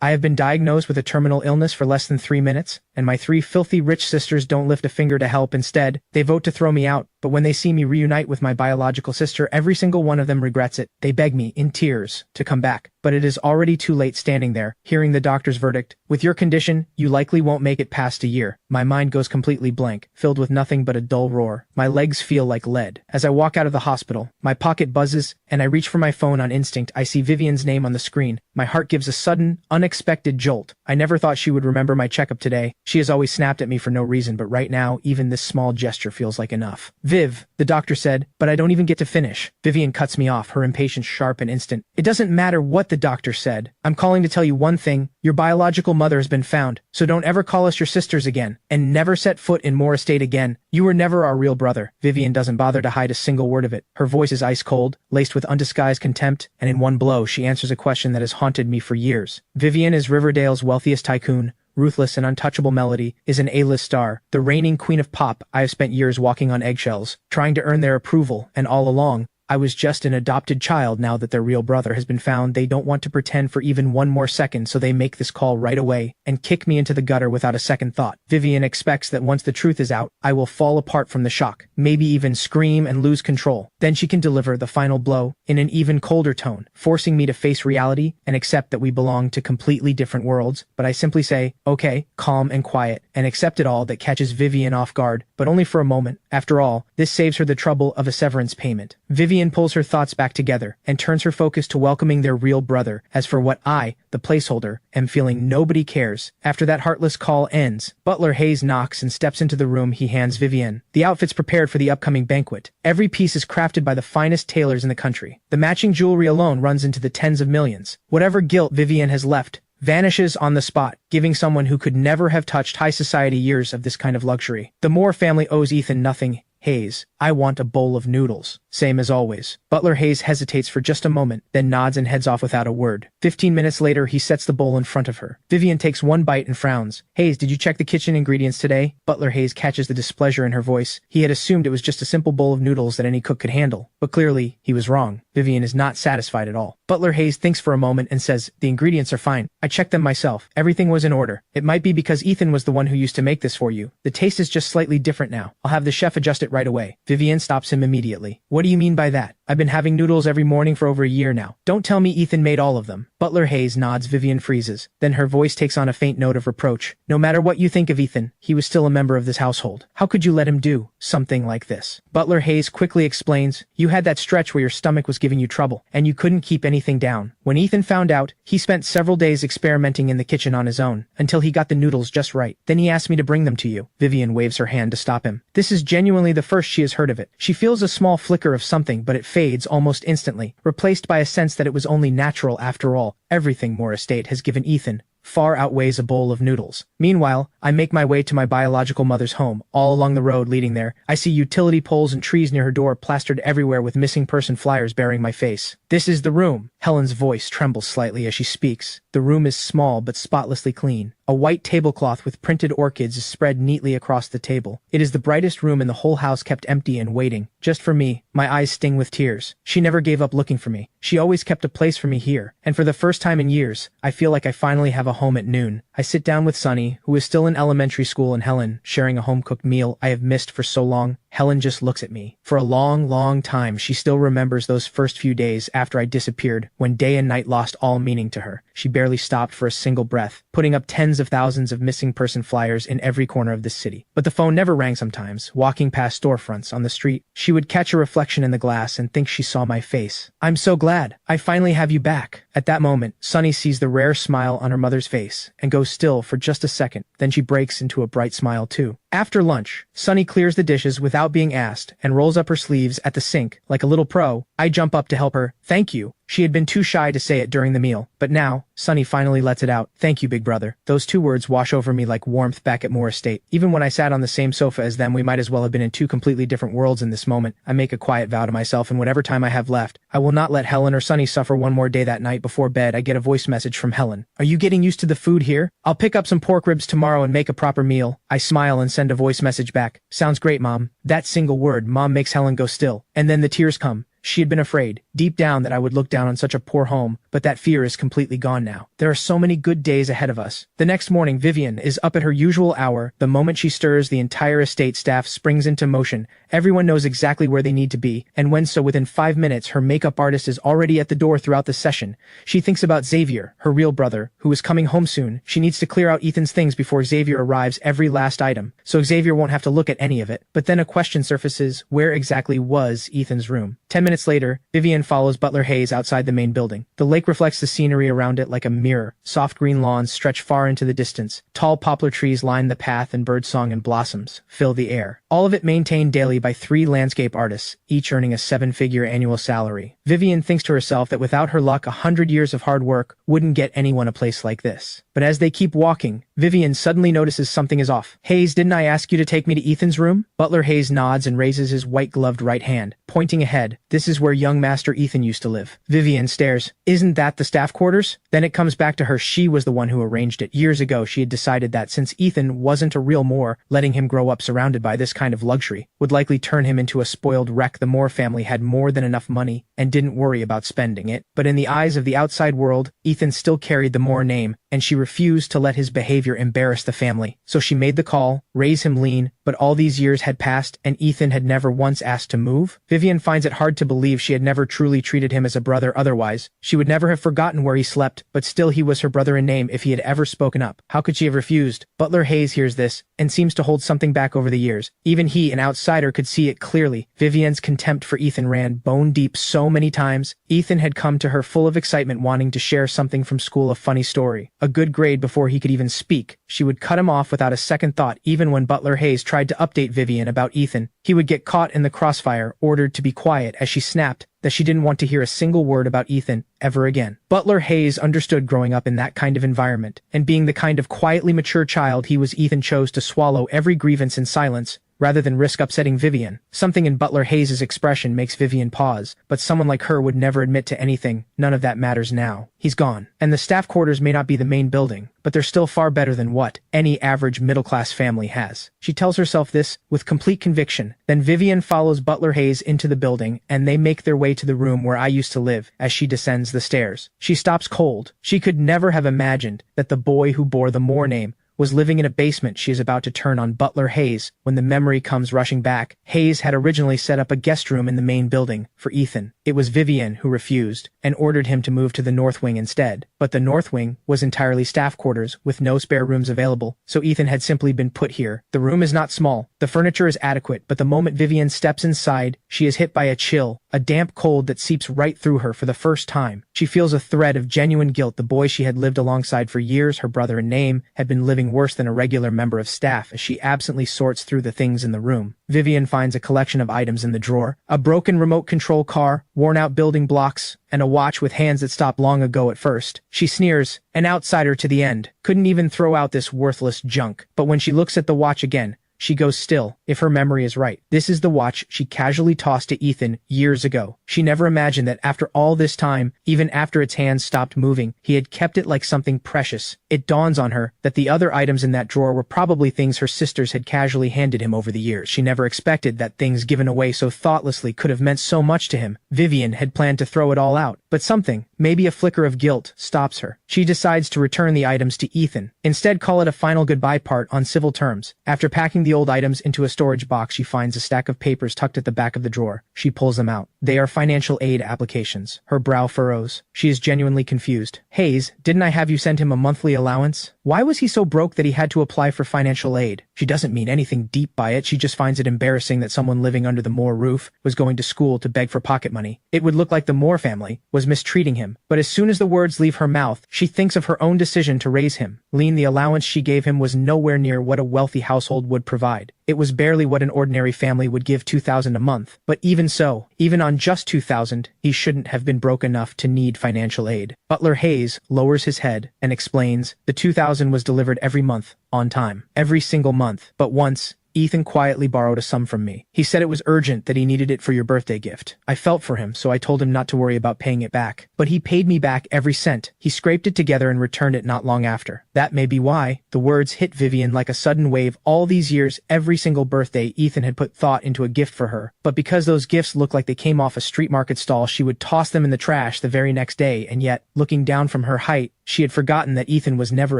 I have been diagnosed with a terminal illness for less than 3 minutes, and my 3 filthy rich sisters don't lift a finger to help. Instead, they vote to throw me out, but when they see me reunite with my biological sister, every single one of them regrets it. They beg me, in tears, to come back. But it is already too late standing there, hearing the doctor's verdict. With your condition, you likely won't make it past a year. My mind goes completely blank, filled with nothing but a dull roar. My legs feel like lead. As I walk out of the hospital, my pocket buzzes, and I reach for my phone on instinct. I see Vivian's name on the screen. My heart gives a sudden, unexpected jolt. I never thought she would remember my checkup today. She has always snapped at me for no reason, but right now, even this small gesture feels like enough. Viv, the doctor said, but I don't even get to finish. Vivian cuts me off, her impatience sharp and instant. It doesn't matter what the doctor said. I'm calling to tell you one thing. Your biological mother has been found, so don't ever call us your sisters again, and never set foot in Moore Estate again. You were never our real brother. Vivian doesn't bother to hide a single word of it. Her voice is ice cold, laced with undisguised contempt, and in one blow she answers a question that has haunted me for years. Vivian is Riverdale's wealthiest tycoon. Ruthless and untouchable Melody is an A-list star, the reigning queen of pop. I have spent years walking on eggshells, trying to earn their approval, and all along, I was just an adopted child. Now that their real brother has been found, they don't want to pretend for even one more second, so they make this call right away and kick me into the gutter without a second thought. Vivian expects that once the truth is out, I will fall apart from the shock, maybe even scream and lose control. Then she can deliver the final blow in an even colder tone, forcing me to face reality and accept that we belong to completely different worlds. But I simply say, okay, calm and quiet, and accept it all. That catches Vivian off guard, but only for a moment. After all, this saves her the trouble of a severance payment. Vivian pulls her thoughts back together and turns her focus to welcoming their real brother. As for what I, the placeholder, am feeling, nobody cares. After that heartless call ends, Butler Hayes knocks and steps into the room. He hands Vivian the outfits prepared for the upcoming banquet. Every piece is crafted by the finest tailors in the country. The matching jewelry alone runs into the tens of millions. Whatever guilt Vivian has left vanishes on the spot, giving someone who could never have touched high society years of this kind of luxury. The Moore family owes Ethan nothing. Hayes, I want a bowl of noodles. Same as always. Butler Hayes hesitates for just a moment, then nods and heads off without a word. 15 minutes later, he sets the bowl in front of her. Vivian takes one bite and frowns. Hayes, did you check the kitchen ingredients today? Butler Hayes catches the displeasure in her voice. He had assumed it was just a simple bowl of noodles that any cook could handle. But clearly, he was wrong. Vivian is not satisfied at all. Butler Hayes thinks for a moment and says, the ingredients are fine. I checked them myself. Everything was in order. It might be because Ethan was the one who used to make this for you. The taste is just slightly different now. I'll have the chef adjust it right away. Vivian stops him immediately. What do you mean by that? I've been having noodles every morning for over a year now. Don't tell me Ethan made all of them. Butler Hayes nods. Vivian freezes. Then her voice takes on a faint note of reproach. No matter what you think of Ethan, he was still a member of this household. How could you let him do something like this? Butler Hayes quickly explains, you had that stretch where your stomach was giving you trouble, and you couldn't keep anything down. When Ethan found out, he spent several days experimenting in the kitchen on his own, until he got the noodles just right. Then he asked me to bring them to you. Vivian waves her hand to stop him. This is genuinely the first she has heard of it. She feels a small flicker of something, but it fades almost instantly, replaced by a sense that it was only natural after all. Everything Moore Estate has given Ethan far outweighs a bowl of noodles. Meanwhile, I make my way to my biological mother's home. All along the road leading there, I see utility poles and trees near her door plastered everywhere with missing person flyers bearing my face. This is the room. Helen's voice trembles slightly as she speaks. The room is small but spotlessly clean. A white tablecloth with printed orchids is spread neatly across the table. It is the brightest room in the whole house, kept empty and waiting, just for me. My eyes sting with tears. She never gave up looking for me. She always kept a place for me here, and for the first time in years, I feel like I finally have a home at noon. I sit down with Sunny, who is still in elementary school, and Helen, sharing a home-cooked meal I have missed for so long. Helen just looks at me. For a long, long time, she still remembers those first few days after I disappeared, when day and night lost all meaning to her. She barely stopped for a single breath, putting up tens of thousands of missing person flyers in every corner of this city. But the phone never rang sometimes. Walking past storefronts on the street, she would catch a reflection in the glass and think she saw my face. I'm so glad. I finally have you back. At that moment, Sunny sees the rare smile on her mother's face and goes still for just a second. Then she breaks into a bright smile too. After lunch, Sunny clears the dishes without being asked and rolls up her sleeves at the sink like a little pro. I jump up to help her. Thank you. She had been too shy to say it during the meal, but now, Sunny finally lets it out. Thank you, big brother. Those two words wash over me like warmth back at Moore Estate. Even when I sat on the same sofa as them, we might as well have been in two completely different worlds in this moment. I make a quiet vow to myself, and whatever time I have left, I will not let Helen or Sunny suffer one more day. That night before bed, I get a voice message from Helen. Are you getting used to the food here? I'll pick up some pork ribs tomorrow and make a proper meal. I smile and send a voice message back. Sounds great, Mom. That single word, Mom, makes Helen go still. And then the tears come. She had been afraid, deep down, that I would look down on such a poor home, but that fear is completely gone now. There are so many good days ahead of us. The next morning, Vivian is up at her usual hour. The moment she stirs, the entire estate staff springs into motion. Everyone knows exactly where they need to be, and when so within 5 minutes, her makeup artist is already at the door throughout the session. She thinks about Xavier, her real brother, who is coming home soon. She needs to clear out Ethan's things before Xavier arrives, every last item, so Xavier won't have to look at any of it. But then a question surfaces: where exactly was Ethan's room? 10 minutes later, Vivian follows Butler Hayes outside the main building. The lake reflects the scenery around it like a mirror. Soft green lawns stretch far into the distance. Tall poplar trees line the path, and birdsong and blossoms fill the air. All of it maintained daily by 3 landscape artists, each earning a 7-figure annual salary. Vivian thinks to herself that without her luck, 100 years of hard work wouldn't get anyone a place like this. But as they keep walking, Vivian suddenly notices something is off. "Hayes, didn't I ask you to take me to Ethan's room?" Butler Hayes nods and raises his white-gloved right hand, pointing ahead. "This is where young Master Ethan used to live." Vivian stares. "Isn't that the staff quarters?" Then it comes back to her. She was the one who arranged it. Years ago, she had decided that since Ethan wasn't a real Moore, letting him grow up surrounded by this kind of luxury would likely turn him into a spoiled wreck. The Moore family had more than enough money and didn't worry about spending it. But in the eyes of the outside world, Ethan still carried the Moore name, and she refused to let his behavior embarrass the family. So she made the call, raise him lean, but all these years had passed and Ethan had never once asked to move. Vivian finds it hard to believe she had never truly treated him as a brother. Otherwise, she would never have forgotten where he slept, but still he was her brother in name. If he had ever spoken up, how could she have refused? Butler Hayes hears this and seems to hold something back over the years. Even he, an outsider, could see it clearly. Vivian's contempt for Ethan ran bone deep. So many times, Ethan had come to her full of excitement, wanting to share something from school, a funny story, a good grade before he could even speak. She would cut him off without a second thought. Even when Butler Hayes tried to update Vivian about Ethan, he would get caught in the crossfire, ordered to be quiet, as she snapped that she didn't want to hear a single word about Ethan ever again. Butler Hayes understood growing up in that kind of environment, and being the kind of quietly mature child he was, Ethan chose to swallow every grievance in silence, rather than risk upsetting Vivian. Something in Butler Hayes' expression makes Vivian pause, but someone like her would never admit to anything. None of that matters now. He's gone. And the staff quarters may not be the main building, but they're still far better than what any average middle-class family has. She tells herself this with complete conviction. Then Vivian follows Butler Hayes into the building, and they make their way to the room where I used to live. As she descends the stairs, she stops cold. She could never have imagined that the boy who bore the Moore name was living in a basement. She is about to turn on Butler Hayes when the memory comes rushing back. Hayes had originally set up a guest room in the main building for Ethan. It was Vivian who refused and ordered him to move to the North Wing instead. But the North Wing was entirely staff quarters with no spare rooms available, so Ethan had simply been put here. The room is not small. The furniture is adequate, but the moment Vivian steps inside, she is hit by a chill, a damp cold that seeps right through her. For the first time, she feels a thread of genuine guilt. The boy she had lived alongside for years, her brother in name, had been living worse than a regular member of staff. As she absently sorts through the things in the room, Vivian finds a collection of items in the drawer: a broken remote control car, worn-out building blocks, and a watch with hands that stopped long ago. At first, she sneers, an outsider to the end, couldn't even throw out this worthless junk. But when she looks at the watch again, she goes still. If her memory is right, this is the watch she casually tossed to Ethan years ago. She never imagined that after all this time, even after its hands stopped moving, he had kept it like something precious. It dawns on her that the other items in that drawer were probably things her sisters had casually handed him over the years. She never expected that things given away so thoughtlessly could have meant so much to him. Vivian had planned to throw it all out, but something, maybe a flicker of guilt, stops her. She decides to return the items to Ethan. Instead, call it a final goodbye part on civil terms. After packing the old items into a storage box, she finds a stack of papers tucked at the back of the drawer. She pulls them out. They are financial aid applications. Her brow furrows. She is genuinely confused. Hayes, didn't I have you send him a monthly allowance? Why was he so broke that he had to apply for financial aid? She doesn't mean anything deep by it. She just finds it embarrassing that someone living under the Moore roof was going to school to beg for pocket money. It would look like the Moore family was mistreating him. But as soon as the words leave her mouth, she thinks of her own decision to raise him. The allowance she gave him was nowhere near what a wealthy household would provide. It was barely what an ordinary family would give, $2,000 a month. But even so, even on just $2,000, he shouldn't have been broke enough to need financial aid. Butler Hayes lowers his head and explains the $2,000 was delivered every month, on time. Every single month. But once, Ethan quietly borrowed a sum from me. He said it was urgent, that he needed it for your birthday gift. I felt for him, so I told him not to worry about paying it back. But he paid me back every cent. He scraped it together and returned it not long after. That may be why. The words hit Vivian like a sudden wave. All these years, every single birthday, Ethan had put thought into a gift for her. But because those gifts looked like they came off a street market stall, she would toss them in the trash the very next day, and yet, looking down from her height, she had forgotten that Ethan was never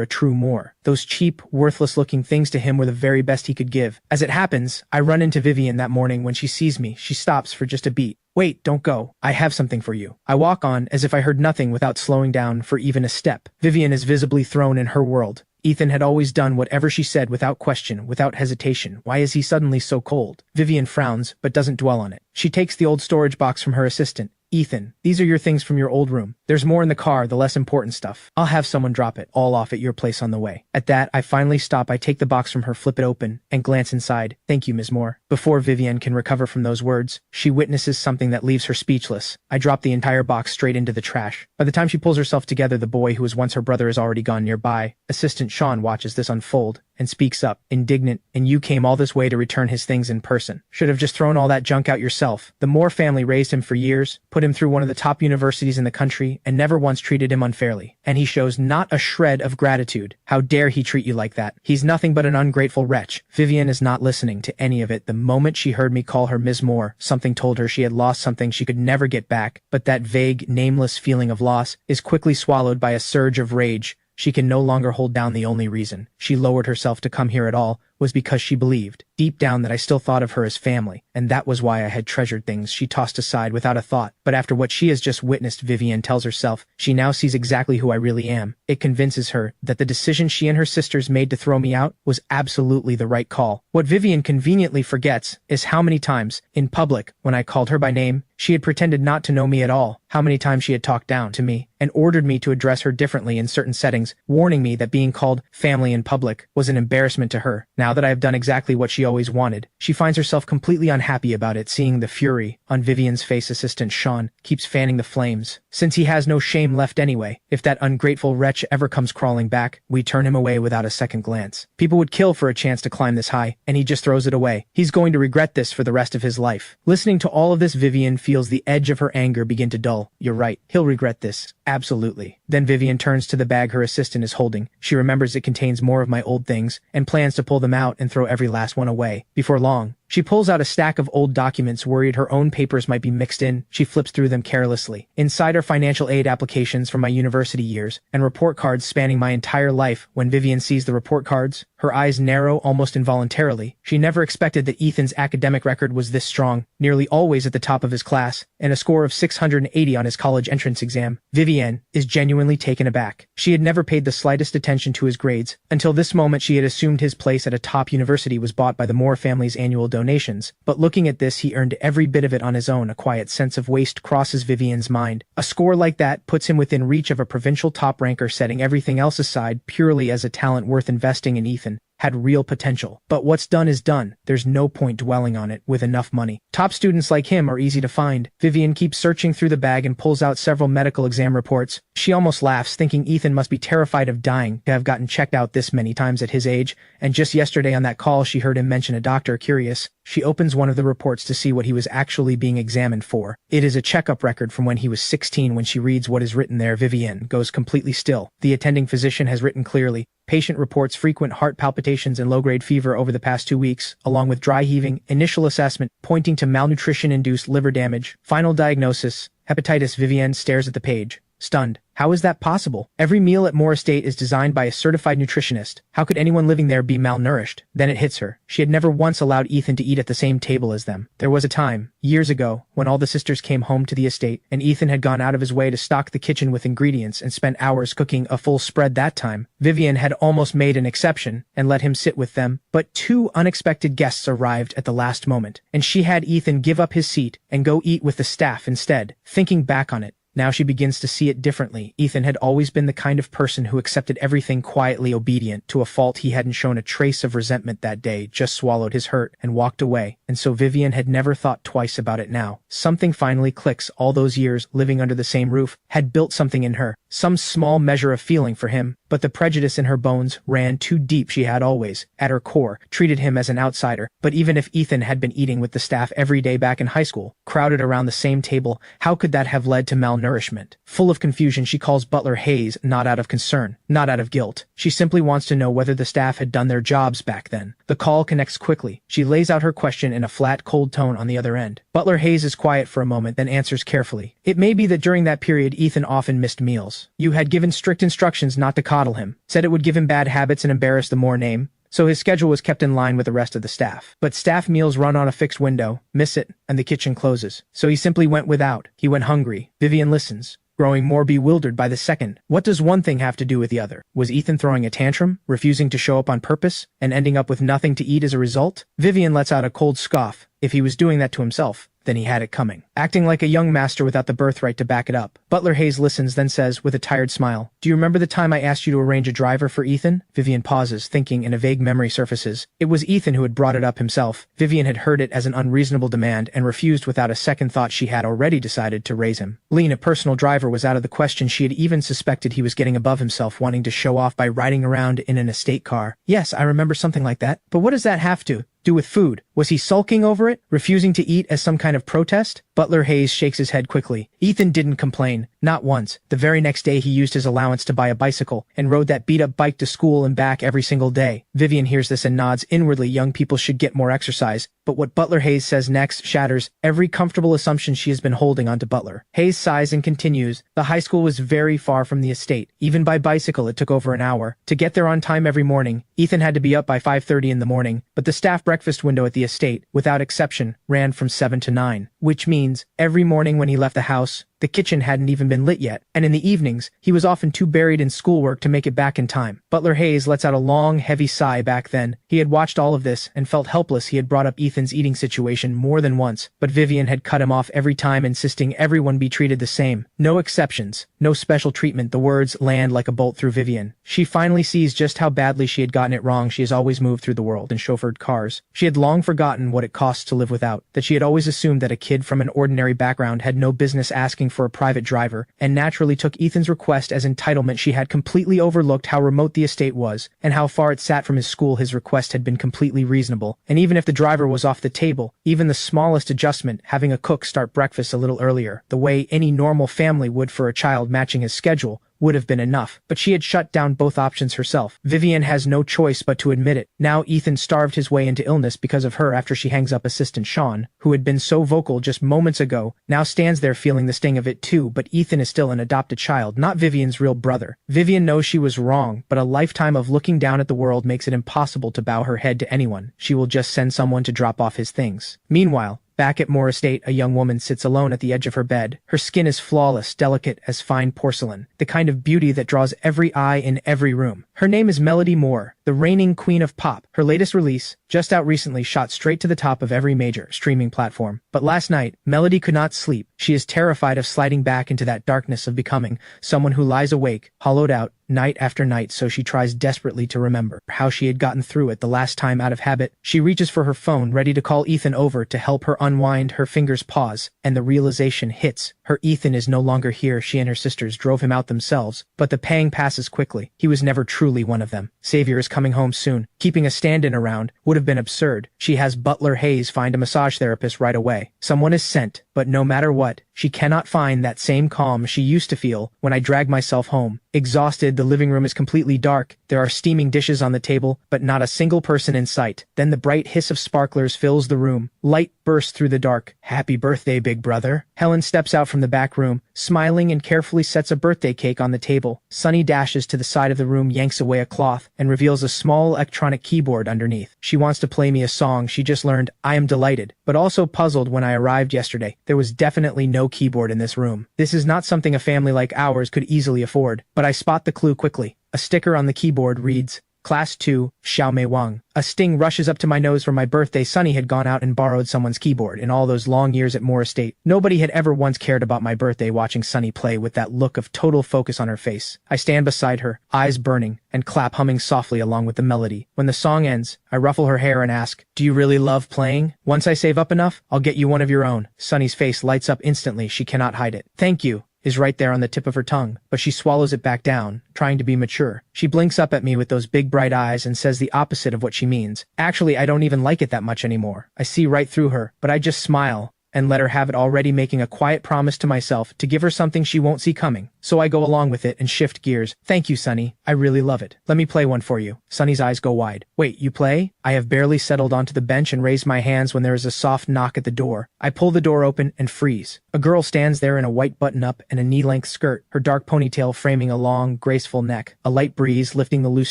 a true Moor. Those cheap, worthless-looking things to him were the very best he could give. As it happens, I run into Vivian that morning. When she sees me, she stops for just a beat. Wait, don't go. I have something for you. I walk on, as if I heard nothing, without slowing down for even a step. Vivian is visibly thrown in her world. Ethan had always done whatever she said without question, without hesitation. Why is he suddenly so cold? Vivian frowns, but doesn't dwell on it. She takes the old storage box from her assistant. Ethan, these are your things from your old room. There's more in the car, the less important stuff. I'll have someone drop it all off at your place on the way. At that, I finally stop. I take the box from her, flip it open, and glance inside. Thank you, Ms. Moore. Before Vivian can recover from those words, she witnesses something that leaves her speechless. I drop the entire box straight into the trash. By the time she pulls herself together, the boy who was once her brother is already gone nearby. Assistant Sean watches this unfold and speaks up, indignant. And you came all this way to return his things in person. Should have just thrown all that junk out yourself. The Moore family raised him for years, put him through one of the top universities in the country, and never once treated him unfairly. And he shows not a shred of gratitude. How dare he treat you like that? He's nothing but an ungrateful wretch. Vivian is not listening to any of it. The moment she heard me call her Ms. Moore, something told her she had lost something she could never get back, but that vague, nameless feeling of loss is quickly swallowed by a surge of rage. She can no longer hold down. The only reason she lowered herself to come here at all was because she believed, deep down, that I still thought of her as family, and that was why I had treasured things she tossed aside without a thought. But after what she has just witnessed, Vivian tells herself, she now sees exactly who I really am. It convinces her that the decision she and her sisters made to throw me out was absolutely the right call. What Vivian conveniently forgets is how many times, in public, when I called her by name, she had pretended not to know me at all, how many times she had talked down to me, and ordered me to address her differently in certain settings, warning me that being called family in public was an embarrassment to her. Now that I have done exactly what she always wanted, she finds herself completely unhappy about it. Seeing the fury on Vivian's face, Assistant Sean keeps fanning the flames. Since he has no shame left anyway, if that ungrateful wretch ever comes crawling back, we turn him away without a second glance. People would kill for a chance to climb this high, and he just throws it away. He's going to regret this for the rest of his life. Listening to all of this, Vivian feels the edge of her anger begin to dull. You're right, he'll regret this. Absolutely. Then Vivian turns to the bag her assistant is holding. She remembers it contains more of my old things, and plans to pull them out and throw every last one away. Before long, she pulls out a stack of old documents. Worried her own papers might be mixed in, she flips through them carelessly. Inside are financial aid applications from my university years, and report cards spanning my entire life. When Vivian sees the report cards, her eyes narrow almost involuntarily. She never expected that Ethan's academic record was this strong, nearly always at the top of his class, and a score of 680 on his college entrance exam. Vivian is genuinely taken aback. She had never paid the slightest attention to his grades. Until this moment, she had assumed his place at a top university was bought by the Moore family's annual donations. But looking at this, he earned every bit of it on his own. A quiet sense of waste crosses Vivian's mind. A score like that puts him within reach of a provincial top ranker. Setting everything else aside purely as a talent worth investing in, Ethan had real potential. But what's done is done. There's no point dwelling on it. With enough money, top students like him are easy to find. Vivian keeps searching through the bag and pulls out several medical exam reports. She almost laughs, thinking Ethan must be terrified of dying to have gotten checked out this many times at his age. And just yesterday on that call, she heard him mention a doctor. Curious, she opens one of the reports to see what he was actually being examined for. It is a checkup record from when he was 16. When she reads what is written there, Vivian goes completely still. The attending physician has written clearly, patient reports frequent heart palpitations and low-grade fever over the past 2 weeks, along with dry heaving. Initial assessment pointing to malnutrition-induced liver damage. Final diagnosis, hepatitis. Vivian stares at the page, stunned. How is that possible? Every meal at Moore Estate is designed by a certified nutritionist. How could anyone living there be malnourished? Then it hits her. She had never once allowed Ethan to eat at the same table as them. There was a time, years ago, when all the sisters came home to the estate, and Ethan had gone out of his way to stock the kitchen with ingredients and spent hours cooking a full spread. That time, Vivian had almost made an exception and let him sit with them, but 2 unexpected guests arrived at the last moment, and she had Ethan give up his seat and go eat with the staff instead. Thinking back on it, now she begins to see it differently. Ethan had always been the kind of person who accepted everything quietly, obedient to a fault. He hadn't shown a trace of resentment that day, just swallowed his hurt and walked away. and so Vivian had never thought twice about it now. Something finally clicks. All those years living under the same roof had built something in her, some small measure of feeling for him, but the prejudice in her bones ran too deep. She had always, at her core, treated him as an outsider. But even if Ethan had been eating with the staff every day back in high school, crowded around the same table, how could that have led to malnourishment? Full of confusion, she calls Butler Hayes, not out of concern, not out of guilt. She simply wants to know whether the staff had done their jobs back then. The call connects quickly. She lays out her question in a flat, cold tone on the other end. Butler Hayes is quiet for a moment, then answers carefully. It may be that during that period Ethan often missed meals. You had given strict instructions not to coddle him, said it would give him bad habits and embarrass the Moore name, so his schedule was kept in line with the rest of the staff. But staff meals run on a fixed window, miss it, and the kitchen closes. So he simply went without. He went hungry. Vivian listens, growing more bewildered by the second. What does one thing have to do with the other? Was Ethan throwing a tantrum, refusing to show up on purpose, and ending up with nothing to eat as a result? Vivian lets out a cold scoff. If he was doing that to himself, then he had it coming. Acting like a young master without the birthright to back it up. Butler Hayes listens, then says, with a tired smile, "Do you remember the time I asked you to arrange a driver for Ethan?" Vivian pauses, thinking, and a vague memory surfaces. It was Ethan who had brought it up himself. Vivian had heard it as an unreasonable demand and refused without a second thought. She had already decided to raise him. Lean, a personal driver, was out of the question. She had even suspected he was getting above himself, wanting to show off by riding around in an estate car. Yes, I remember something like that. But what does that have to do with food? Was he sulking over it, refusing to eat as some kind of protest? Butler Hayes shakes his head quickly. Ethan didn't complain, not once. The very next day he used his allowance to buy a bicycle and rode that beat-up bike to school and back every single day. Vivian hears this and nods inwardly. Young people should get more exercise. But what Butler Hayes says next shatters every comfortable assumption she has been holding onto Butler. Hayes sighs and continues. The high school was very far from the estate. Even by bicycle it took over an hour. To get there on time every morning, Ethan had to be up by 5:30 in the morning, but the staff breakfast window at the estate, without exception, ran from 7 to 9, which means every morning when he left the house, the kitchen hadn't even been lit yet, and in the evenings, he was often too buried in schoolwork to make it back in time. Butler Hayes lets out a long, heavy sigh. Back then, he had watched all of this and felt helpless. He had brought up Ethan's eating situation more than once, but Vivian had cut him off every time, insisting everyone be treated the same. No exceptions, no special treatment. The words land like a bolt through Vivian. She finally sees just how badly she had gotten it wrong. She has always moved through the world in chauffeured cars. She had long forgotten what it costs to live without, that she had always assumed that a kid from an ordinary background had no business asking for a private driver, and naturally took Ethan's request as entitlement. She had completely overlooked how remote the estate was, and how far it sat from his school. His request had been completely reasonable, and even if the driver was off the table, even the smallest adjustment, having a cook start breakfast a little earlier, the way any normal family would for a child matching his schedule, would have been enough. But she had shut down both options herself. Vivian has no choice but to admit it. Now Ethan starved his way into illness because of her after she hangs up assistant Sean, who had been so vocal just moments ago, now stands there feeling the sting of it too. But Ethan is still an adopted child, not Vivian's real brother. Vivian knows she was wrong, but a lifetime of looking down at the world makes it impossible to bow her head to anyone. She will just send someone to drop off his things. Meanwhile, back at Moore Estate, a young woman sits alone at the edge of her bed. Her skin is flawless, delicate as fine porcelain, the kind of beauty that draws every eye in every room. Her name is Melody Moore, the reigning queen of pop. Her latest release, just out recently, shot straight to the top of every major streaming platform. But last night, Melody could not sleep. She is terrified of sliding back into that darkness of becoming someone who lies awake, hollowed out, night after night. So she tries desperately to remember how she had gotten through it the last time. Out of habit, she reaches for her phone, ready to call Ethan over to help her unwind. Her fingers pause, and the realization hits her. Ethan is no longer here. She and her sisters drove him out themselves, but the pang passes quickly. He was never truly one of them. Xavier is coming home soon. Keeping a stand-in around would have been absurd. She has Butler Hayes find a massage therapist right away. Someone is sent, but no matter what, she cannot find that same calm she used to feel when I drag myself home. Exhausted, the living room is completely dark. There are steaming dishes on the table, but not a single person in sight. Then the bright hiss of sparklers fills the room. Light bursts through the dark. "Happy birthday, big brother." Helen steps out from the back room, smiling, and carefully sets a birthday cake on the table. Sunny dashes to the side of the room, yanks away a cloth, and reveals a small electronic keyboard underneath. She wants to play me a song she just learned. I am delighted, but also puzzled. When I arrived yesterday, there was definitely no keyboard in this room. This is not something a family like ours could easily afford, but I spot the clue quickly. A sticker on the keyboard reads, Class 2, Xiao Mei Wang. A sting rushes up to my nose for my birthday. Sunny had gone out and borrowed someone's keyboard. In all those long years at Moore Estate, nobody had ever once cared about my birthday. Watching Sunny play with that look of total focus on her face, I stand beside her, eyes burning, and clap, humming softly along with the melody. When the song ends, I ruffle her hair and ask, "Do you really love playing? Once I save up enough, I'll get you one of your own." Sunny's face lights up instantly. She cannot hide it. "Thank you," is right there on the tip of her tongue, but she swallows it back down, trying to be mature. She blinks up at me with those big bright eyes and says the opposite of what she means. Actually, I don't even like it that much anymore. I see right through her, but I just smile and let her have it, already making a quiet promise to myself to give her something she won't see coming. So I go along with it and shift gears. "Thank you, Sunny. I really love it. Let me play one for you." Sunny's eyes go wide. "Wait, you play?" I have barely settled onto the bench and raise my hands when there is a soft knock at the door. I pull the door open and freeze. A girl stands there in a white button-up and a knee-length skirt, her dark ponytail framing a long, graceful neck, a light breeze lifting the loose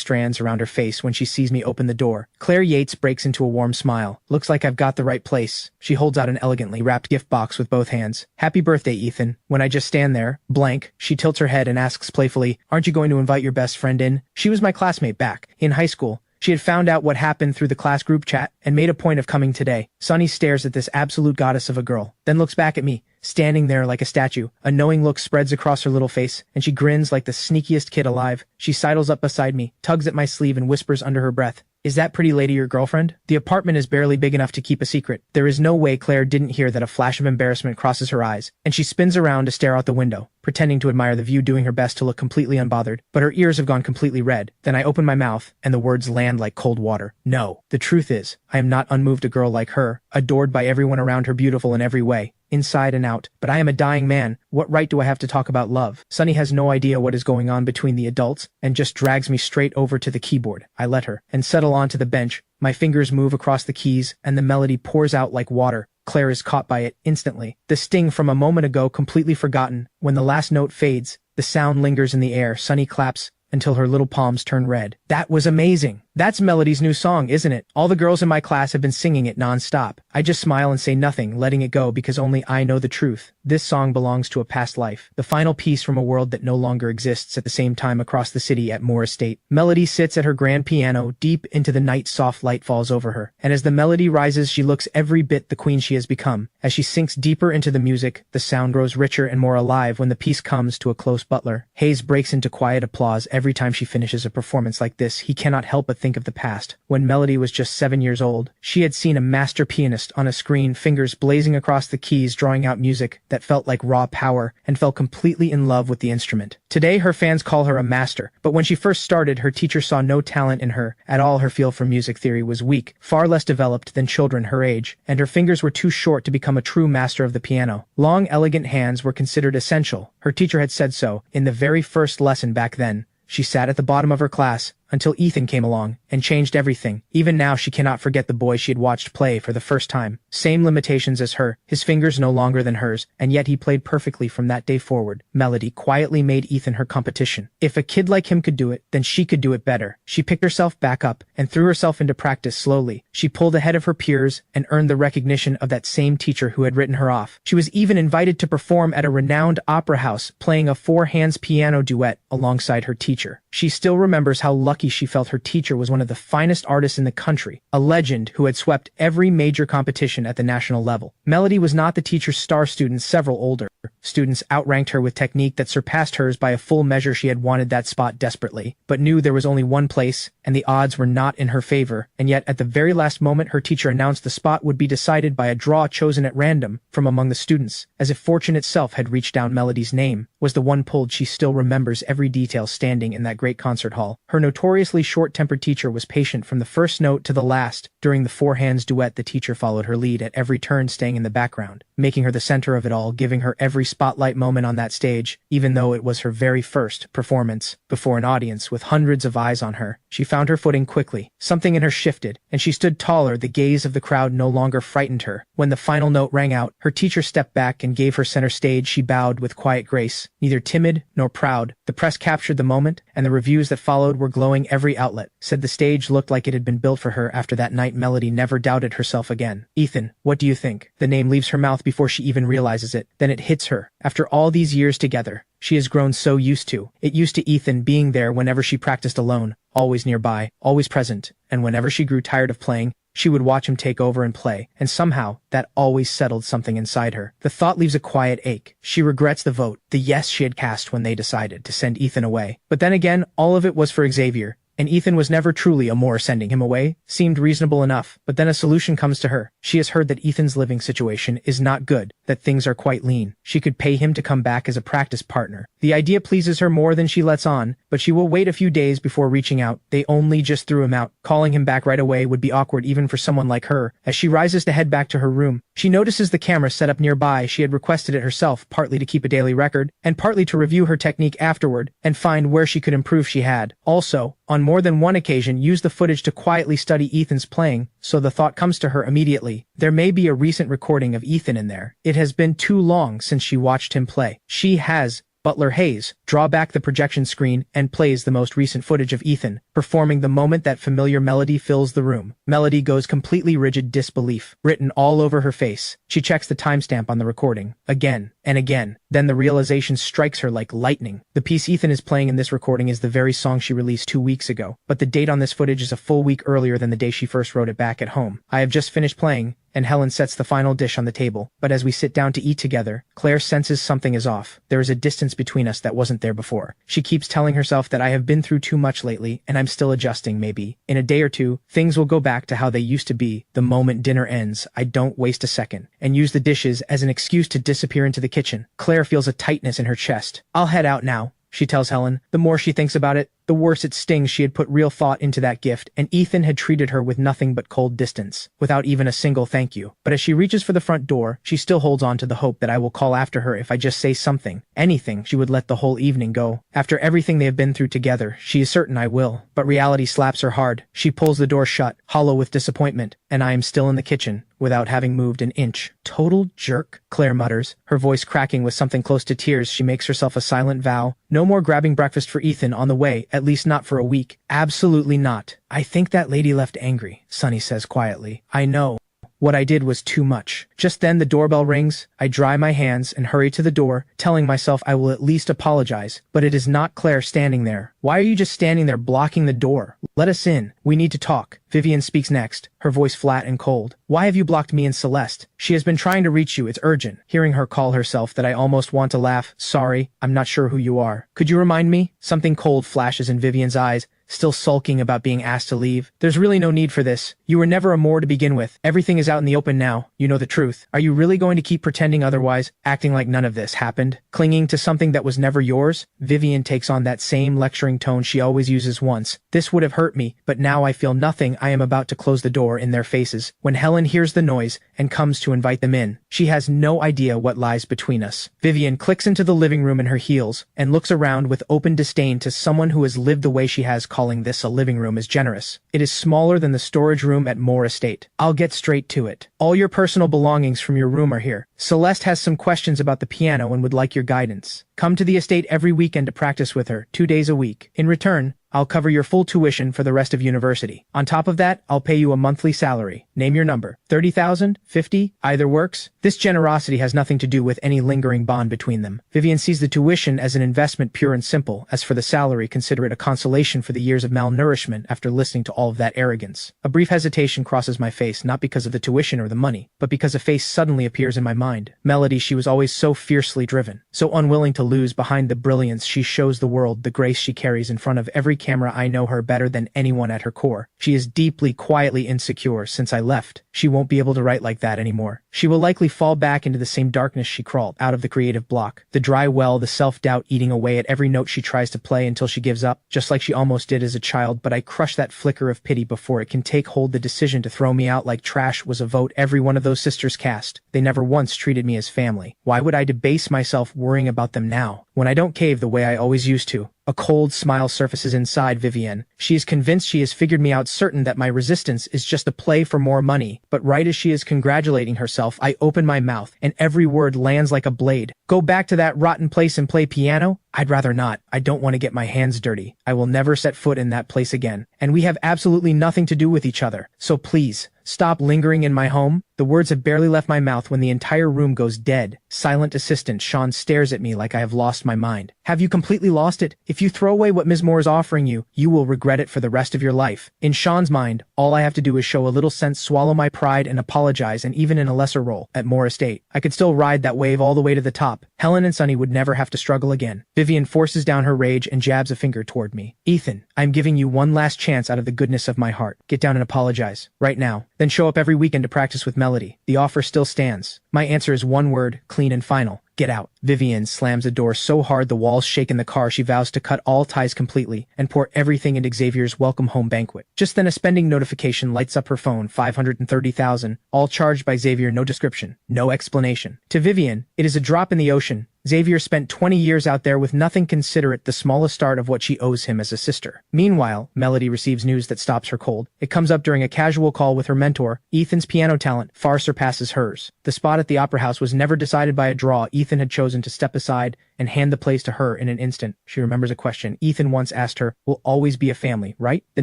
strands around her face when she sees me open the door. Claire Yates breaks into a warm smile. "Looks like I've got the right place." She holds out an elegantly wrapped gift box with both hands. "Happy birthday, Ethan." When I just stand there, blank, she tilts her head and asks playfully, "Aren't you going to invite your best friend in?" She was my classmate back in high school. She had found out what happened through the class group chat and made a point of coming today. Sunny stares at this absolute goddess of a girl, then looks back at me, standing there like a statue. A knowing look spreads across her little face, and she grins like the sneakiest kid alive. She sidles up beside me, tugs at my sleeve, and whispers under her breath, "Is that pretty lady your girlfriend?" The apartment is barely big enough to keep a secret. There is no way Claire didn't hear that. A flash of embarrassment crosses her eyes, and she spins around to stare out the window, pretending to admire the view, doing her best to look completely unbothered. But her ears have gone completely red. Then I open my mouth, and the words land like cold water. No. The truth is, I am not unmoved. A girl like her, adored by everyone around her, beautiful in every way, inside and out. But I am a dying man. What right do I have to talk about love? Sunny has no idea what is going on between the adults, and just drags me straight over to the keyboard. I let her, and settle onto the bench. My fingers move across the keys, and the melody pours out like water. Claire is caught by it instantly. The sting from a moment ago completely forgotten. When the last note fades, the sound lingers in the air. Sunny claps until her little palms turn red. "That was amazing. That's Melody's new song, isn't it? All the girls in my class have been singing it non-stop." I just smile and say nothing, letting it go because only I know the truth. This song belongs to a past life, the final piece from a world that no longer exists. At the same time, across the city at Moore Estate, Melody sits at her grand piano. Deep into the night, soft light falls over her, and as the melody rises, she looks every bit the queen she has become. As she sinks deeper into the music, the sound grows richer and more alive. When the piece comes to a close, Butler Hayes breaks into quiet applause. Every time she finishes a performance like this, he cannot help but think of the past. When Melody was just 7 years old, she had seen a master pianist on a screen, fingers blazing across the keys, drawing out music that felt like raw power, and fell completely in love with the instrument. Today, her fans call her a master, but when she first started, her teacher saw no talent in her at all. Her feel for music theory was weak, far less developed than children her age, and her fingers were too short to become a true master of the piano. Long, elegant hands were considered essential. Her teacher had said so in the very first lesson back then. She sat at the bottom of her class until Ethan came along and changed everything. Even now, she cannot forget the boy she had watched play for the first time. Same limitations as her, his fingers no longer than hers, and yet he played perfectly from that day forward. Melody quietly made Ethan her competition. If a kid like him could do it, then she could do it better. She picked herself back up and threw herself into practice slowly. She pulled ahead of her peers and earned the recognition of that same teacher who had written her off. She was even invited to perform at a renowned opera house, playing a four-hands piano duet alongside her teacher. She still remembers how lucky she felt her teacher was one of the finest artists in the country, a legend who had swept every major competition at the national level. Melody was not the teacher's star student. Several older students outranked her with technique that surpassed hers by a full measure. She had wanted that spot desperately, but knew there was only one place, and the odds were not in her favor. And yet, at the very last moment, her teacher announced the spot would be decided by a draw chosen at random from among the students. As if fortune itself had reached down, Melody's name was the one pulled. She still remembers every detail standing in that great concert hall. Her notoriously short-tempered teacher was patient from the first note to the last. During the four-hands duet, the teacher followed her lead at every turn, staying in the background, making her the center of it all, giving her every spotlight moment on that stage. Even though it was her very first performance before an audience with hundreds of eyes on her, she found her footing quickly. Something in her shifted, and she stood taller. The gaze of the crowd no longer frightened her. When the final note rang out, her teacher stepped back and gave her center stage. She bowed with quiet grace, neither timid nor proud. The press captured the moment, and the reviews that followed were glowing. Every outlet said the stage looked like it had been built for her. After that night, night Melody never doubted herself again. Ethan, what do you think? The name leaves her mouth before she even realizes it. Then it hits her. After all these years together, she has grown so used to Ethan being there whenever she practiced alone, always nearby, always present, and whenever she grew tired of playing, she would watch him take over and play, and somehow, that always settled something inside her. The thought leaves a quiet ache. She regrets the vote, the yes she had cast when they decided to send Ethan away. But then again, all of it was for Xavier, and Ethan was never truly a more sending him away, seemed reasonable enough. But then a solution comes to her. She has heard that Ethan's living situation is not good, that things are quite lean. She could pay him to come back as a practice partner. The idea pleases her more than she lets on, but she will wait a few days before reaching out. They only just threw him out. Calling him back right away would be awkward even for someone like her. As she rises to head back to her room, she notices the camera set up nearby. She had requested it herself, partly to keep a daily record, and partly to review her technique afterward, and find where she could improve. She had also, on more than one occasion, used the footage to quietly study Ethan's playing, so the thought comes to her immediately. There may be a recent recording of Ethan in there. It has been too long since she watched him play. She has Butler Hayes draw back the projection screen and plays the most recent footage of Ethan performing the moment that familiar melody fills the room. Melody goes completely rigid, disbelief written all over her face. She checks the timestamp on the recording again and again. Then the realization strikes her like lightning. The piece Ethan is playing in this recording is the very song she released 2 weeks ago, but the date on this footage is a full week earlier than the day she first wrote it back at home. I have just finished playing, and Helen sets the final dish on the table. But as we sit down to eat together, Claire senses something is off. There is a distance between us that wasn't there before. She keeps telling herself that I have been through too much lately, and I'm still adjusting. Maybe in a day or two, things will go back to how they used to be. The moment dinner ends, I don't waste a second, and use the dishes as an excuse to disappear into the kitchen. Claire feels a tightness in her chest. I'll head out now, she tells Helen. The more she thinks about it, the worse it stings. She had put real thought into that gift, and Ethan had treated her with nothing but cold distance, without even a single thank you. But as she reaches for the front door, she still holds on to the hope that I will call after her if I just say something, anything. She would let the whole evening go. After everything they have been through together, she is certain I will. But reality slaps her hard. She pulls the door shut, hollow with disappointment, and I am still in the kitchen, without having moved an inch. Total jerk, Claire mutters, her voice cracking with something close to tears. She makes herself a silent vow. No more grabbing breakfast for Ethan on the way, at least not for a week. Absolutely not. I think that lady left angry, Sunny says quietly. I know. What I did was too much. Just then the doorbell rings. I dry my hands and hurry to the door, telling myself I will at least apologize. But it is not Claire standing there. Why are you just standing there blocking the door? Let us in. We need to talk. Vivian speaks next, her voice flat and cold. Why have you blocked me and Celeste? She has been trying to reach you. It's urgent. Hearing her call herself that I almost want to laugh. Sorry, I'm not sure who you are. Could you remind me? Something cold flashes in Vivian's eyes, still sulking about being asked to leave. There's really no need for this. You were never a Moore to begin with. Everything is out in the open now. You know the truth. Are you really going to keep pretending otherwise, acting like none of this happened? Clinging to something that was never yours? Vivian takes on that same lecturing tone she always uses once. This would have hurt me, but now I feel nothing. I am about to close the door in their faces when Helen hears the noise and comes to invite them in. She has no idea what lies between us. Vivian clicks into the living room in her heels and looks around with open disdain to someone who has lived the way she has. Calling this a living room is generous. It is smaller than the storage room at Moore Estate. I'll get straight to it. All your personal belongings from your room are here. Celeste has some questions about the piano and would like your guidance. Come to the estate every weekend to practice with her, 2 days a week. In return, I'll cover your full tuition for the rest of university. On top of that, I'll pay you a monthly salary. Name your number. 30,000? 50? Either works. This generosity has nothing to do with any lingering bond between them. Vivian sees the tuition as an investment, pure and simple. As for the salary, consider it a consolation for the years of malnourishment after listening to all of that arrogance. A brief hesitation crosses my face, not because of the tuition or the money, but because a face suddenly appears in my mind. Melody. She was always so fiercely driven, so unwilling to lose. Behind the brilliance she shows the world, the grace she carries in front of every camera. I know her better than anyone at her core. She is deeply, quietly insecure. Since I left, she won't be able to write like that anymore. She will likely fall back into the same darkness she crawled out of, the creative block, the dry well, the self-doubt eating away at every note she tries to play until she gives up, just like she almost did as a child. But I crush that flicker of pity before it can take hold. The decision to throw me out like trash was a vote every one of those sisters cast. They never once treated me as family. Why would I debase myself worrying about them now, when I don't cave the way I always used to? A cold smile surfaces inside Vivian. She is convinced she has figured me out, certain that my resistance is just a play for more money. But right as she is congratulating herself, I open my mouth, and every word lands like a blade. Go back to that rotten place and play piano? I'd rather not. I don't want to get my hands dirty. I will never set foot in that place again. And we have absolutely nothing to do with each other. So please, stop lingering in my home. The words have barely left my mouth when the entire room goes dead. Silent assistant Sean stares at me like I have lost my mind. Have you completely lost it? If you throw away what Ms. Moore is offering you, you will regret it for the rest of your life. In Sean's mind, all I have to do is show a little sense, swallow my pride, and apologize, and even in a lesser role, at Moore Estate, I could still ride that wave all the way to the top. Helen and Sunny would never have to struggle again. Vivian forces down her rage and jabs a finger toward me. Ethan, I'm giving you one last chance out of the goodness of my heart. Get down and apologize. Right now. Then show up every weekend to practice with Melody. The offer still stands. My answer is one word, clean and final. Get out. Vivian slams the door so hard the walls shake in the car. She vows to cut all ties completely and pour everything into Xavier's welcome home banquet. Just then a spending notification lights up her phone. 530,000, all charged by Xavier. No description, no explanation. To Vivian, it is a drop in the ocean. Xavier spent 20 years out there with nothing. Consider it the smallest start of what she owes him as a sister. Meanwhile, Melody receives news that stops her cold. It comes up during a casual call with her mentor. Ethan's piano talent far surpasses hers. The spot at the opera house was never decided by a draw. Ethan had chosen to step aside and hand the place to her in an instant. She remembers a question Ethan once asked her, "We'll always be a family, right?" The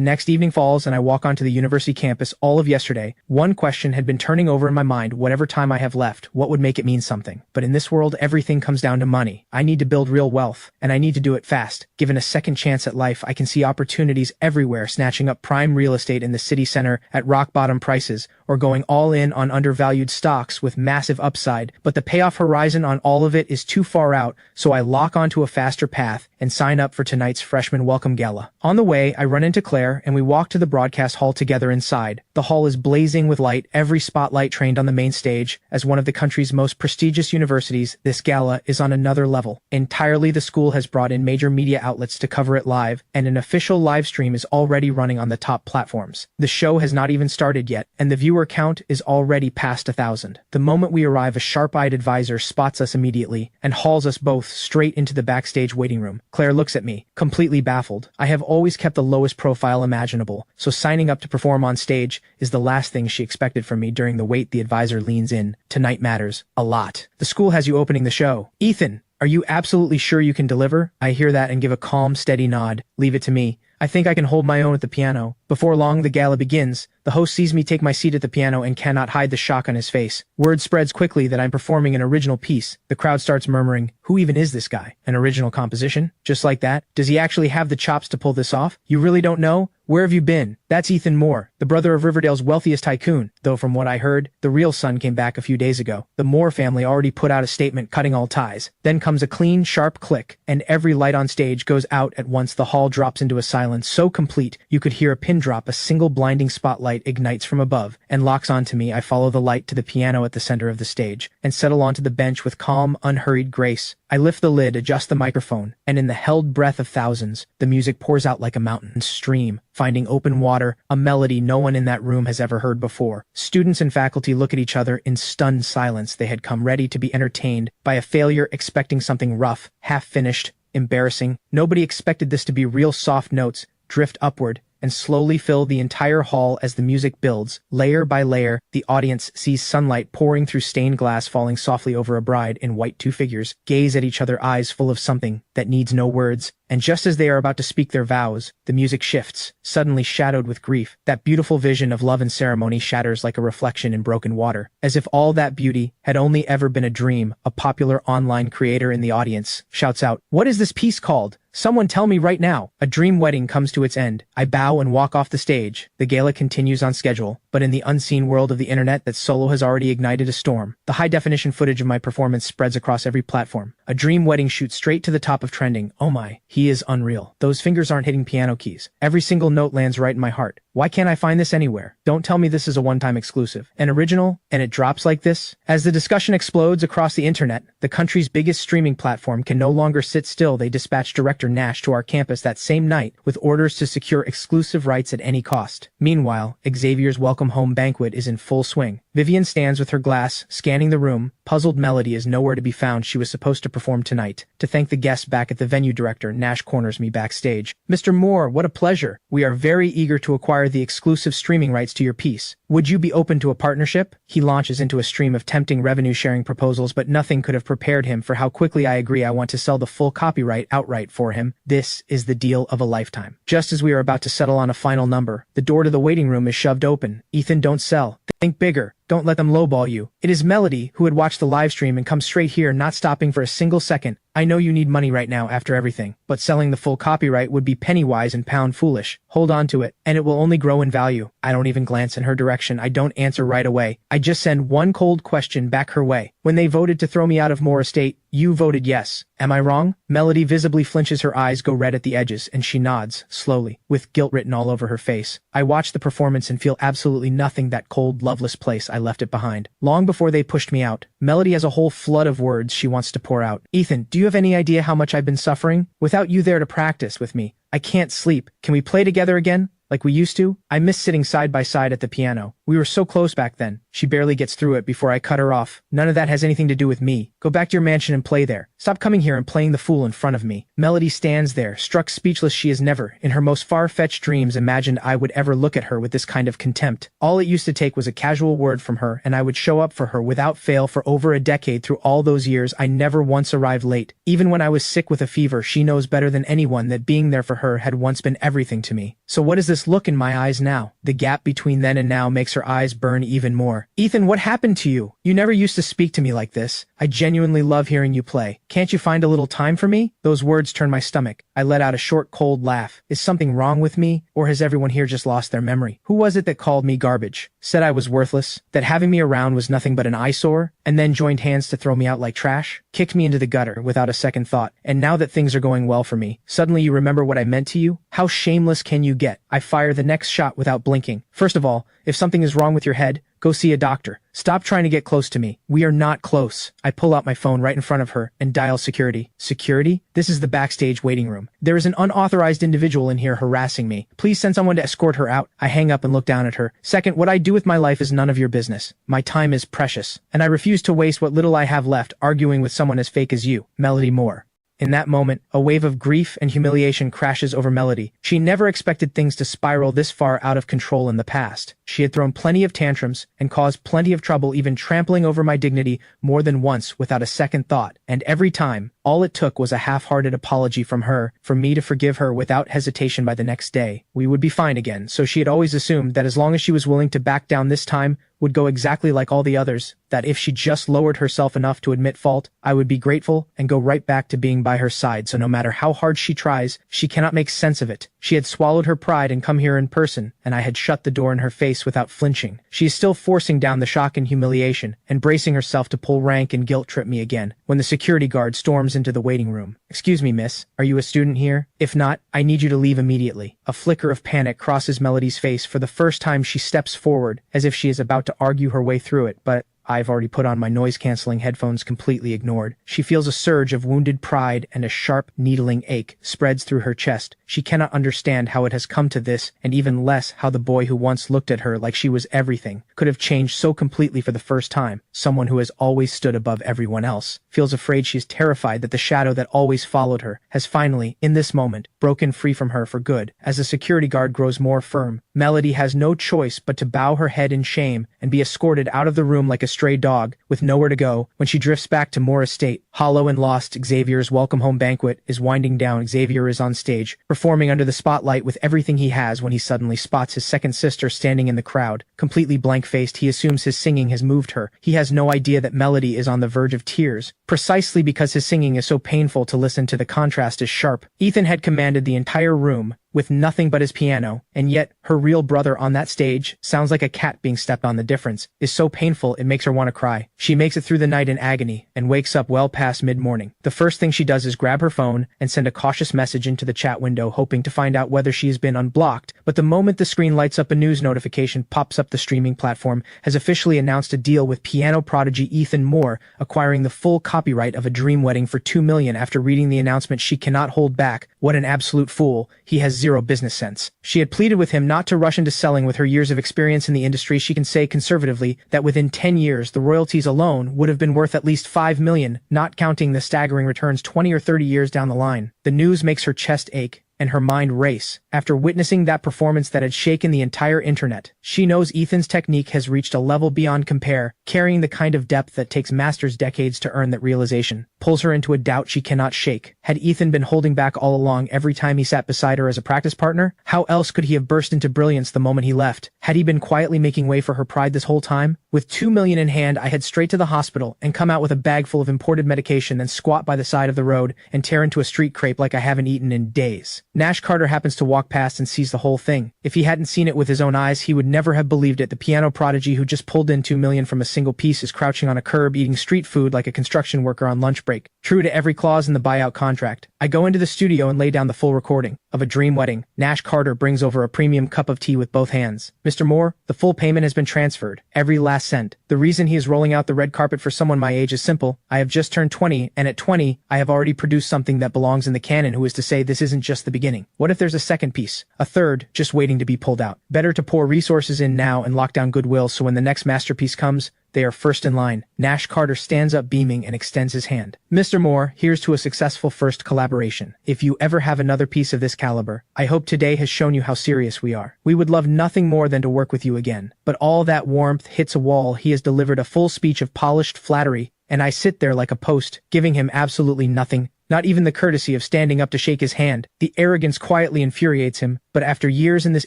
next evening falls and I walk onto the university campus. All of yesterday, one question had been turning over in my mind. Whatever time I have left, what would make it mean something? But in this world, everything comes down to money. I need to build real wealth, and I need to do it fast. Given a second chance at life, I can see opportunities everywhere, snatching up prime real estate in the city center at rock bottom prices, or going all in on undervalued stocks with massive upside. But the payoff horizon on all of it is too far out, so I lock onto a faster path and sign up for tonight's freshman welcome gala. On the way, I run into Claire and we walk to the broadcast hall together inside. The hall is blazing with light, every spotlight trained on the main stage. As one of the country's most prestigious universities, this gala is on another level. Entirely, the school has brought in major media outlets to cover it live, and an official live stream is already running on the top platforms. The show has not even started yet, and the viewer count is already past 1,000. The moment we arrive, a sharp-eyed advisor spots us immediately and hauls us both straight into the backstage waiting room. Claire looks at me, completely baffled. I have always kept the lowest profile imaginable, so signing up to perform on stage is the last thing she expected from me. During the wait, the advisor leans in. Tonight matters a lot. The school has you opening the show. Ethan, are you absolutely sure you can deliver? I hear that and give a calm, steady nod. Leave it to me. I think I can hold my own at the piano. Before long, the gala begins. The host sees me take my seat at the piano and cannot hide the shock on his face. Word spreads quickly that I'm performing an original piece. The crowd starts murmuring, "Who even is this guy? An original composition? Just like that? Does he actually have the chops to pull this off? You really don't know? Where have you been?" That's Ethan Moore, the brother of Riverdale's wealthiest tycoon, though from what I heard, the real son came back a few days ago. The Moore family already put out a statement cutting all ties. Then comes a clean, sharp click, and every light on stage goes out at once. The hall drops into a silence so complete you could hear a pin drop. A single blinding spotlight ignites from above and locks onto me. I follow the light to the piano at the center of the stage and settle onto the bench with calm, unhurried grace. I lift the lid, adjust the microphone, and in the held breath of thousands, the music pours out like a mountain stream, finding open water, a melody no one in that room has ever heard before. Students and faculty look at each other in stunned silence. They had come ready to be entertained by a failure, expecting something rough, half-finished, embarrassing. Nobody expected this to be real. Soft notes drift upward and slowly fill the entire hall as the music builds. Layer by layer, the audience sees sunlight pouring through stained glass, falling softly over a bride in white. Two figures gaze at each other, eyes full of something that needs no words. And just as they are about to speak their vows, the music shifts, suddenly shadowed with grief. That beautiful vision of love and ceremony shatters like a reflection in broken water. As if all that beauty had only ever been a dream, a popular online creator in the audience shouts out, "What is this piece called? Someone tell me right now." A dream wedding comes to its end. I bow and walk off the stage. The gala continues on schedule, but in the unseen world of the internet, that solo has already ignited a storm. The high-definition footage of my performance spreads across every platform. A dream wedding shoots straight to the top of trending. Oh my, he is unreal. Those fingers aren't hitting piano keys. Every single note lands right in my heart. Why can't I find this anywhere? Don't tell me this is a one-time exclusive. An original, and it drops like this? As the discussion explodes across the internet, the country's biggest streaming platform can no longer sit still. They dispatched director Nash to our campus that same night with orders to secure exclusive rights at any cost. Meanwhile, Xavier's welcome home banquet is in full swing. Vivian stands with her glass, scanning the room. Puzzled Melody is nowhere to be found. She was supposed to perform tonight. To thank the guests back at the venue, director Nash corners me backstage. Mr. Moore, what a pleasure. We are very eager to acquire the exclusive streaming rights to your piece. Would you be open to a partnership? He launches into a stream of tempting revenue-sharing proposals, but nothing could have prepared him for how quickly I agree. I want to sell the full copyright outright for him. This is the deal of a lifetime. Just as we are about to settle on a final number, the door to the waiting room is shoved open. Ethan, don't sell. Think bigger. Don't let them lowball you. It is Melody, who had watched the live stream and come straight here, not stopping for a single second. I know you need money right now after everything, but selling the full copyright would be penny wise and pound foolish. Hold on to it, and it will only grow in value. I don't even glance in her direction. I don't answer right away. I just send one cold question back her way. When they voted to throw me out of Moore Estate, you voted yes. Am I wrong? Melody visibly flinches, her eyes go red at the edges, and she nods, slowly, with guilt written all over her face. I watch the performance and feel absolutely nothing. That cold, loveless place, I left it behind. Long before they pushed me out, Melody has a whole flood of words she wants to pour out. Ethan, do you have any idea how much I've been suffering? Without you there to practice with me, I can't sleep. Can we play together again? Like we used to? I miss sitting side by side at the piano. We were so close back then. She barely gets through it before I cut her off. None of that has anything to do with me. Go back to your mansion and play there. Stop coming here and playing the fool in front of me. Melody stands there, struck speechless. She has never, in her most far-fetched dreams, imagined I would ever look at her with this kind of contempt. All it used to take was a casual word from her, and I would show up for her without fail for over a decade. Through all those years, I never once arrived late. Even when I was sick with a fever, she knows better than anyone that being there for her had once been everything to me. So what is this look in my eyes now? The gap between then and now makes her eyes burn even more. Ethan, what happened to you? You never used to speak to me like this. I genuinely love hearing you play. Can't you find a little time for me? Those words turn my stomach. I let out a short, cold laugh. Is something wrong with me? Or has everyone here just lost their memory? Who was it that called me garbage? Said I was worthless? That having me around was nothing but an eyesore? And then joined hands to throw me out like trash? Kicked me into the gutter without a second thought. And now that things are going well for me, suddenly you remember what I meant to you? How shameless can you get? I fire the next shot without blinking. First of all, if something is wrong with your head, go see a doctor. Stop trying to get close to me. We are not close. I pull out my phone right in front of her and dial security. Security? This is the backstage waiting room. There is an unauthorized individual in here harassing me. Please send someone to escort her out. I hang up and look down at her. Second, what I do with my life is none of your business. My time is precious, and I refuse to waste what little I have left arguing with someone as fake as you, Melody Moore. In that moment, a wave of grief and humiliation crashes over Melody. She never expected things to spiral this far out of control in the past. She had thrown plenty of tantrums and caused plenty of trouble, even trampling over my dignity more than once without a second thought. And every time, all it took was a half-hearted apology from her for me to forgive her without hesitation. By the next day, we would be fine again. So she had always assumed that as long as she was willing to back down, this time would go exactly like all the others, that if she just lowered herself enough to admit fault, I would be grateful and go right back to being by her side. So no matter how hard she tries, she cannot make sense of it. She had swallowed her pride and come here in person, and I had shut the door in her face without flinching. She is still forcing down the shock and humiliation, and bracing herself to pull rank and guilt trip me again, when the security guard storms into the waiting room. Excuse me, miss, are you a student here? If not, I need you to leave immediately. A flicker of panic crosses Melody's face. For the first time, she steps forward, as if she is about to argue her way through it, but I've already put on my noise-canceling headphones, completely ignored. She feels a surge of wounded pride, and a sharp, needling ache spreads through her chest. She cannot understand how it has come to this, and even less how the boy who once looked at her like she was everything could have changed so completely for the first time. Someone who has always stood above everyone else feels afraid. She is terrified that the shadow that always followed her has finally, in this moment, broken free from her for good. As the security guard grows more firm, Melody has no choice but to bow her head in shame and be escorted out of the room like a stray dog with nowhere to go. When she drifts back to Moore Estate, hollow and lost, Xavier's welcome home banquet is winding down. Xavier is on stage, performing under the spotlight with everything he has, when he suddenly spots his second sister standing in the crowd. Completely blank-faced, he assumes his singing has moved her. He has no idea that Melody is on the verge of tears, precisely because his singing is so painful to listen to. The contrast is sharp. Ethan had commanded the entire room with nothing but his piano, and yet her real brother on that stage sounds like a cat being stepped on. The difference is so painful it makes her want to cry. She makes it through the night in agony and wakes up well past mid-morning. The first thing she does is grab her phone and send a cautious message into the chat window, hoping to find out whether she has been unblocked. But the moment the screen lights up, a news notification pops up. The streaming platform has officially announced a deal with piano prodigy Ethan Moore, acquiring the full copyright of A Dream Wedding for $2 million. After reading the announcement, she cannot hold back. What an absolute fool. He has zero business sense. She had pleaded with him not to rush into selling. With her years of experience in the industry, she can say conservatively that within 10 years, the royalties alone would have been worth at least $5 million, not counting the staggering returns 20 or 30 years down the line. The news makes her chest ache and her mind race. After witnessing that performance that had shaken the entire internet, she knows Ethan's technique has reached a level beyond compare, carrying the kind of depth that takes masters decades to earn. That realization pulls her into a doubt she cannot shake. Had Ethan been holding back all along every time he sat beside her as a practice partner? How else could he have burst into brilliance the moment he left? Had he been quietly making way for her pride this whole time? With $2 million in hand, I head straight to the hospital and come out with a bag full of imported medication, then squat by the side of the road and tear into a street crepe like I haven't eaten in days. Nash Carter happens to walk past and sees the whole thing. If he hadn't seen it with his own eyes, he would never have believed it. The piano prodigy who just pulled in $2 million from a single piece is crouching on a curb eating street food like a construction worker on lunch break, true to every clause in the buyout contract. I go into the studio and lay down the full recording of A Dream Wedding. Nash Carter brings over a premium cup of tea with both hands. Mr. Moore, the full payment has been transferred. Every last cent. The reason he is rolling out the red carpet for someone my age is simple. I have just turned 20, and at 20, I have already produced something that belongs in the canon. Who is to say this isn't just the beginning? What if there's a second piece? A third, just waiting to be pulled out? Better to pour resources in now and lock down goodwill so when the next masterpiece comes, they are first in line. Nash Carter stands up beaming and extends his hand. Mr. Moore, here's to a successful first collaboration. If you ever have another piece of this caliber, I hope today has shown you how serious we are. We would love nothing more than to work with you again. But all that warmth hits a wall. He has delivered a full speech of polished flattery, and I sit there like a post, giving him absolutely nothing. Not even the courtesy of standing up to shake his hand. The arrogance quietly infuriates him, but after years in this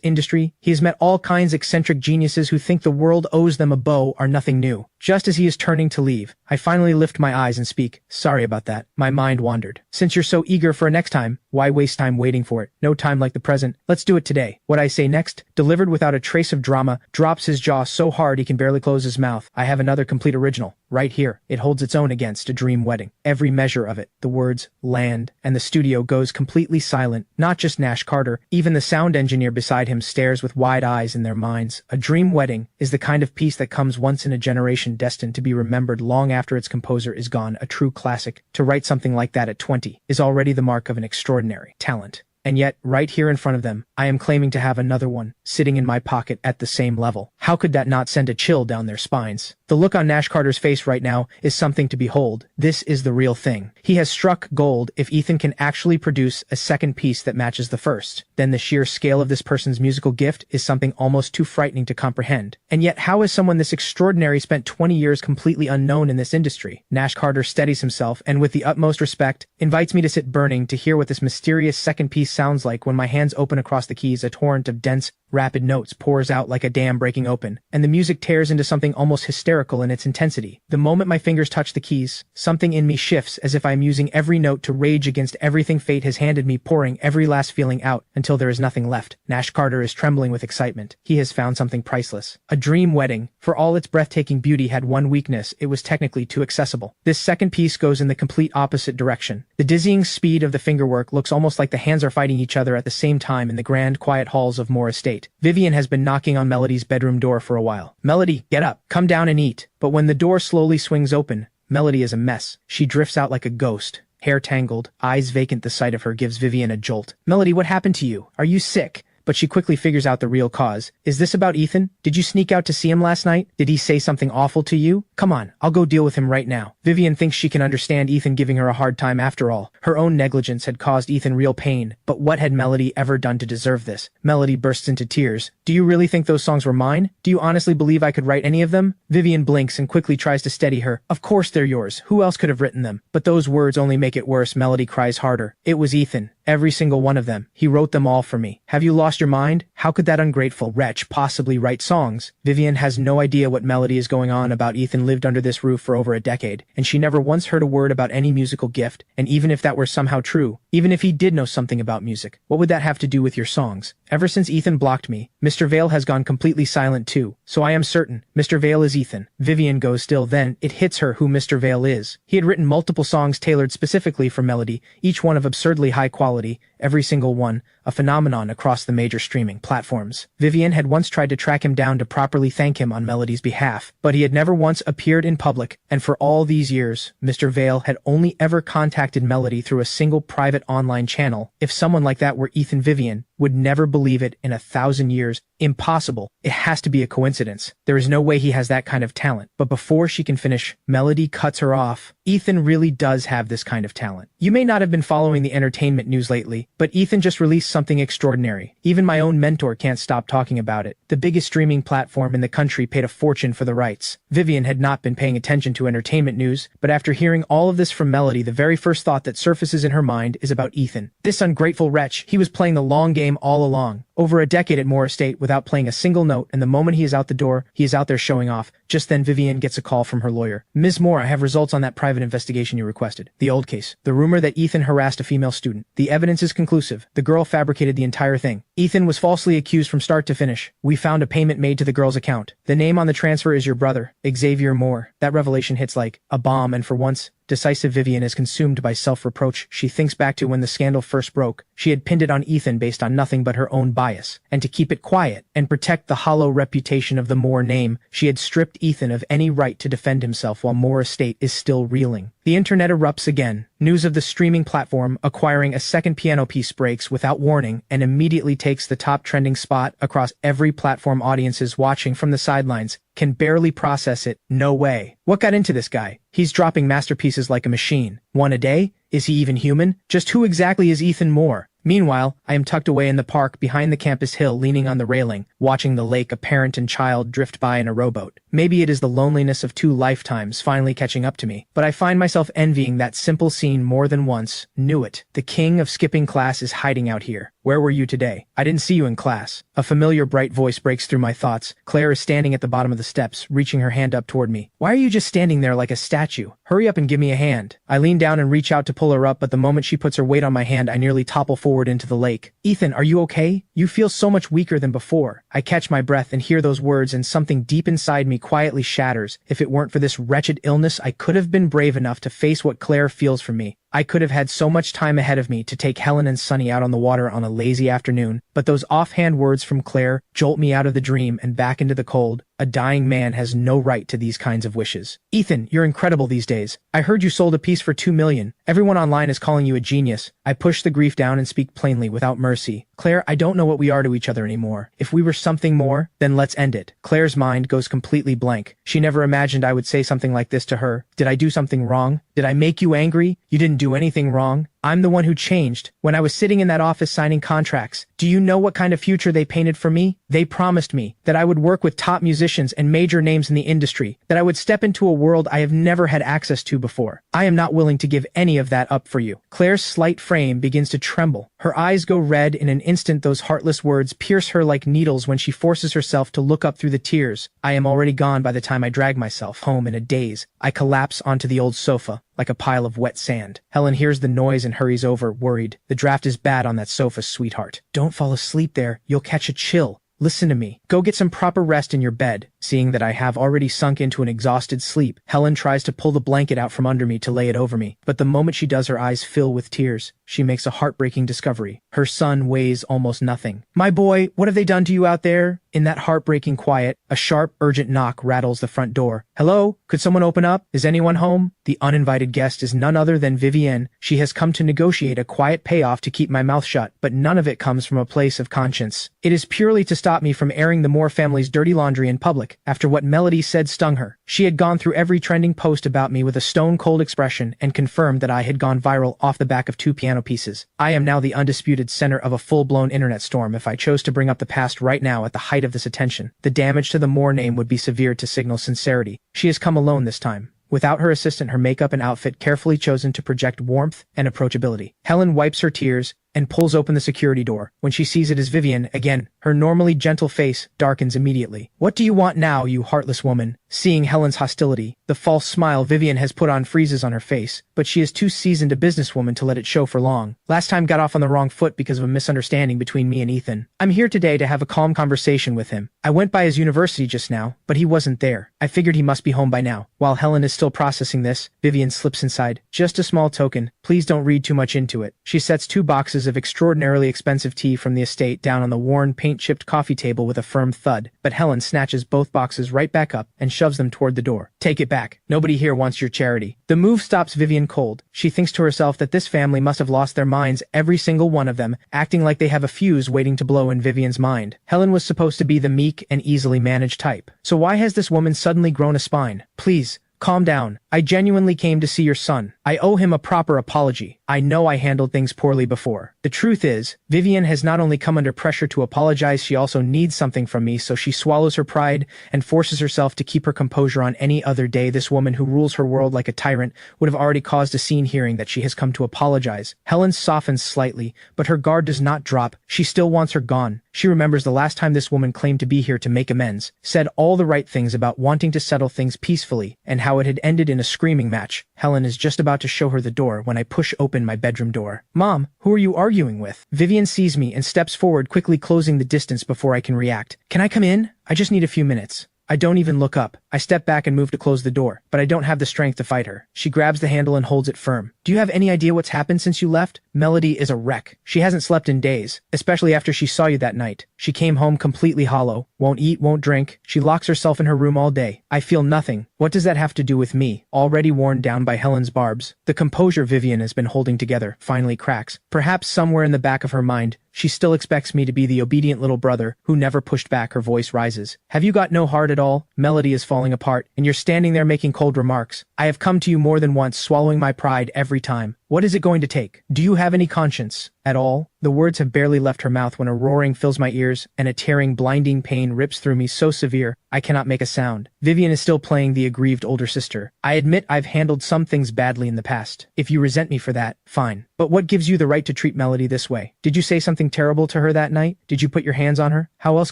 industry, he has met all kinds of eccentric geniuses who think the world owes them a bow are nothing new. Just as he is turning to leave, I finally lift my eyes and speak. Sorry about that. My mind wandered. Since you're so eager for a next time, why waste time waiting for it? No time like the present. Let's do it today. What I say next, delivered without a trace of drama, drops his jaw so hard he can barely close his mouth. I have another complete original. Right here. It holds its own against A Dream Wedding. Every measure of it. The words, land, and the studio goes completely silent. Not just Nash Carter, even the sound engineer beside him stares with wide eyes in their minds. A Dream Wedding is the kind of piece that comes once in a generation, destined to be remembered long after its composer is gone. A true classic. To write something like that at 20 is already the mark of an extraordinary talent. And yet, right here in front of them, I am claiming to have another one, sitting in my pocket at the same level. How could that not send a chill down their spines? The look on Nash Carter's face right now is something to behold. This is the real thing. He has struck gold. If Ethan can actually produce a second piece that matches the first, then the sheer scale of this person's musical gift is something almost too frightening to comprehend. And yet, how has someone this extraordinary spent 20 years completely unknown in this industry? Nash Carter steadies himself and, with the utmost respect, invites me to sit burning to hear what this mysterious second piece sounds like. When my hands open across the keys, a torrent of dense, rapid notes pours out like a dam breaking open, and the music tears into something almost hysterical in its intensity. The moment my fingers touch the keys, something in me shifts as if I am using every note to rage against everything fate has handed me, pouring every last feeling out until there is nothing left. Nash Carter is trembling with excitement. He has found something priceless. A Dream Wedding, for all its breathtaking beauty, had one weakness: it was technically too accessible. This second piece goes in the complete opposite direction. The dizzying speed of the fingerwork looks almost like the hands are fighting each other at the same time in the grand, quiet halls of Moore Estate. Vivian has been knocking on Melody's bedroom door for a while. Melody, get up. Come down and eat. But when the door slowly swings open, Melody is a mess. She drifts out like a ghost. Hair tangled, eyes vacant. The sight of her gives Vivian a jolt. Melody, what happened to you? Are you sick? But she quickly figures out the real cause. Is this about Ethan? Did you sneak out to see him last night? Did he say something awful to you? Come on, I'll go deal with him right now. Vivian thinks she can understand Ethan giving her a hard time. After all, her own negligence had caused Ethan real pain. But what had Melody ever done to deserve this? Melody bursts into tears. Do you really think those songs were mine? Do you honestly believe I could write any of them? Vivian blinks and quickly tries to steady her. Of course they're yours. Who else could have written them? But those words only make it worse. Melody cries harder. It was Ethan. Every single one of them. He wrote them all for me. Have you lost your mind? How could that ungrateful wretch possibly write songs? Vivian has no idea what Melody is going on about. Ethan lived under this roof for over a decade, and she never once heard a word about any musical gift. And even if that were somehow true, even if he did know something about music, what would that have to do with your songs? Ever since Ethan blocked me, Mr. Vale has gone completely silent too. So I am certain Mr. Vale is Ethan. Vivian goes still. Then it hits her who Mr. Vale is. He had written multiple songs tailored specifically for Melody, each one of absurdly high quality. quality, every single one, a phenomenon across the major streaming platforms. Vivian had once tried to track him down to properly thank him on Melody's behalf, but he had never once appeared in public, and for all these years, Mr. Vale had only ever contacted Melody through a single private online channel. If someone like that were Ethan Vivian, would never believe it in 1,000 years. Impossible. It has to be a coincidence. There is no way he has that kind of talent. But before she can finish, Melody cuts her off. Ethan really does have this kind of talent. You may not have been following the entertainment news lately, but Ethan just released something extraordinary. Even my own mentor can't stop talking about it. The biggest streaming platform in the country paid a fortune for the rights. Vivian had not been paying attention to entertainment news, but after hearing all of this from Melody, the very first thought that surfaces in her mind is about Ethan. This ungrateful wretch, he was playing the long game all along. Over a decade at Moore Estate without playing a single note, and the moment he is out the door, he is out there showing off. Just then Vivian gets a call from her lawyer. Ms. Moore, I have results on that private investigation you requested. The old case. The rumor that Ethan harassed a female student. The evidence is conclusive. The girl fabricated the entire thing. Ethan was falsely accused from start to finish. We found a payment made to the girl's account. The name on the transfer is your brother, Xavier Moore. That revelation hits like a bomb, and for once, decisive Vivian is consumed by self-reproach. She thinks back to when the scandal first broke. She had pinned it on Ethan based on nothing but her own bias. And to keep it quiet and protect the hollow reputation of the Moore name, she had stripped Ethan of any right to defend himself while Moore Estate is still reeling. The internet erupts again. News of the streaming platform acquiring a second piano piece breaks without warning and immediately takes the top trending spot across every platform. Audiences watching from the sidelines can barely process it. No way. What got into this guy? He's dropping masterpieces like a machine. One a day? Is he even human? Just who exactly is Ethan Moore? Meanwhile, I am tucked away in the park behind the campus hill, leaning on the railing, watching the lake, a parent and child drift by in a rowboat. Maybe it is the loneliness of 2 lifetimes finally catching up to me, but I find myself envying that simple scene more than once. Knew it. The king of skipping class is hiding out here. Where were you today? I didn't see you in class. A familiar bright voice breaks through my thoughts. Claire is standing at the bottom of the steps, reaching her hand up toward me. Why are you just standing there like a statue? Hurry up and give me a hand. I lean down and reach out to pull her up, but the moment she puts her weight on my hand, I nearly topple forward into the lake. Ethan, are you okay? You feel so much weaker than before. I catch my breath and hear those words, and something deep inside me quietly shatters. If it weren't for this wretched illness, I could have been brave enough to face what Claire feels for me. I could have had so much time ahead of me to take Helen and Sunny out on the water on a lazy afternoon, but those offhand words from Claire jolt me out of the dream and back into the cold. A dying man has no right to these kinds of wishes. Ethan, you're incredible these days. I heard you sold a piece for $2 million. Everyone online is calling you a genius. I push the grief down and speak plainly without mercy. Claire, I don't know what we are to each other anymore. If we were something more, then let's end it. Claire's mind goes completely blank. She never imagined I would say something like this to her. Did I do something wrong? Did I make you angry? You didn't do anything wrong. I'm the one who changed. When I was sitting in that office signing contracts, do you know what kind of future they painted for me? They promised me that I would work with top musicians and major names in the industry, that I would step into a world I have never had access to before. I am not willing to give any of that up for you. Claire's slight frame begins to tremble. Her eyes go red. In an instant, those heartless words pierce her like needles when she forces herself to look up through the tears. I am already gone by the time I drag myself home in a daze. I collapse onto the old sofa, like a pile of wet sand. Helen hears the noise and hurries over, worried. The draft is bad on that sofa, sweetheart. Don't fall asleep there. You'll catch a chill. Listen to me. Go get some proper rest in your bed. Seeing that I have already sunk into an exhausted sleep, Helen tries to pull the blanket out from under me to lay it over me. But the moment she does, her eyes fill with tears. She makes a heartbreaking discovery. Her son weighs almost nothing. My boy, what have they done to you out there? In that heartbreaking quiet, a sharp, urgent knock rattles the front door. Hello? Could someone open up? Is anyone home? The uninvited guest is none other than Vivienne. She has come to negotiate a quiet payoff to keep my mouth shut, but none of it comes from a place of conscience. It is purely to stop me from airing the Moore family's dirty laundry in public. After what Melody said stung her, she had gone through every trending post about me with a stone-cold expression and confirmed that I had gone viral off the back of 2 piano pieces. I am now the undisputed center of a full-blown internet storm. If I chose to bring up the past right now at the height of this attention, the damage to the Moore name would be severe. To signal sincerity, she has come alone this time. Without her assistant, her makeup and outfit carefully chosen to project warmth and approachability. Helen wipes her tears and pulls open the security door. When she sees it is Vivian again, her normally gentle face darkens immediately. What do you want now, you heartless woman? Seeing Helen's hostility, the false smile Vivian has put on freezes on her face, but she is too seasoned a businesswoman to let it show for long. Last time got off on the wrong foot because of a misunderstanding between me and Ethan. I'm here today to have a calm conversation with him. I went by his university just now, but he wasn't there. I figured he must be home by now. While Helen is still processing this, Vivian slips inside. Just a small token. Please don't read too much into it. She sets 2 boxes glasses of extraordinarily expensive tea from the estate down on the worn, paint-chipped coffee table with a firm thud, but Helen snatches both boxes right back up and shoves them toward the door. Take it back. Nobody here wants your charity. The move stops Vivian cold. She thinks to herself that this family must have lost their minds, every single one of them, acting like they have a fuse waiting to blow in Vivian's mind. Helen was supposed to be the meek and easily managed type. So why has this woman suddenly grown a spine? Please, calm down. I genuinely came to see your son. I owe him a proper apology. I know I handled things poorly before. The truth is, Vivian has not only come under pressure to apologize, she also needs something from me, so she swallows her pride and forces herself to keep her composure. On any other day, this woman who rules her world like a tyrant would have already caused a scene hearing that she has come to apologize. Helen softens slightly, but her guard does not drop. She still wants her gone. She remembers the last time this woman claimed to be here to make amends, said all the right things about wanting to settle things peacefully, and how it had ended in a screaming match. Helen is just about to show her the door when I push open my bedroom door. Mom, who are you arguing with? Vivian sees me and steps forward, quickly closing the distance before I can react. Can I come in? I just need a few minutes. I don't even look up. I step back and move to close the door, but I don't have the strength to fight her. She grabs the handle and holds it firm. Do you have any idea what's happened since you left? Melody is a wreck. She hasn't slept in days, especially after she saw you that night. She came home completely hollow, won't eat, won't drink. She locks herself in her room all day. I feel nothing. What does that have to do with me, already worn down by Helen's barbs? The composure Vivian has been holding together finally cracks. Perhaps somewhere in the back of her mind, she still expects me to be the obedient little brother who never pushed back. Her voice rises. Have you got no heart at all? Melody is falling apart, and you're standing there making cold remarks. I have come to you more than once, swallowing my pride every time. What is it going to take? Do you have any conscience at all? The words have barely left her mouth when a roaring fills my ears and a tearing, blinding pain rips through me so severe I cannot make a sound. Vivian is still playing the aggrieved older sister. I admit I've handled some things badly in the past. If you resent me for that, fine. But what gives you the right to treat Melody this way? Did you say something terrible to her that night? Did you put your hands on her? How else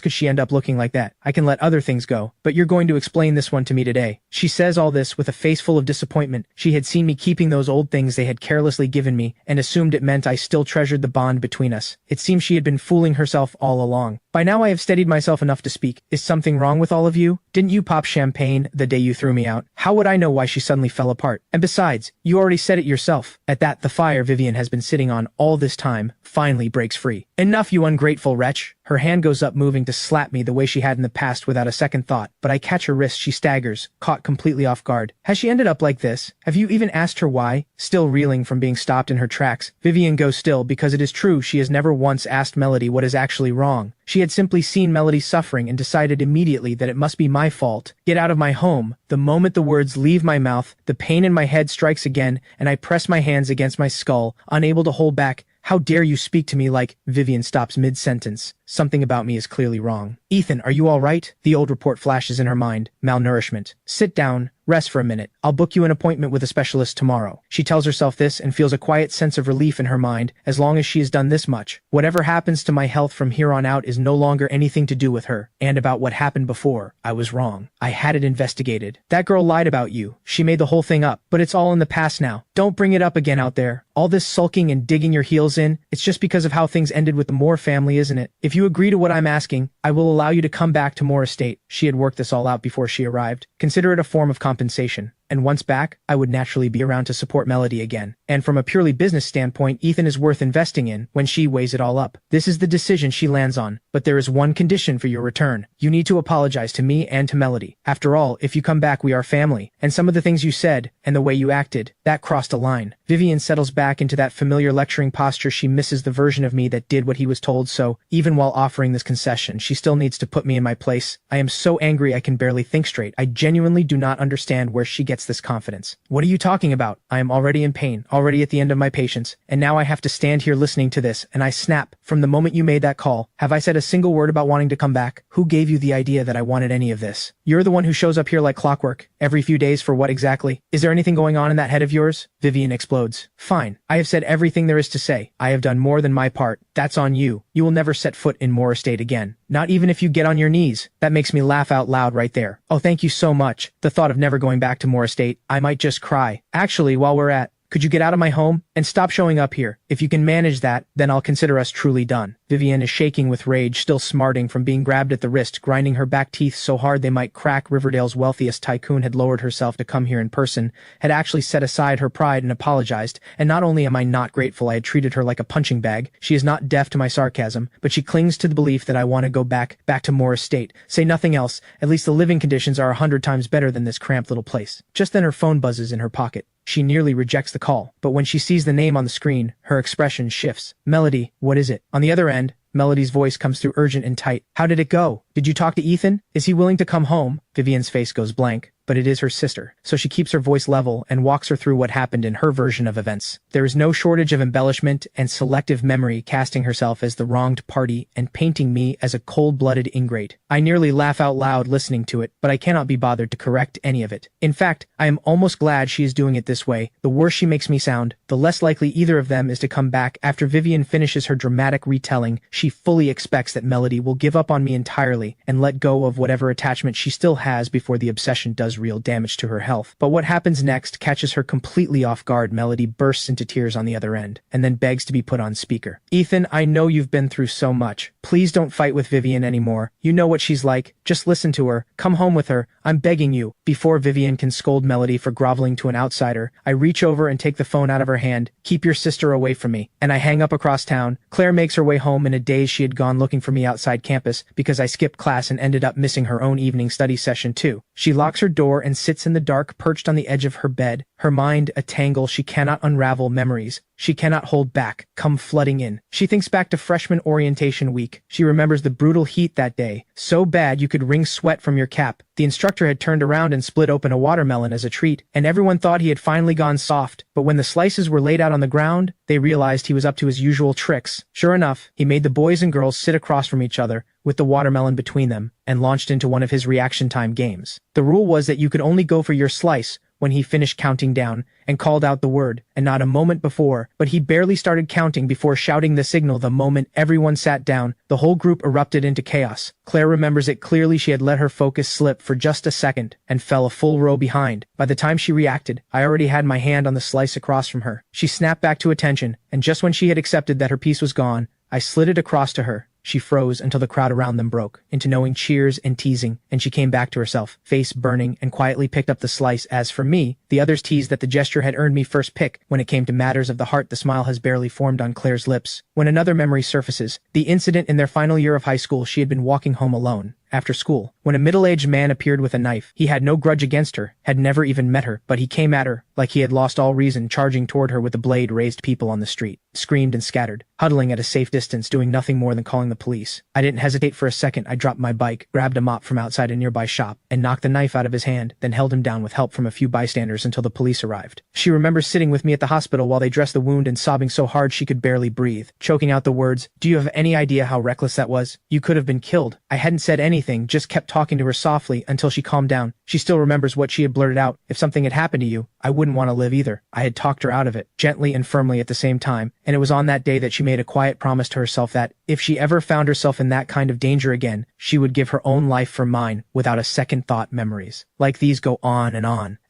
could she end up looking like that? I can let other things go, but you're going to explain this one to me today. She says all this with a face full of disappointment. She had seen me keeping those old things they had carelessly given me and assumed it meant I still treasured the bond between us. It seems she had been fooling herself all along. By now I have steadied myself enough to speak. Is something wrong with all of you? Didn't you pop champagne the day you threw me out? How would I know why she suddenly fell apart? And besides, you already said it yourself. At that, the fire Vivian has been sitting on all this time finally breaks free. Enough, you ungrateful wretch. Her hand goes up, moving to slap me the way she had in the past without a second thought, but I catch her wrist. She staggers, caught completely off guard. Has she ended up like this? Have you even asked her why? Still reeling from being stopped in her tracks, Vivian goes still, because it is true she has never once asked Melody what is actually wrong. She had simply seen Melody suffering and decided immediately that it must be my fault. Get out of my home. The moment the words leave my mouth, the pain in my head strikes again, and I press my hands against my skull, unable to hold back. How dare you speak to me like— Vivian stops mid-sentence. Something about me is clearly wrong. Ethan, are you all right? The old report flashes in her mind. Malnourishment. Sit down. Rest for a minute. I'll book you an appointment with a specialist tomorrow. She tells herself this and feels a quiet sense of relief in her mind. As long as she has done this much, whatever happens to my health from here on out is no longer anything to do with her. And about what happened before, I was wrong. I had it investigated. That girl lied about you. She made the whole thing up, but it's all in the past now. Don't bring it up again out there. All this sulking and digging your heels in, it's just because of how things ended with the Moore family, isn't it? If you agree to what I'm asking, I will allow you to come back to Moore Estate. She had worked this all out before she arrived. Consider it a form of compensation. And once back, I would naturally be around to support Melody again. And from a purely business standpoint, Ethan is worth investing in when she weighs it all up. This is the decision she lands on. But there is one condition for your return. You need to apologize to me and to Melody. After all, if you come back, we are family. And some of the things you said, and the way you acted, that crossed a line. Vivian settles back into that familiar lecturing posture. She misses the version of me that did what he was told, so even while offering this concession, she still needs to put me in my place. I am so angry I can barely think straight. I genuinely do not understand where she gets this confidence. What are you talking about? I am already in pain, already at the end of my patience, and now I have to stand here listening to this, and I snap. From the moment you made that call, have I said a single word about wanting to come back? Who gave you the idea that I wanted any of this? You're the one who shows up here like clockwork, every few days for what exactly? Is there anything going on in that head of yours? Vivian explodes. Fine. I have said everything there is to say. I have done more than my part. That's on you. You will never set foot in Moore Estate again. Not even if you get on your knees. That makes me laugh out loud right there. Oh, thank you so much. The thought of never going back to Moore Estate, I might just cry. Actually, while we're at Could you get out of my home and stop showing up here? If you can manage that, then I'll consider us truly done. Vivienne is shaking with rage, still smarting from being grabbed at the wrist, grinding her back teeth so hard they might crack. Riverdale's wealthiest tycoon had lowered herself to come here in person, had actually set aside her pride and apologized, and not only am I not grateful I had treated her like a punching bag, she is not deaf to my sarcasm, but she clings to the belief that I want to go back to Morris State. Say nothing else, at least the living conditions are 100 times better than this cramped little place. Just then her phone buzzes in her pocket. She nearly rejects the call, but when she sees the name on the screen, her expression shifts. Melody, what is it? On the other end, Melody's voice comes through urgent and tight. How did it go? Did you talk to Ethan? Is he willing to come home? Vivienne's face goes blank, but it is her sister, so she keeps her voice level and walks her through what happened in her version of events. There is no shortage of embellishment and selective memory, casting herself as the wronged party and painting me as a cold-blooded ingrate. I nearly laugh out loud listening to it, but I cannot be bothered to correct any of it. In fact, I am almost glad she is doing it this way. The worse she makes me sound, the less likely either of them is to come back. After Vivienne finishes her dramatic retelling, she fully expects that Melody will give up on me entirely and let go of whatever attachment she still has before the obsession does real damage to her health. But what happens next catches her completely off guard. Melody bursts into tears on the other end, and then begs to be put on speaker. Ethan, I know you've been through so much. Please don't fight with Vivienne anymore. You know what she's like. Just listen to her. Come home with her. I'm begging you. Before Vivienne can scold Melody for groveling to an outsider, I reach over and take the phone out of her hand. Keep your sister away from me. And I hang up across town. Claire makes her way home in a daze. She had gone looking for me outside campus because I skipped class and ended up missing her own evening study session too. She locks her door and sits in the dark, perched on the edge of her bed, her mind a tangle she cannot unravel. Memories she cannot hold back come flooding in. She thinks back to freshman orientation week. She remembers the brutal heat that day, so bad you could wring sweat from your cap. The instructor had turned around and split open a watermelon as a treat, and everyone thought he had finally gone soft, but when the slices were laid out on the ground, they realized he was up to his usual tricks. Sure enough, he made the boys and girls sit across from each other, with the watermelon between them, and launched into one of his reaction time games. The rule was that you could only go for your slice when he finished counting down and called out the word, and not a moment before, but he barely started counting before shouting the signal. The moment everyone sat down, the whole group erupted into chaos. Claire remembers it clearly. She had let her focus slip for just a second and fell a full row behind. By the time she reacted, I already had my hand on the slice across from her. She snapped back to attention, and just when she had accepted that her piece was gone, I slid it across to her. She froze until the crowd around them broke into knowing cheers and teasing, and she came back to herself, face burning, and quietly picked up the slice. As for me, the others teased that the gesture had earned me first pick. When it came to matters of the heart, the smile has barely formed on Claire's lips. When another memory surfaces, the incident in their final year of high school. She had been walking home alone after school when a middle-aged man appeared with a knife. He had no grudge against her, had never even met her, but he came at her like he had lost all reason, charging toward her with the blade. Raised people on the street screamed and scattered, huddling at a safe distance, doing nothing more than calling the police. I didn't hesitate for a second. I dropped my bike, grabbed a mop from outside a nearby shop, and knocked the knife out of his hand, then held him down with help from a few bystanders until the police arrived. She remembers sitting with me at the hospital while they dressed the wound and sobbing so hard she could barely breathe, choking out the words, "Do you have any idea how reckless that was? You could have been killed." I hadn't said anything, just kept talking to her softly until she calmed down. She still remembers what she had blurted out. If something had happened to you, I wouldn't want to live either. I had talked her out of it, gently and firmly at the same time, and it was on that day that she made a quiet promise to herself that, if she ever found herself in that kind of danger again, she would give her own life for mine without a second thought. Memories like these go on,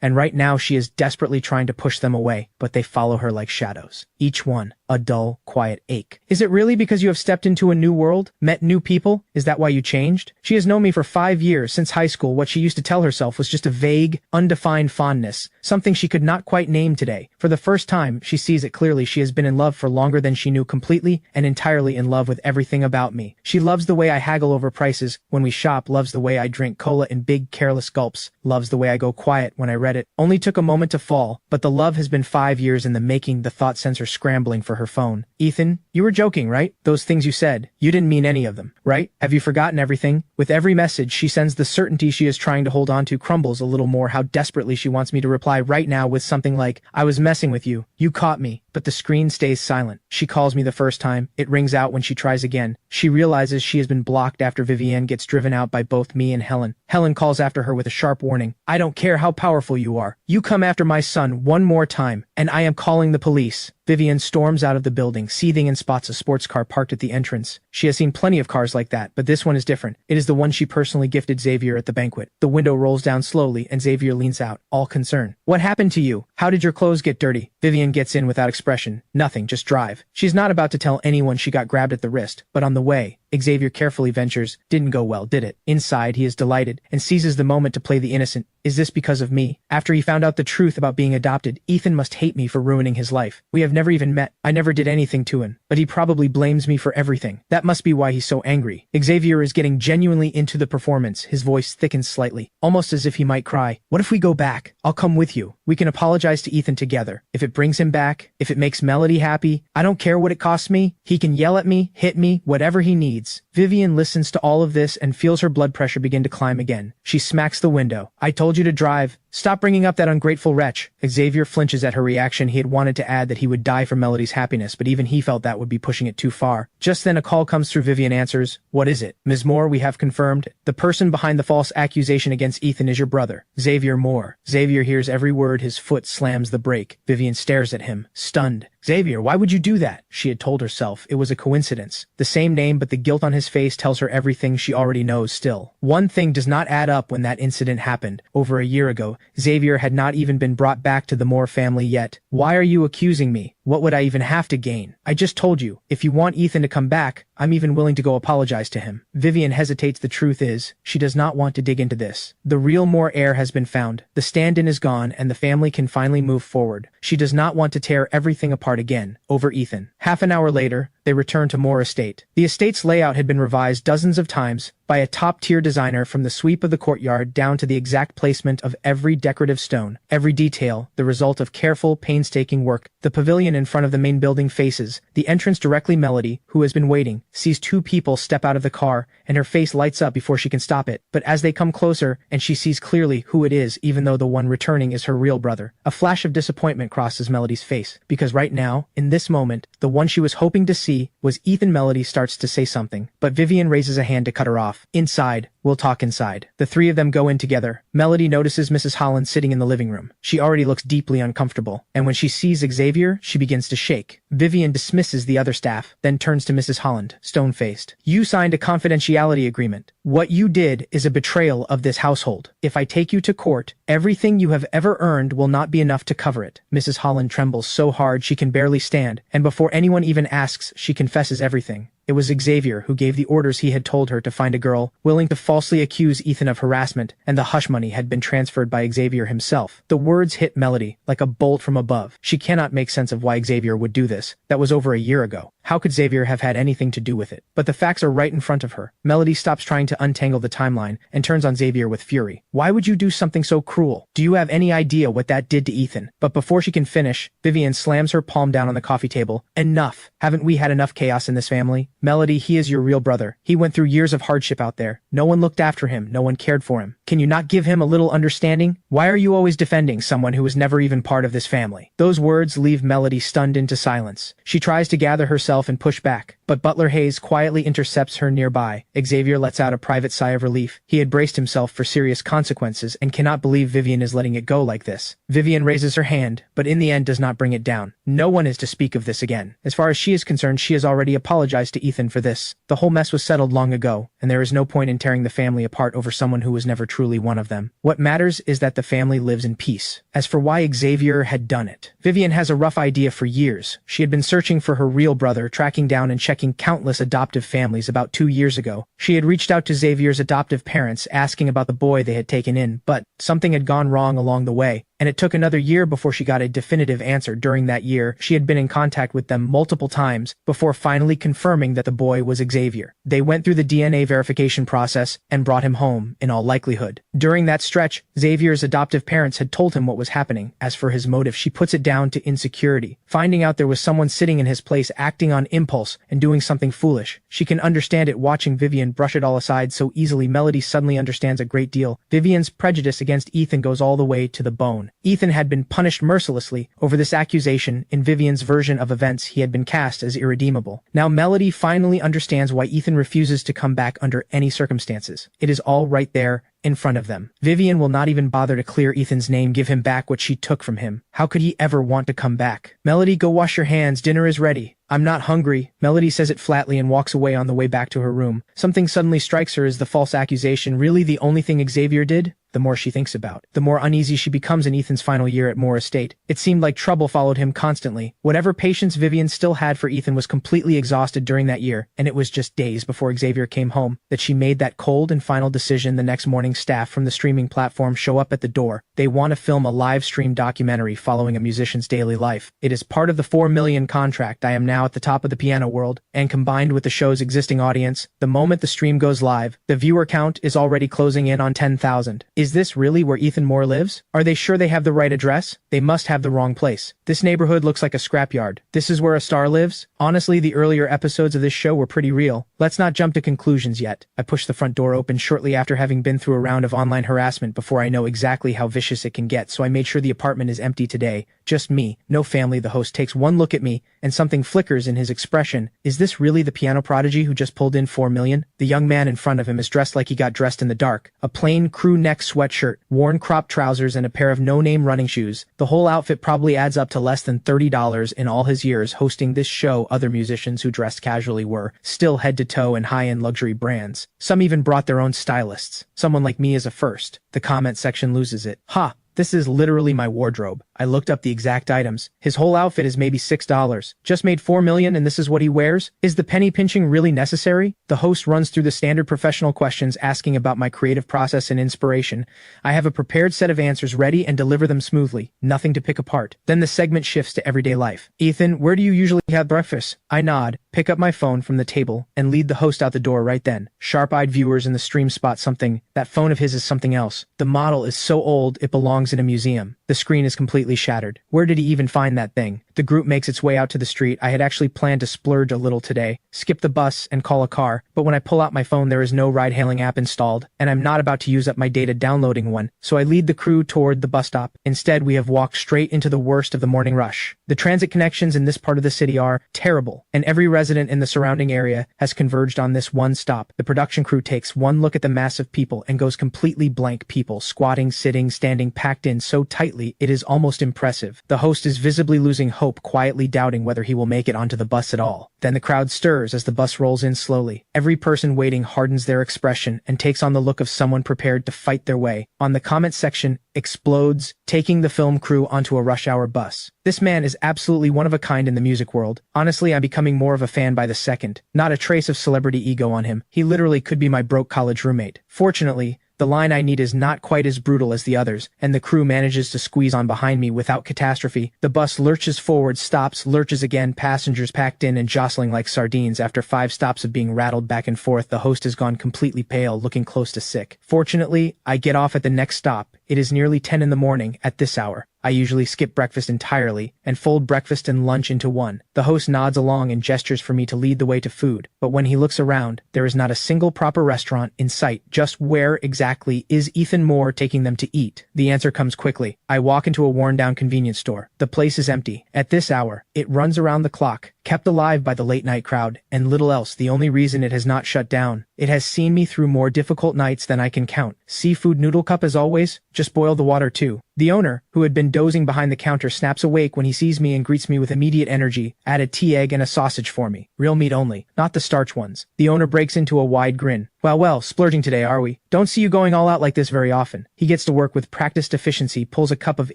and right now she is desperately trying to push them away, but they follow her like shadows. Each one, a dull, quiet ache. Is it really because you have stepped into a new world, met new people? Is that why you changed? She has known me for 5 years, since high school. What she used to tell herself was just a vague, undefined fondness, something she could not quite name today. For the first time, she sees it clearly. She has been in love for longer than she knew, completely and entirely in love with everything about me. She loves the way I haggle over prices when we shop, loves the way I drink cola in big, careless gulps, loves the way I go quiet when I read it. Only took a moment to fall, but the love has been 5 years in the making. The thought sends her scrambling for her phone. Ethan, you were joking, right? Those things you said, you didn't mean any of them, right? Have you forgotten everything? With every message she sends, the certainty she is trying to hold on to crumbles a little more. How desperately she wants me to reply right now with something like, "I was messing with you. You caught me." But the screen stays silent. She calls me the first time. It rings out when she tries again. She realizes she has been blocked after Vivienne gets driven out by both me and Helen. Helen calls after her with a sharp warning. "I don't care how powerful you are. You come after my son one more time, and I am calling the police." Vivian storms out of the building, seething, and spots a sports car parked at the entrance. She has seen plenty of cars like that, but this one is different. It is the one she personally gifted Xavier at the banquet. The window rolls down slowly, and Xavier leans out, all concern. "What happened to you? How did your clothes get dirty?" Vivian gets in without expression. "Nothing, just drive." She's not about to tell anyone she got grabbed at the wrist, but on the way, Xavier carefully ventures, "Didn't go well, did it?" Inside, he is delighted, and seizes the moment to play the innocent. "Is this because of me? After he found out the truth about being adopted, Ethan must hate me for ruining his life. We have never even met. I never did anything to him, but he probably blames me for everything. That must be why he's so angry." Xavier is getting genuinely into the performance. His voice thickens slightly, almost as if he might cry. "What if we go back? I'll come with you. We can apologize to Ethan together. If it brings him back, if it makes Melody happy, I don't care what it costs me. He can yell at me, hit me, whatever he needs." Vivian listens to all of this and feels her blood pressure begin to climb again. She smacks the window. "I told you to drive. Stop bringing up that ungrateful wretch." Xavier flinches at her reaction. He had wanted to add that he would die for Melody's happiness, but even he felt that would be pushing it too far. Just then a call comes through. Vivian answers. "What is it?" "Ms. Moore, we have confirmed. The person behind the false accusation against Ethan is your brother, Xavier Moore." Xavier hears every word. His foot slams the brake. Vivian stares at him, stunned. "Xavier, why would you do that?" She had told herself it was a coincidence. The same name, but the guilt on his face tells her everything she already knows still. One thing does not add up. When that incident happened, over a year ago, Xavier had not even been brought back to the Moore family yet. "Why are you accusing me? What would I even have to gain? I just told you, if you want Ethan to come back, I'm even willing to go apologize to him." Vivian hesitates. The truth is, she does not want to dig into this. The real Moore heir has been found. The stand-in is gone, and the family can finally move forward. She does not want to tear everything apart again, over Ethan. Half an hour later, they return to Moore Estate. The estate's layout had been revised dozens of times by a top-tier designer, from the sweep of the courtyard down to the exact placement of every decorative stone, every detail, the result of careful, painstaking work. The pavilion in front of the main building faces the entrance directly. Melody, who has been waiting, sees two people step out of the car, and her face lights up before she can stop it. But as they come closer, and she sees clearly who it is, even though the one returning is her real brother, a flash of disappointment crosses Melody's face, because right now, in this moment, the one she was hoping to see was Ethan. Melody starts to say something, but Vivian raises a hand to cut her off. "Inside. We'll talk inside." The three of them go in together. Melody notices Mrs. Holland sitting in the living room. She already looks deeply uncomfortable, and when she sees Xavier, she begins to shake. Vivian dismisses the other staff, then turns to Mrs. Holland, stone-faced. "You signed a confidentiality agreement. What you did is a betrayal of this household. If I take you to court, everything you have ever earned will not be enough to cover it." Mrs. Holland trembles so hard she can barely stand, and before anyone even asks, she confesses everything. It was Xavier who gave the orders. He had told her to find a girl willing to falsely accuse Ethan of harassment, and the hush money had been transferred by Xavier himself. The words hit Melody like a bolt from above. She cannot make sense of why Xavier would do this. That was over a year ago. How could Xavier have had anything to do with it? But the facts are right in front of her. Melody stops trying to untangle the timeline and turns on Xavier with fury. "Why would you do something so cruel? Do you have any idea what that did to Ethan?" But before she can finish, Vivian slams her palm down on the coffee table. "Enough! Haven't we had enough chaos in this family? Melody, he is your real brother. He went through years of hardship out there. No one looked after him. No one cared for him. Can you not give him a little understanding? Why are you always defending someone who was never even part of this family?" Those words leave Melody stunned into silence. She tries to gather herself and push back, but Butler Hayes quietly intercepts her nearby. Xavier lets out a private sigh of relief. He had braced himself for serious consequences and cannot believe Vivian is letting it go like this. Vivian raises her hand, but in the end does not bring it down. No one is to speak of this again. As far as she is concerned, she has already apologized to Ethan for this. The whole mess was settled long ago, and there is no point in tearing the family apart over someone who was never truly one of them. What matters is that the family lives in peace. As for why Xavier had done it, Vivian has a rough idea. For years, she had been searching for her real brother, tracking down and checking countless adoptive families. About 2 years ago, she had reached out to Xavier's adoptive parents, asking about the boy they had taken in, but something had gone wrong along the way, and it took another year before she got a definitive answer. During that year, she had been in contact with them multiple times before finally confirming that the boy was Xavier. They went through the DNA verification process and brought him home, in all likelihood. During that stretch, Xavier's adoptive parents had told him what was happening. As for his motive, she puts it down to insecurity. Finding out there was someone sitting in his place acting on impulse and doing something foolish. She can understand it. Watching Vivian brush it all aside so easily, Melody suddenly understands a great deal. Vivian's prejudice against Ethan goes all the way to the bone. Ethan had been punished mercilessly over this accusation. In Vivian's version of events, he had been cast as irredeemable. Now Melody finally understands why Ethan refuses to come back under any circumstances. It is all right there, in front of them. Vivian will not even bother to clear Ethan's name, give him back what she took from him. How could he ever want to come back? Melody, go wash your hands, dinner is ready. I'm not hungry, Melody says it flatly and walks away on the way back to her room. Something suddenly strikes her as the false accusation really the only thing Xavier did? The more she thinks about, the more uneasy she becomes in Ethan's final year at Moore Estate. It seemed like trouble followed him constantly. Whatever patience Vivian still had for Ethan was completely exhausted during that year, and it was just days before Xavier came home that she made that cold and final decision. The next morning, staff from the streaming platform show up at the door. They want to film a live stream documentary following a musician's daily life. It is part of the $4 million contract. I am now at the top of the piano world, and combined with the show's existing audience, the moment the stream goes live, the viewer count is already closing in on 10,000. Is this really where Ethan Moore lives? Are they sure they have the right address? They must have the wrong place. This neighborhood looks like a scrapyard. This is where a star lives? Honestly, the earlier episodes of this show were pretty real. Let's not jump to conclusions yet. I push the front door open shortly after having been through a round of online harassment before I know exactly how vicious it can get, so I made sure the apartment is empty today. Just me, no family. The host takes one look at me, and something flickers in his expression. Is this really the piano prodigy who just pulled in $4 million? The young man in front of him is dressed like he got dressed in the dark. A plain crew neck sweatshirt, worn cropped trousers, and a pair of no-name running shoes. The whole outfit probably adds up to less than $30 in all his years hosting this show. Other musicians who dressed casually were still head-to-toe in high-end luxury brands. Some even brought their own stylists. Someone like me is a first. The comment section loses it. Ha! This is literally my wardrobe. I looked up the exact items. His whole outfit is maybe $6. Just made $4 million and this is what he wears? Is the penny pinching really necessary? The host runs through the standard professional questions asking about my creative process and inspiration. I have a prepared set of answers ready and deliver them smoothly. Nothing to pick apart. Then the segment shifts to everyday life. Ethan, where do you usually have breakfast? I nod, pick up my phone from the table, and lead the host out the door right then. Sharp-eyed viewers in the stream spot something. That phone of his is something else. The model is so old it belongs in a museum. The screen is completely shattered. Where did he even find that thing? The group makes its way out to the street. I had actually planned to splurge a little today, skip the bus and call a car, but when I pull out my phone there is no ride-hailing app installed, and I'm not about to use up my data downloading one, so I lead the crew toward the bus stop. Instead, we have walked straight into the worst of the morning rush. The transit connections in this part of the city are terrible, and every resident in the surrounding area has converged on this one stop. The production crew takes one look at the mass of people and goes completely blank. People squatting, sitting, standing, packed in so tightly it is almost impressive. The host is visibly losing hope, quietly doubting whether he will make it onto the bus at all. Then the crowd stirs as the bus rolls in slowly. Every person waiting hardens their expression and takes on the look of someone prepared to fight their way. On the comment section, explodes, taking the film crew onto a rush hour bus. This man is absolutely one of a kind in the music world. Honestly, I'm becoming more of a fan by the second. Not a trace of celebrity ego on him. He literally could be my broke college roommate. Fortunately, the line I need is not quite as brutal as the others, and the crew manages to squeeze on behind me without catastrophe. The bus lurches forward, stops, lurches again, passengers packed in and jostling like sardines. After 5 stops of being rattled back and forth, the host has gone completely pale, looking close to sick. Fortunately, I get off at the next stop. It is nearly 10 in the morning at this hour. I usually skip breakfast entirely and fold breakfast and lunch into one. The host nods along and gestures for me to lead the way to food, but when he looks around, there is not a single proper restaurant in sight. Just where exactly is Ethan Moore taking them to eat? The answer comes quickly. I walk into a worn-down convenience store. The place is empty. At this hour, it runs around the clock, kept alive by the late-night crowd, and little else. The only reason it has not shut down. It has seen me through more difficult nights than I can count. Seafood noodle cup as always, just boil the water too. The owner, who had been dozing behind the counter, snaps awake when he sees me and greets me with immediate energy. Add a tea, egg, and a sausage for me. Real meat only, not the starch ones. The owner breaks into a wide grin. Well, splurging today, are we? Don't see you going all out like this very often. He gets to work with practiced efficiency, pulls a cup of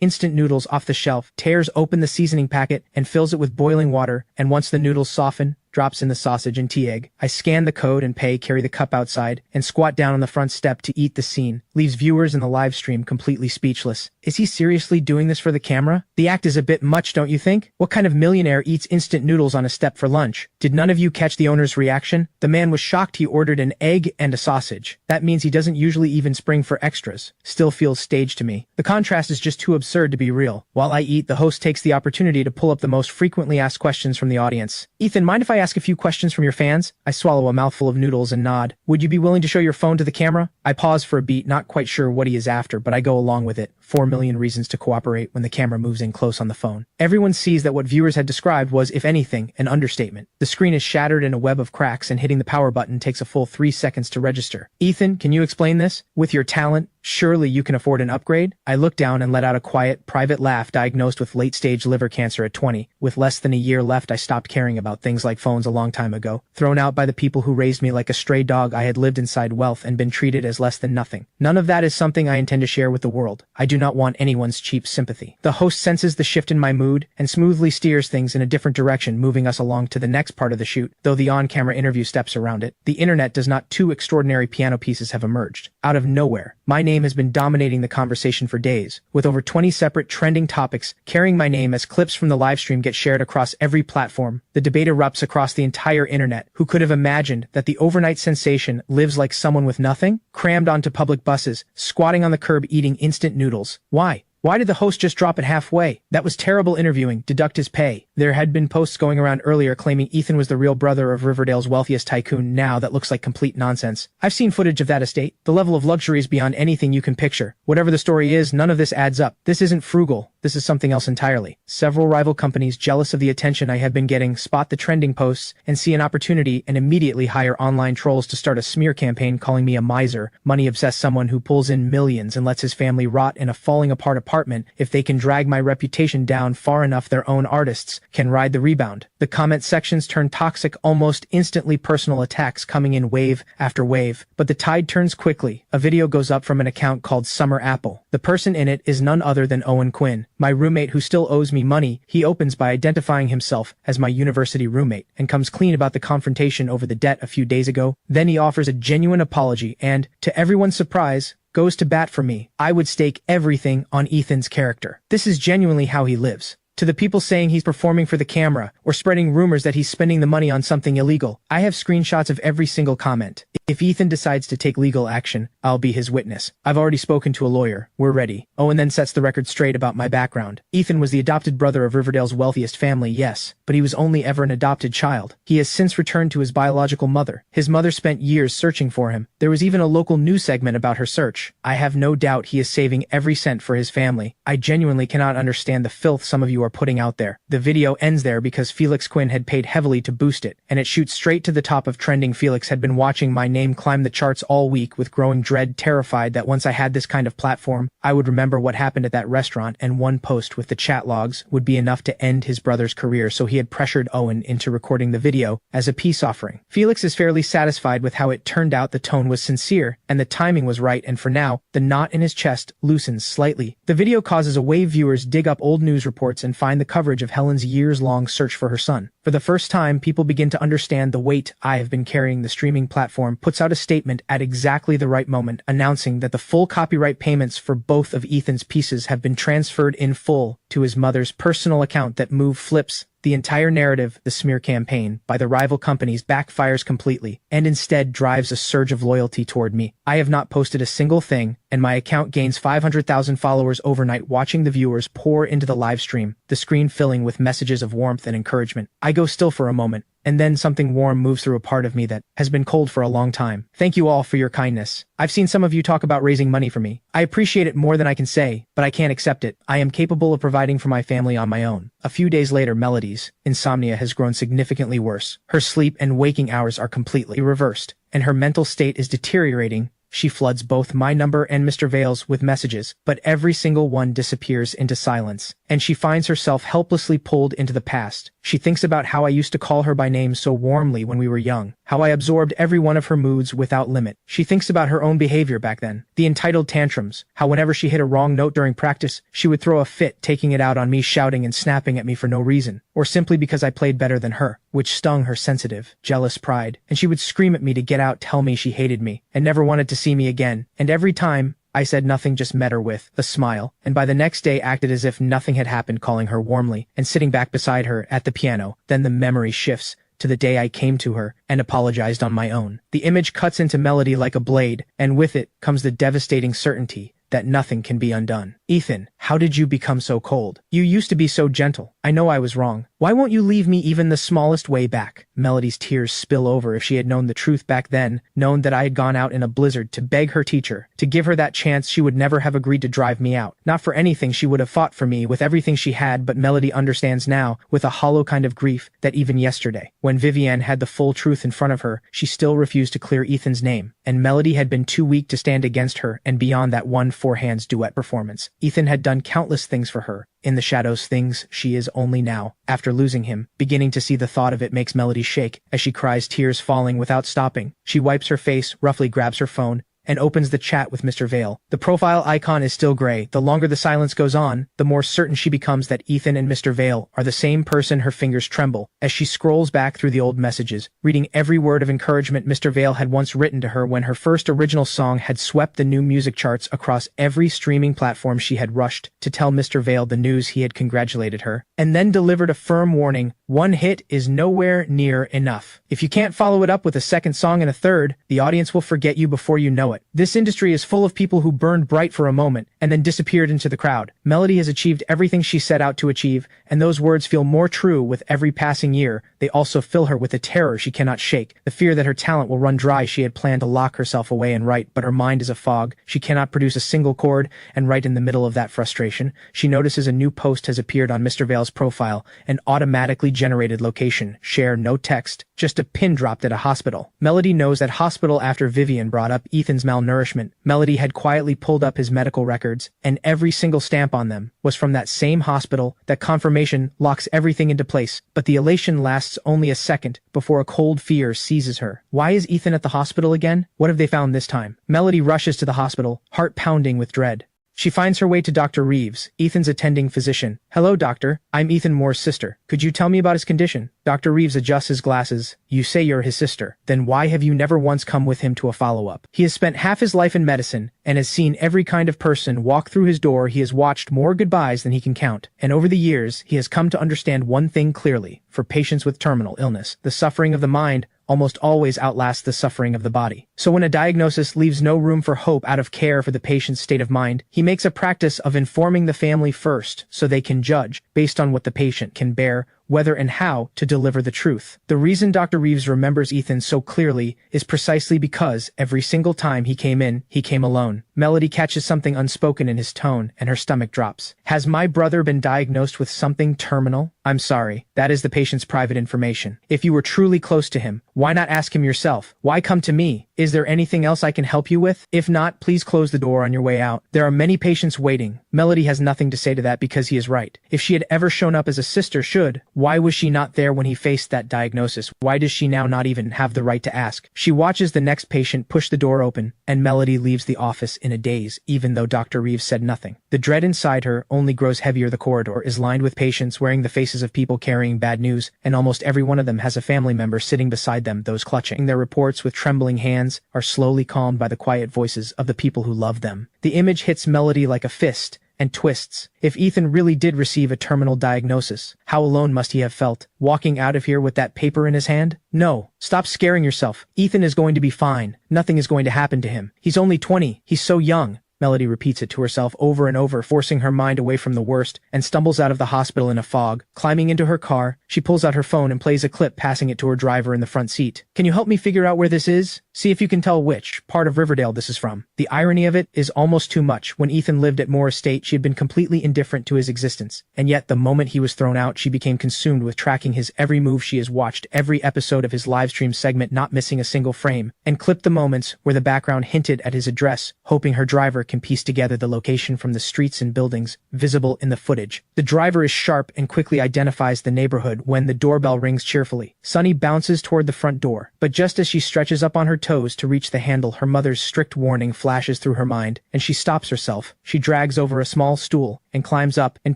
instant noodles off the shelf, tears open the seasoning packet, and fills it with boiling water, and once the noodles soften, drops in the sausage and tea egg. I scan the code and pay, carry the cup outside, and squat down on the front step to eat. The scene leaves viewers in the live stream completely speechless. Is he seriously doing this for the camera? The act is a bit much, don't you think? What kind of millionaire eats instant noodles on a step for lunch? Did none of you catch the owner's reaction? The man was shocked. He ordered an egg and a sausage. That means he doesn't usually even spring for extras. Still feels staged to me. The contrast is just too absurd to be real. While I eat, the host takes the opportunity to pull up the most frequently asked questions from the audience. Ethan, mind if I ask a few questions from your fans? I swallow a mouthful of noodles and nod. Would you be willing to show your phone to the camera? I pause for a beat, not quite sure what he is after, but I go along with it. 4 million reasons to cooperate when the camera moves in close on the phone. Everyone sees that what viewers had described was, if anything, an understatement. The screen is shattered in a web of cracks, and hitting the power button takes a full 3 seconds to register. Ethan, can you explain this? With your talent, surely you can afford an upgrade? I look down and let out a quiet, private laugh. Diagnosed with late-stage liver cancer at 20. With less than a year left, I stopped caring about things like phones a long time ago. Thrown out by the people who raised me like a stray dog, I had lived inside wealth and been treated as less than nothing. None of that is something I intend to share with the world. I do not want anyone's cheap sympathy. The host senses the shift in my mood and smoothly steers things in a different direction, moving us along to the next part of the shoot, though the on-camera interview steps around it. The internet does not. Two extraordinary piano pieces have emerged. Out of nowhere, my name has been dominating the conversation for days, with over 20 separate trending topics carrying my name as clips from the livestream get shared across every platform. The debate erupts across the entire internet. Who could have imagined that the overnight sensation lives like someone with nothing, crammed onto public buses, squatting on the curb eating instant noodles? Why? Why did the host just drop it halfway? That was terrible interviewing. Deduct his pay. There had been posts going around earlier claiming Ethan was the real brother of Riverdale's wealthiest tycoon. Now that looks like complete nonsense. I've seen footage of that estate. The level of luxury is beyond anything you can picture. Whatever the story is, none of this adds up. This isn't frugal. This is something else entirely. Several rival companies, jealous of the attention I have been getting, spot the trending posts and see an opportunity and immediately hire online trolls to start a smear campaign calling me a miser, money-obsessed someone who pulls in millions and lets his family rot in a falling-apart apartment. If they can drag my reputation down far enough, their own artists can ride the rebound. The comment sections turn toxic, almost instantly personal attacks coming in wave after wave. But the tide turns quickly. A video goes up from an account called Summer Apple. The person in it is none other than Owen Quinn, my roommate who still owes me money. He opens by identifying himself as my university roommate and comes clean about the confrontation over the debt a few days ago. Then he offers a genuine apology and, to everyone's surprise, goes to bat for me. I would stake everything on Ethan's character. This is genuinely how he lives. To the people saying he's performing for the camera or spreading rumors that he's spending the money on something illegal, I have screenshots of every single comment. If Ethan decides to take legal action, I'll be his witness. I've already spoken to a lawyer. We're ready. Owen then sets the record straight about my background. Ethan was the adopted brother of Riverdale's wealthiest family, yes, but he was only ever an adopted child. He has since returned to his biological mother. His mother spent years searching for him. There was even a local news segment about her search. I have no doubt he is saving every cent for his family. I genuinely cannot understand the filth some of you are putting out there. The video ends there because Felix Quinn had paid heavily to boost it, and it shoots straight to the top of trending. Felix had been watching my name climb the charts all week with growing dread, terrified that once I had this kind of platform, I would remember what happened at that restaurant, and one post with the chat logs would be enough to end his brother's career. So he had pressured Owen into recording the video as a peace offering. Felix is fairly satisfied with how it turned out. The tone was sincere and the timing was right, and for now, the knot in his chest loosens slightly. The video causes a wave. Viewers dig up old news reports and find the coverage of Helen's years-long search for her son. For the first time, people begin to understand the weight I have been carrying. The streaming platform puts out a statement at exactly the right moment, announcing that the full copyright payments for both of Ethan's pieces have been transferred in full to his mother's personal account. That move flips the entire narrative. The smear campaign by the rival companies backfires completely and instead drives a surge of loyalty toward me. I have not posted a single thing, and my account gains 500,000 followers overnight, watching the viewers pour into the live stream, the screen filling with messages of warmth and encouragement. I go still for a moment, and then something warm moves through a part of me that has been cold for a long time. Thank you all for your kindness. I've seen some of you talk about raising money for me. I appreciate it more than I can say, but I can't accept it. I am capable of providing for my family on my own. A few days later, Melody's insomnia has grown significantly worse. Her sleep and waking hours are completely reversed, and her mental state is deteriorating. She floods both my number and Mr. Vale's with messages, but every single one disappears into silence, and she finds herself helplessly pulled into the past. She thinks about how I used to call her by name so warmly when we were young, how I absorbed every one of her moods without limit. She thinks about her own behavior back then, the entitled tantrums, how whenever she hit a wrong note during practice, she would throw a fit, taking it out on me, shouting and snapping at me for no reason, or simply because I played better than her, which stung her sensitive, jealous pride, and she would scream at me to get out, tell me she hated me, and never wanted to see me again, and every time, I said nothing, just met her with a smile, and by the next day acted as if nothing had happened, calling her warmly and sitting back beside her at the piano. Then the memory shifts to the day I came to her and apologized on my own. The image cuts into Melody like a blade, and with it comes the devastating certainty that nothing can be undone. Ethan, how did you become so cold? You used to be so gentle. I know I was wrong. Why won't you leave me even the smallest way back? Melody's tears spill over if she had known the truth back then, known that I had gone out in a blizzard to beg her teacher. To give her that chance, she would never have agreed to drive me out. Not for anything she would have fought for me with everything she had, but Melody understands now, with a hollow kind of grief, that even yesterday, when Vivienne had the full truth in front of her, she still refused to clear Ethan's name, and Melody had been too weak to stand against her, and beyond that one four-hands duet performance, Ethan had done countless things for her. In the shadows, things she is only now, after losing him. Beginning to see the thought of it makes Melody shake, as she cries, tears falling without stopping. She wipes her face, roughly grabs her phone, and opens the chat with Mr. Vale. The profile icon is still gray. The longer the silence goes on, the more certain she becomes that Ethan and Mr. Vale are the same person. Her fingers tremble as she scrolls back through the old messages, reading every word of encouragement Mr. Vale had once written to her when her first original song had swept the new music charts across every streaming platform. She had rushed to tell Mr. Vale the news. He had congratulated her, and then delivered a firm warning: one hit is nowhere near enough. If you can't follow it up with a second song and a third, the audience will forget you before you know it. This industry is full of people who burned bright for a moment and then disappeared into the crowd. Melody has achieved everything she set out to achieve, and those words feel more true with every passing year. They also fill her with a terror she cannot shake, the fear that her talent will run dry. She had planned to lock herself away and write, but her mind is a fog. She cannot produce a single chord, and right in the middle of that frustration, she notices a new post has appeared on Mr. Vale's profile, an automatically generated location. Share, no text, just a pin dropped at a hospital. Melody knows that hospital after Vivienne brought up Ethan's malnourishment. Melody had quietly pulled up his medical records, and every single stamp on them was from that same hospital. That confirmation locks everything into place, but the elation lasts only a second before a cold fear seizes her. Why is Ethan at the hospital again? What have they found this time? Melody rushes to the hospital, heart pounding with dread. She finds her way to Dr. Reeves, Ethan's attending physician. Hello, doctor. I'm Ethan Moore's sister. Could you tell me about his condition? Dr. Reeves adjusts his glasses. You say you're his sister. Then why have you never once come with him to a follow-up? He has spent half his life in medicine and has seen every kind of person walk through his door. He has watched more goodbyes than he can count. And over the years, he has come to understand one thing clearly. For patients with terminal illness, the suffering of the mind almost always outlasts the suffering of the body. So when a diagnosis leaves no room for hope out of care for the patient's state of mind, he makes a practice of informing the family first so they can judge, based on what the patient can bear, whether and how to deliver the truth. The reason Dr. Reeves remembers Ethan so clearly is precisely because every single time he came alone. Melody catches something unspoken in his tone, and her stomach drops. Has my brother been diagnosed with something terminal? I'm sorry, that is the patient's private information. If you were truly close to him, why not ask him yourself? Why come to me? Is there anything else I can help you with? If not, please close the door on your way out. There are many patients waiting. Melody has nothing to say to that because he is right. If she had ever shown up as a sister should, why was she not there when he faced that diagnosis? Why does she now not even have the right to ask? She watches the next patient push the door open, and Melody leaves the office in a daze, even though Dr. Reeves said nothing. The dread inside her only grows heavier. The corridor is lined with patients wearing the faces of people carrying bad news, and almost every one of them has a family member sitting beside them. Those clutching their reports with trembling hands are slowly calmed by the quiet voices of the people who love them. The image hits Melody like a fist and twists. If Ethan really did receive a terminal diagnosis, how alone must he have felt, walking out of here with that paper in his hand? No, stop scaring yourself. Ethan is going to be fine. Nothing is going to happen to him. He's only 20. He's so young. Melody repeats it to herself over and over, forcing her mind away from the worst, and stumbles out of the hospital in a fog. Climbing into her car, she pulls out her phone and plays a clip, passing it to her driver in the front seat. Can you help me figure out where this is? See if you can tell which part of Riverdale this is from. The irony of it is almost too much. When Ethan lived at Moore Estate, she had been completely indifferent to his existence. And yet, the moment he was thrown out, she became consumed with tracking his every move. She has watched every episode of his livestream segment, not missing a single frame, and clipped the moments where the background hinted at his address, hoping her driver can piece together the location from the streets and buildings visible in the footage. The driver is sharp and quickly identifies the neighborhood when the doorbell rings cheerfully. Sunny bounces toward the front door, but just as she stretches up on her toes to reach the handle, her mother's strict warning flashes through her mind, and she stops herself. She drags over a small stool and climbs up and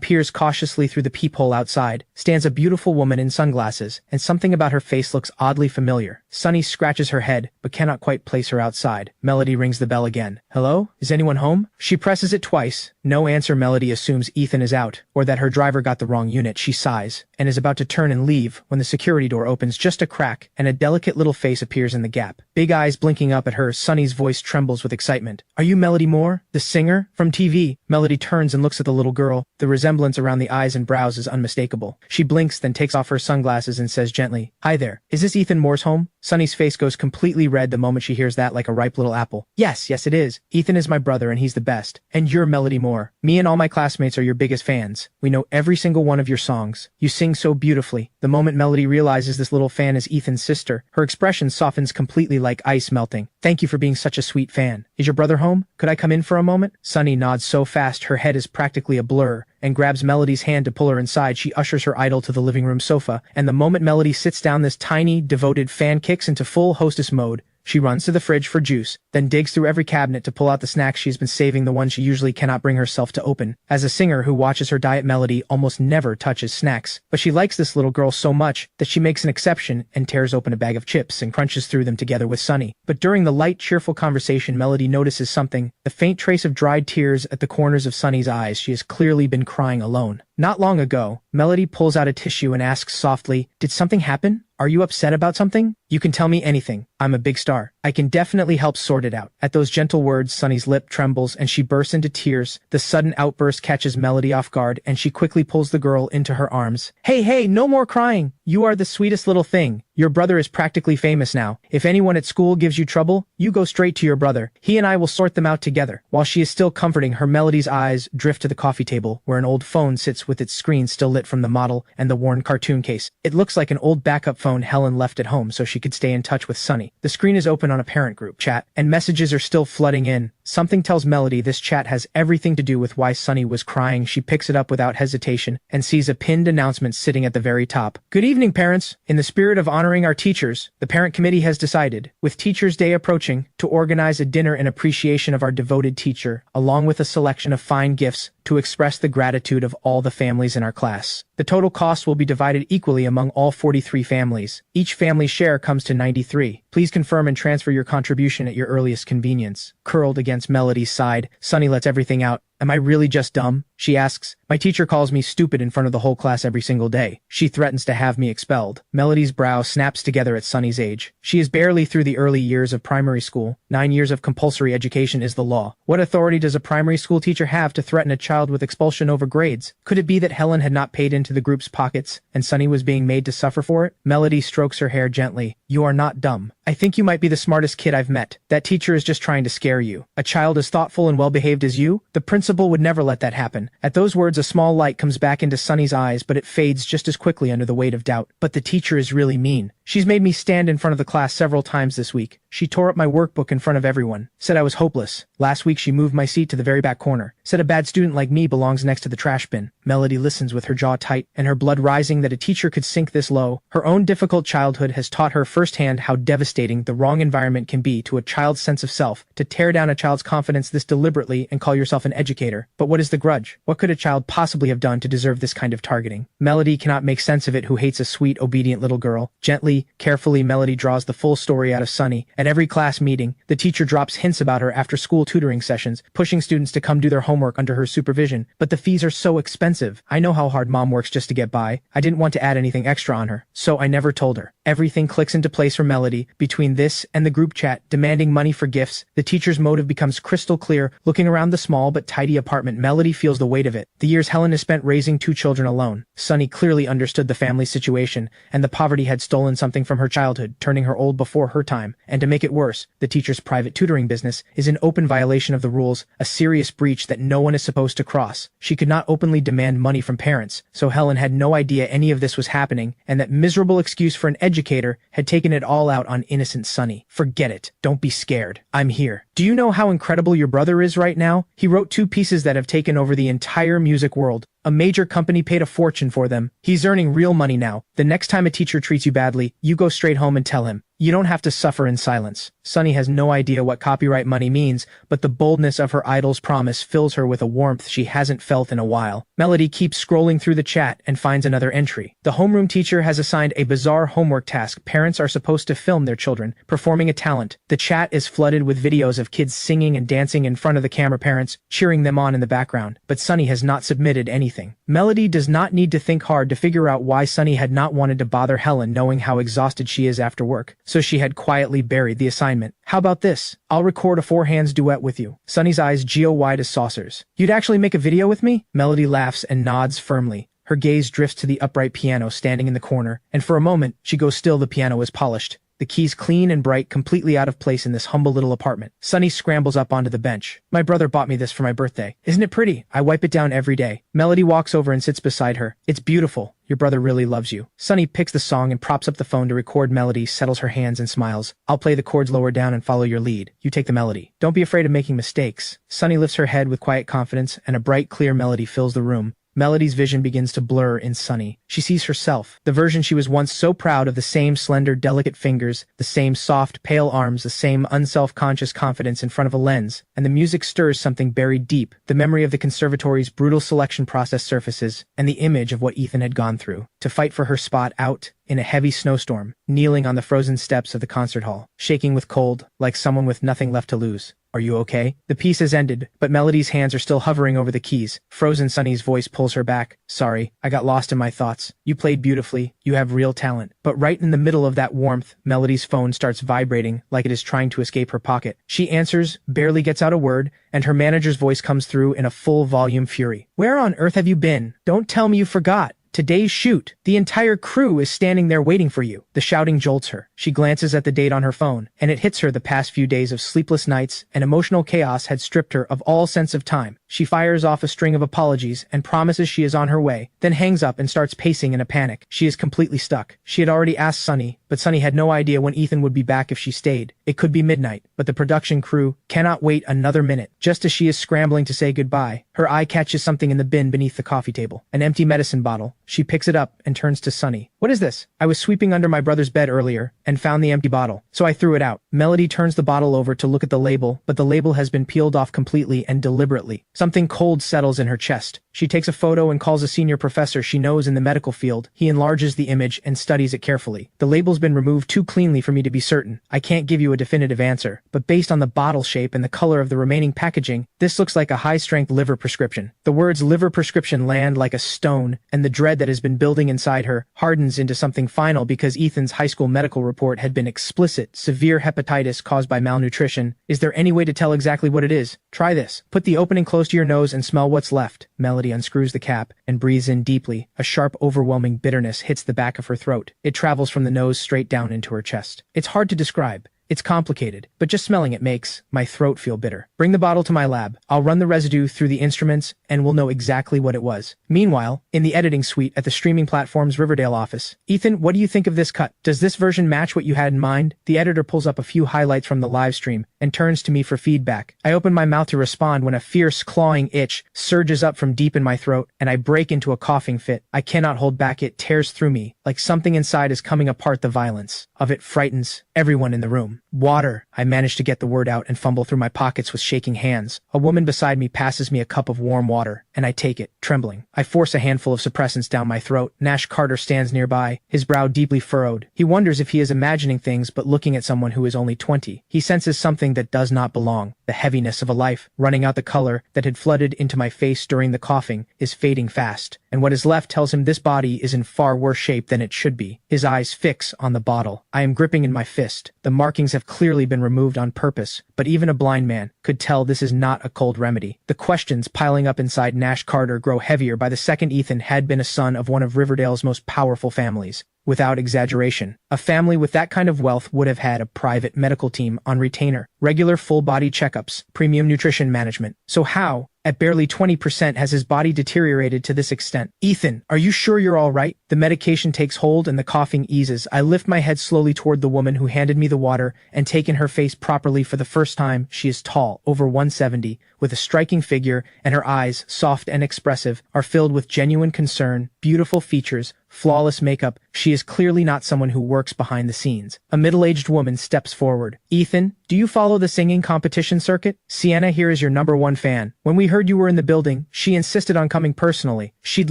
peers cautiously through the peephole. Outside stands a beautiful woman in sunglasses, and something about her face looks oddly familiar. Sunny scratches her head, but cannot quite place her outside. Melody rings the bell again. Hello? Is anyone home? home? She presses it twice. No answer. Melody assumes Ethan is out, or that her driver got the wrong unit. She sighs, and is about to turn and leave when the security door opens just a crack, and a delicate little face appears in the gap. Big eyes blinking up at her, Sunny's voice trembles with excitement. Are you Melody Moore, the singer? From TV? Melody turns and looks at the little girl. The resemblance around the eyes and brows is unmistakable. She blinks, then takes off her sunglasses and says gently, "Hi there. Is this Ethan Moore's home?" Sunny's face goes completely red the moment she hears that, like a ripe little apple. Yes, it is. Ethan is my brother and he's the best. And you're Melody Moore. Me and all my classmates are your biggest fans. We know every single one of your songs. You sing so beautifully. The moment Melody realizes this little fan is Ethan's sister, her expression softens completely like ice melting. Thank you for being such a sweet fan. Is your brother home? Could I come in for a moment? Sunny nods so fast her head is practically a blur, and grabs Melody's hand to pull her inside. She ushers her idol to the living room sofa, and the moment Melody sits down, this tiny, devoted fan kicks into full hostess mode. She runs to the fridge for juice, then digs through every cabinet to pull out the snacks she's been saving, the ones she usually cannot bring herself to open. As a singer who watches her diet, Melody almost never touches snacks, but she likes this little girl so much that she makes an exception and tears open a bag of chips and crunches through them together with Sunny. But during the light, cheerful conversation, Melody notices something, the faint trace of dried tears at the corners of Sunny's eyes. She has clearly been crying alone. Not long ago, Melody pulls out a tissue and asks softly, "Did something happen? Are you upset about something? You can tell me anything. I'm a big star. I can definitely help sort it out." At those gentle words, Sunny's lip trembles and she bursts into tears. The sudden outburst catches Melody off guard and she quickly pulls the girl into her arms. Hey, no more crying. You are the sweetest little thing. Your brother is practically famous now. If anyone at school gives you trouble, you go straight to your brother. He and I will sort them out together. While she is still comforting her, Melody's eyes drift to the coffee table, where an old phone sits with its screen still lit from the model and the worn cartoon case. It looks like an old backup phone Helen left at home so she could stay in touch with Sunny. The screen is open on a parent group chat, and messages are still flooding in. Something tells Melody this chat has everything to do with why Sunny was crying. She picks it up without hesitation and sees a pinned announcement sitting at the very top. "Good evening, parents. In the spirit of honoring our teachers, the parent committee has decided, with Teachers' Day approaching, to organize a dinner in appreciation of our devoted teacher, along with a selection of fine gifts to express the gratitude of all the families in our class. The total cost will be divided equally among all 43 families. Each family's share comes to $93. Please confirm and transfer your contribution at your earliest convenience." Curled against Melody's side, Sunny lets everything out. "Am I really just dumb?" she asks. "My teacher calls me stupid in front of the whole class every single day. She threatens to have me expelled." Melody's brow snaps together at Sunny's age. She is barely through the early years of primary school. 9 years of compulsory education is the law. What authority does a primary school teacher have to threaten a child with expulsion over grades? Could it be that Helen had not paid into the group's pockets, and Sunny was being made to suffer for it? Melody strokes her hair gently. "You are not dumb. I think you might be the smartest kid I've met. That teacher is just trying to scare you. A child as thoughtful and well-behaved as you? The principal would never let that happen." At those words, a small light comes back into Sunny's eyes, but it fades just as quickly under the weight of doubt. "But the teacher is really mean. She's made me stand in front of the class several times this week. She tore up my workbook in front of everyone. Said I was hopeless. Last week she moved my seat to the very back corner. Said a bad student like me belongs next to the trash bin." Melody listens with her jaw tight and her blood rising that a teacher could sink this low. Her own difficult childhood has taught her firsthand how devastating the wrong environment can be to a child's sense of self. To tear down a child's confidence this deliberately and call yourself an educator. But what is the grudge? What could a child possibly have done to deserve this kind of targeting? Melody cannot make sense of it, who hates a sweet, obedient little girl. Gently, carefully, Melody draws the full story out of Sunny. At every class meeting, the teacher drops hints about her after school tutoring sessions, pushing students to come do their homework under her supervision. "But the fees are so expensive. I know how hard mom works just to get by. I didn't want to add anything extra on her, so I never told her." Everything clicks into place for Melody. Between this and the group chat demanding money for gifts, the teacher's motive becomes crystal clear. Looking around the small but tidy apartment, Melody feels the weight of it. The years Helen has spent raising 2 children alone. Sunny clearly understood the family situation, and the poverty had stolen something from her childhood, turning her old before her time. And to make it worse, the teacher's private tutoring business is in open violation of the rules, a serious breach that no one is supposed to cross. She could not openly demand money from parents, so Helen had no idea any of this was happening, and that miserable excuse for an educator had taken it all out on innocent Sunny. "Forget it. Don't be scared. I'm here. Do you know how incredible your brother is right now? He wrote 2 pieces that have taken over the entire music world. A major company paid a fortune for them. He's earning real money now. The next time a teacher treats you badly, you go straight home and tell him. You don't have to suffer in silence. Sunny has no idea what copyright money means, but the boldness of her idol's promise fills her with a warmth she hasn't felt in a while. Melody keeps scrolling through the chat and finds another entry. The homeroom teacher has assigned a bizarre homework task. Parents are supposed to film their children performing a talent. The chat is flooded with videos of kids singing and dancing in front of the camera, parents cheering them on in the background, but Sunny has not submitted anything. Melody does not need to think hard to figure out why Sunny had not wanted to bother Helen, knowing how exhausted she is after work, so she had quietly buried the assignment. How about this? I'll record a four-hands duet with you. Sunny's eyes geo-wide as saucers. You'd actually make a video with me? Melody laughs and nods firmly. Her gaze drifts to the upright piano standing in the corner, and for a moment, she goes still. The piano is polished, the keys clean and bright, completely out of place in this humble little apartment. Sunny scrambles up onto the bench. My brother bought me this for my birthday. Isn't it pretty? I wipe it down every day. Melody walks over and sits beside her. It's beautiful. Your brother really loves you. Sunny picks the song and props up the phone to record. Melody settles her hands and smiles. I'll play the chords lower down and follow your lead. You take the melody. Don't be afraid of making mistakes. Sunny lifts her head with quiet confidence, and a bright, clear melody fills the room. Melody's vision begins to blur in Sunny. She sees herself, the version she was once so proud of, the same slender, delicate fingers, the same soft, pale arms, the same unself-conscious confidence in front of a lens, and the music stirs something buried deep. The memory of the conservatory's brutal selection process surfaces, and the image of what Ethan had gone through to fight for her spot out in a heavy snowstorm, kneeling on the frozen steps of the concert hall, shaking with cold, like someone with nothing left to lose. Are you okay? The piece has ended, but Melody's hands are still hovering over the keys. Frozen Sunny's voice pulls her back. Sorry, I got lost in my thoughts. You played beautifully. You have real talent. But right in the middle of that warmth, Melody's phone starts vibrating like it is trying to escape her pocket. She answers, barely gets out a word, and her manager's voice comes through in a full volume fury. Where on earth have you been? Don't tell me you forgot. Today's shoot. The entire crew is standing there waiting for you. The shouting jolts her. She glances at the date on her phone, and it hits her the past few days of sleepless nights and emotional chaos had stripped her of all sense of time. She fires off a string of apologies and promises she is on her way, then hangs up and starts pacing in a panic. She is completely stuck. She had already asked Sunny, but Sunny had no idea when Ethan would be back if she stayed. It could be midnight, but the production crew cannot wait another minute. Just as she is scrambling to say goodbye, her eye catches something in the bin beneath the coffee table. An empty medicine bottle. She picks it up and turns to Sunny. What is this? I was sweeping under my brother's bed earlier and found the empty bottle, so I threw it out. Melody turns the bottle over to look at the label, but the label has been peeled off completely and deliberately. Something cold settles in her chest. She takes a photo and calls a senior professor she knows in the medical field. He enlarges the image and studies it carefully. The label's been removed too cleanly for me to be certain. I can't give you a definitive answer, but based on the bottle shape and the color of the remaining packaging, this looks like a high-strength liver prescription. The words liver prescription land like a stone, and the dread that has been building inside her hardens into something final because Ethan's high school medical report had been explicit: severe hepatitis caused by malnutrition. Is there any way to tell exactly what it is? Try this. Put the opening close to your nose and smell what's left. Melody unscrews the cap and breathes in deeply. A sharp, overwhelming bitterness hits the back of her throat. It travels from the nose straight down into her chest. It's hard to describe. It's complicated, but just smelling it makes my throat feel bitter. Bring the bottle to my lab. I'll run the residue through the instruments and we'll know exactly what it was. Meanwhile, in the editing suite at the streaming platform's Riverdale office, Ethan, what do you think of this cut? Does this version match what you had in mind? The editor pulls up a few highlights from the live stream and turns to me for feedback. I open my mouth to respond when a fierce, clawing itch surges up from deep in my throat and I break into a coughing fit. I cannot hold back. It tears through me like something inside is coming apart. The violence of it frightens everyone in the room. Water. I manage to get the word out and fumble through my pockets with shaking hands. A woman beside me passes me a cup of warm water, and I take it, trembling. I force a handful of suppressants down my throat. Nash Carter stands nearby, his brow deeply furrowed. He wonders if he is imagining things but looking at someone who is only 20. He senses something that does not belong. The heaviness of a life, running out. The color that had flooded into my face during the coughing is fading fast, and what is left tells him this body is in far worse shape than it should be. His eyes fix on the bottle. I am gripping in my fist. The markings have clearly been removed on purpose, but even a blind man could tell this is not a cold remedy. The questions piling up inside Nash Carter grow heavier by the second. Ethan had been a son of one of Riverdale's most powerful families. Without exaggeration, a family with that kind of wealth would have had a private medical team on retainer, regular full-body checkups, premium nutrition management. So how, at barely 20%, has his body deteriorated to this extent? Ethan, are you sure you're all right? The medication takes hold and the coughing eases. I lift my head slowly toward the woman who handed me the water and take in her face properly for the first time. She is tall, over 170, with a striking figure, and her eyes, soft and expressive, are filled with genuine concern, beautiful features, flawless makeup. She is clearly not someone who works behind the scenes. A middle-aged woman steps forward. Ethan, do you follow the singing competition circuit? Sienna here is your #1 fan. When we heard you were in the building, she insisted on coming personally. She'd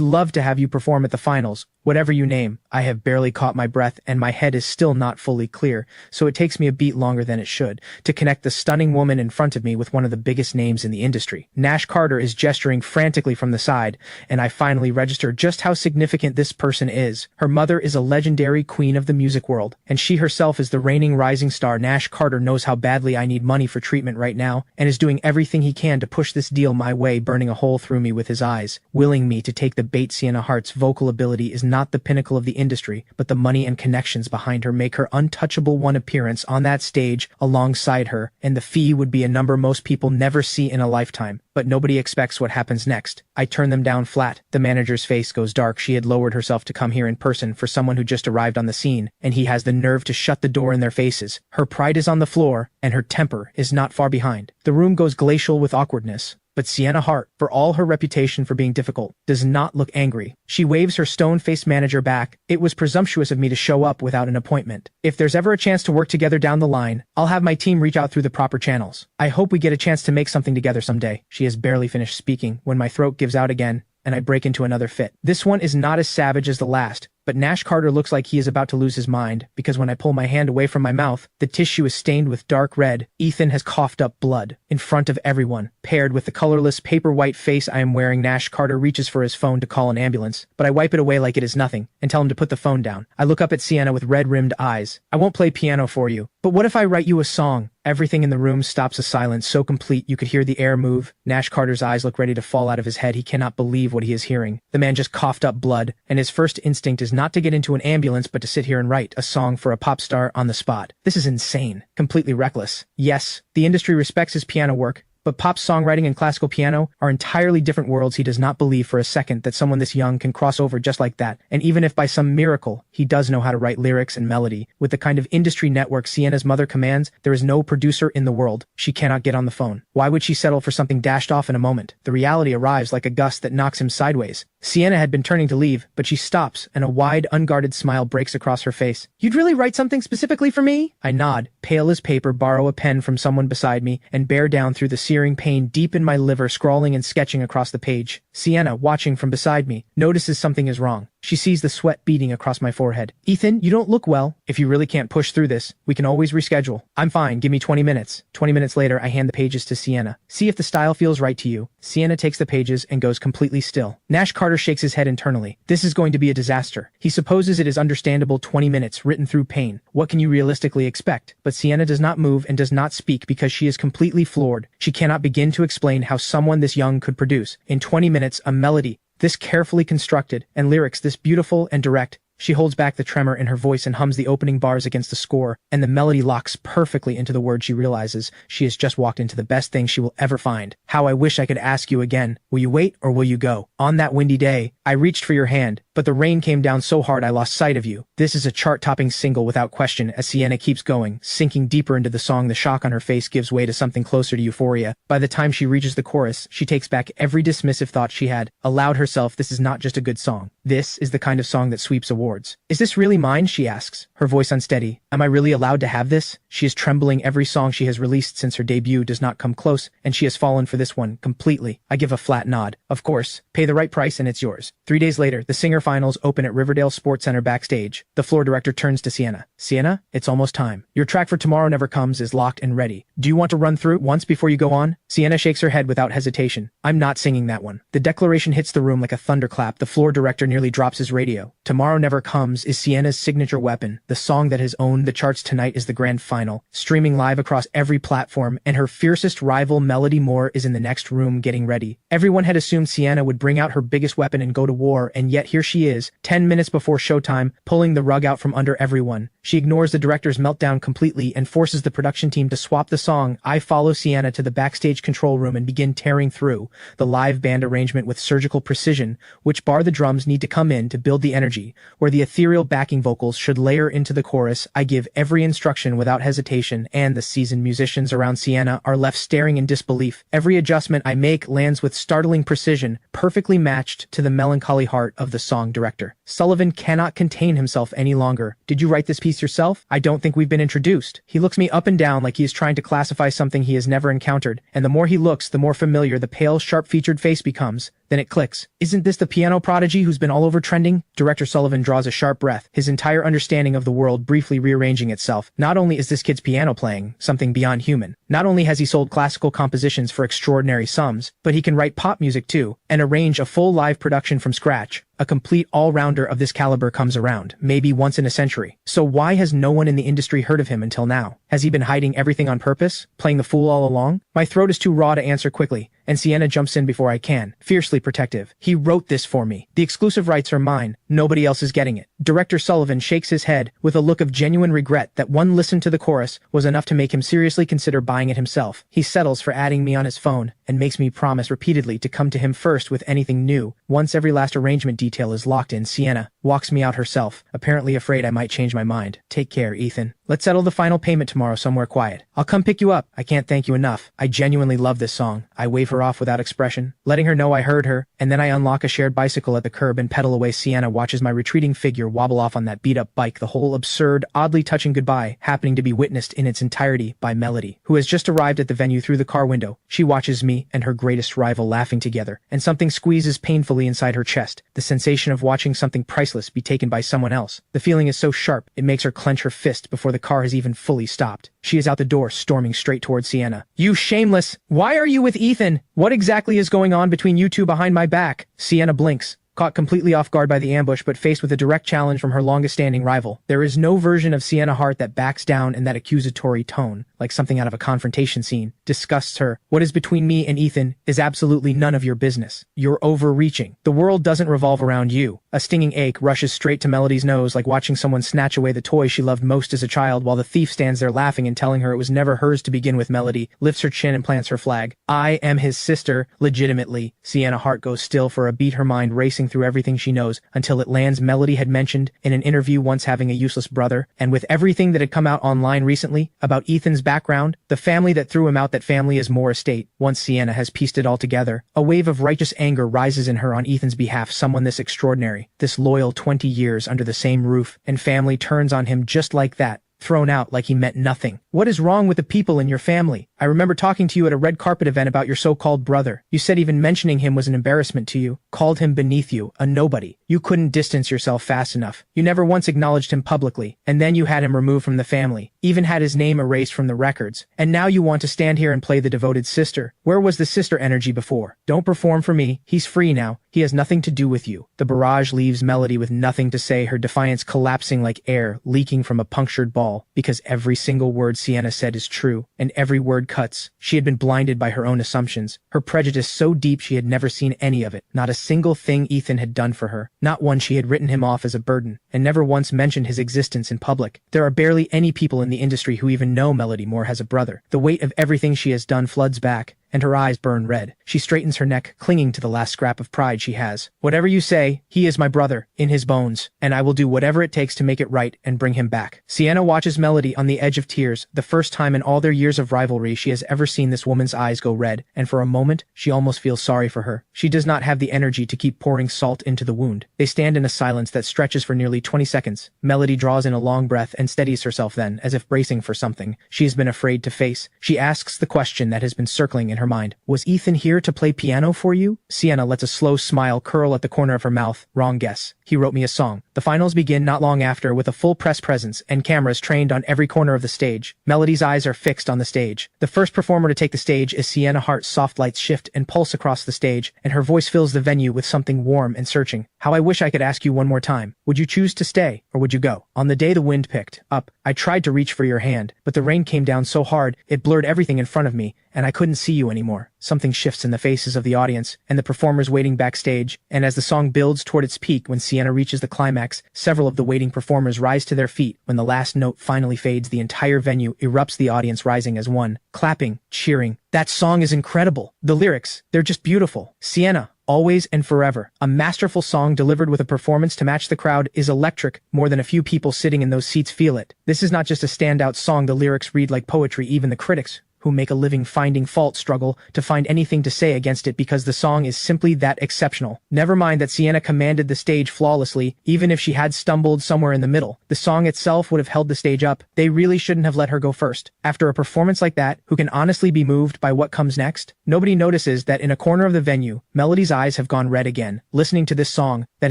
love to have you perform at the finals. Whatever you name. I have barely caught my breath and my head is still not fully clear, so it takes me a beat longer than it should to connect the stunning woman in front of me with one of the biggest names in the industry. Nash Carter is gesturing frantically from the side, and I finally register just how significant this person is. Her mother is a legendary queen of the music world, and she herself is the reigning rising star. Nash Carter knows how badly I need money for treatment right now, and is doing everything he can to push this deal my way, burning a hole through me with his eyes, willing me to take the bait. Sienna Hart's vocal ability is not the pinnacle of the industry, but the money and connections behind her make her untouchable. One appearance on that stage alongside her, and the fee would be a number most people never see in a lifetime. But nobody expects what happens next. I turn them down flat. The manager's face goes dark. She had lowered herself to come here in person for someone who just arrived on the scene, and he has the nerve to shut the door in their faces. Her pride is on the floor, and her temper is not far behind. The room goes glacial with awkwardness. But Sienna Hart, for all her reputation for being difficult, does not look angry. She waves her stone-faced manager back. It was presumptuous of me to show up without an appointment. If there's ever a chance to work together down the line, I'll have my team reach out through the proper channels. I hope we get a chance to make something together someday. She has barely finished speaking when my throat gives out again, and I break into another fit. This one is not as savage as the last, but Nash Carter looks like he is about to lose his mind, because when I pull my hand away from my mouth, the tissue is stained with dark red. Ethan has coughed up blood in front of everyone. Paired with the colorless paper-white face I am wearing, Nash Carter reaches for his phone to call an ambulance, but I wipe it away like it is nothing, and tell him to put the phone down. I look up at Sienna with red-rimmed eyes. I won't play piano for you, but what if I write you a song? Everything in the room stops, a silence so complete you could hear the air move. Nash Carter's eyes look ready to fall out of his head. He cannot believe what he is hearing. The man just coughed up blood, and his first instinct is not to get into an ambulance but to sit here and write a song for a pop star on the spot. This is insane. Completely reckless. Yes, the industry respects his piano work, but pop songwriting and classical piano are entirely different worlds. He does not believe for a second that someone this young can cross over just like that, and even if by some miracle he does know how to write lyrics and melody, with the kind of industry network Sienna's mother commands, there is no producer in the world. She cannot get on the phone. Why would she settle for something dashed off in a moment? The reality arrives like a gust that knocks him sideways. Sienna had been turning to leave, but she stops, and a wide, unguarded smile breaks across her face. You'd really write something specifically for me? I nod, pale as paper, borrow a pen from someone beside me, and bear down through the searing pain deep in my liver, scrawling and sketching across the page. Sienna, watching from beside me, notices something is wrong. She sees the sweat beading across my forehead. Ethan, you don't look well. If you really can't push through this, we can always reschedule. I'm fine, give me 20 minutes. 20 minutes later, I hand the pages to Sienna. See if the style feels right to you. Sienna takes the pages and goes completely still. Nash Carter shakes his head internally. This is going to be a disaster. He supposes it is understandable. 20 minutes written through pain. What can you realistically expect? But Sienna does not move and does not speak because she is completely floored. She cannot begin to explain how someone this young could produce, in 20 minutes, a melody this carefully constructed, and lyrics this beautiful and direct. She holds back the tremor in her voice and hums the opening bars against the score, and the melody locks perfectly into the words. She realizes she has just walked into the best thing she will ever find. How I wish I could ask you again. Will you wait or will you go? On that windy day, I reached for your hand, but the rain came down so hard I lost sight of you. This is a chart-topping single without question. As Sienna keeps going, sinking deeper into the song, the shock on her face gives way to something closer to euphoria. By the time she reaches the chorus, she takes back every dismissive thought she had allowed herself. This is not just a good song. This is the kind of song that sweeps awards. Is this really mine? She asks, her voice unsteady. Am I really allowed to have this? She is trembling. Every song she has released since her debut does not come close, and she has fallen for this one completely. I give a flat nod. Of course. Pay the right price and it's yours. 3 days later, the singer finals open at Riverdale Sports Center backstage. The floor director turns to Sienna. Sienna, it's almost time. Your track for Tomorrow Never Comes is locked and ready. Do you want to run through it once before you go on? Sienna shakes her head without hesitation. I'm not singing that one. The declaration hits the room like a thunderclap. The floor director nearly drops his radio. Tomorrow Never Comes is Sienna's signature weapon. The song that has owned the charts tonight is the grand final, streaming live across every platform, and her fiercest rival Melody Moore is in the next room getting ready. Everyone had assumed Sienna would bring out her biggest weapon and go to war, and yet here she is, 10 minutes before showtime, pulling the rug out from under everyone. She ignores the director's meltdown completely and forces the production team to swap the song. I follow Sienna to the backstage control room and begin tearing through the live band arrangement with surgical precision, which bar the drums need to come in to build the energy, where the ethereal backing vocals should layer into the chorus. I give every instruction without hesitation, and the seasoned musicians around Sienna are left staring in disbelief. Every adjustment I make lands with startling precision, perfectly matched to the melancholy heart of the song director. Sullivan cannot contain himself any longer. Did you write this piece yourself? I don't think we've been introduced. He looks me up and down like he is trying to classify something he has never encountered, and the more he looks, the more familiar the pale, sharp-featured face becomes. Then it clicks. Isn't this the piano prodigy who's been all over trending? Director Sullivan draws a sharp breath, his entire understanding of the world briefly rearranging itself. Not only is this kid's piano playing something beyond human, not only has he sold classical compositions for extraordinary sums, but he can write pop music too, and arrange a full live production from scratch. A complete all-rounder of this caliber comes around, maybe once in a century. So why has no one in the industry heard of him until now? Has he been hiding everything on purpose? Playing the fool all along? My throat is too raw to answer quickly, and Sienna jumps in before I can, fiercely protective. He wrote this for me. The exclusive rights are mine. Nobody else is getting it. Director Sullivan shakes his head with a look of genuine regret that one listen to the chorus was enough to make him seriously consider buying it himself. He settles for adding me on his phone and makes me promise repeatedly to come to him first with anything new. Once every last arrangement detail is locked in, Sienna walks me out herself, apparently afraid I might change my mind. Take care, Ethan. Let's settle the final payment tomorrow somewhere quiet. I'll come pick you up. I can't thank you enough. I genuinely love this song. I wave her off without expression, letting her know I heard her, and then I unlock a shared bicycle at the curb and pedal away. Sienna watches my retreating figure wobble off on that beat-up bike, the whole absurd, oddly touching goodbye happening to be witnessed in its entirety by Melody, who has just arrived at the venue through the car window. She watches me and her greatest rival laughing together, and something squeezes painfully inside her chest, the sensation of watching something priceless be taken by someone else. The feeling is so sharp, it makes her clench her fist before the car has even fully stopped. She is out the door, storming straight towards Sienna. You shameless! Why are you with Ethan? What exactly is going on between you two behind my back? Sienna blinks, caught completely off guard by the ambush but faced with a direct challenge from her longest-standing rival. There is no version of Sienna Hart that backs down, and that accusatory tone, like something out of a confrontation scene, disgusts her. What is between me and Ethan is absolutely none of your business. You're overreaching. The world doesn't revolve around you. A stinging ache rushes straight to Melody's nose, like watching someone snatch away the toy she loved most as a child, while the thief stands there laughing and telling her it was never hers to begin with. Melody lifts her chin and plants her flag. I am his sister, legitimately. Sienna Hart goes still for a beat, her mind racing through everything she knows, until it lands Melody had mentioned in an interview once having a useless brother, and with everything that had come out online recently about Ethan's background, the family that threw him out, that family is more estate. Once Sienna has pieced it all together, a wave of righteous anger rises in her on Ethan's behalf. Someone this extraordinary, this loyal, 20 years under the same roof and family, turns on him just like that, thrown out like he meant nothing. What is wrong with the people in your family? I remember talking to you at a red carpet event about your so-called brother. You said even mentioning him was an embarrassment to you, called him beneath you, a nobody. You couldn't distance yourself fast enough. You never once acknowledged him publicly, and then you had him removed from the family, even had his name erased from the records. And now you want to stand here and play the devoted sister. Where was the sister energy before? Don't perform for me. He's free now. He has nothing to do with you. The barrage leaves Melody with nothing to say, her defiance collapsing like air leaking from a punctured ball, because every single word Sienna said is true, and every word cuts. She had been blinded by her own assumptions, her prejudice so deep she had never seen any of it. Not a single thing Ethan had done for her, not one. She had written him off as a burden, and never once mentioned his existence in public. There are barely any people in the industry who even know Melody Moore has a brother. The weight of everything she has done floods back, and her eyes burn red. She straightens her neck, clinging to the last scrap of pride she has. Whatever you say, he is my brother, in his bones, and I will do whatever it takes to make it right and bring him back. Sienna watches Melody on the edge of tears, the first time in all their years of rivalry she has ever seen this woman's eyes go red, and for a moment, she almost feels sorry for her. She does not have the energy to keep pouring salt into the wound. They stand in a silence that stretches for nearly 20 seconds. Melody draws in a long breath and steadies herself then, as if bracing for something she has been afraid to face. She asks the question that has been circling in her mind. Was Ethan here to play piano for you? Sienna lets a slow smile curl at the corner of her mouth. Wrong guess. He wrote me a song. The finals begin not long after, with a full press presence and cameras trained on every corner of the stage. Melody's eyes are fixed on the stage. The first performer to take the stage is Sienna Hart. Soft lights shift and pulse across the stage, and her voice fills the venue with something warm and searching. How I wish I could ask you one more time. Would you choose to stay, or would you go? On the day the wind picked up, I tried to reach for your hand, but the rain came down so hard, it blurred everything in front of me, and I couldn't see you anymore. Something shifts in the faces of the audience, and the performers waiting backstage, and as the song builds toward its peak when Sienna reaches the climax, several of the waiting performers rise to their feet. When the last note finally fades, the entire venue erupts, the audience rising as one, clapping, cheering. That song is incredible. The lyrics, they're just beautiful. Sienna, Always and Forever, a masterful song delivered with a performance to match the crowd, is electric. More than a few people sitting in those seats feel it. This is not just a standout song, the lyrics read like poetry. Even the critics, who make a living finding fault, struggle to find anything to say against it because the song is simply that exceptional. Never mind that Sienna commanded the stage flawlessly. Even if she had stumbled somewhere in the middle, the song itself would have held the stage up. They really shouldn't have let her go first. After a performance like that, who can honestly be moved by what comes next? Nobody notices that in a corner of the venue, Melody's eyes have gone red again. Listening to this song that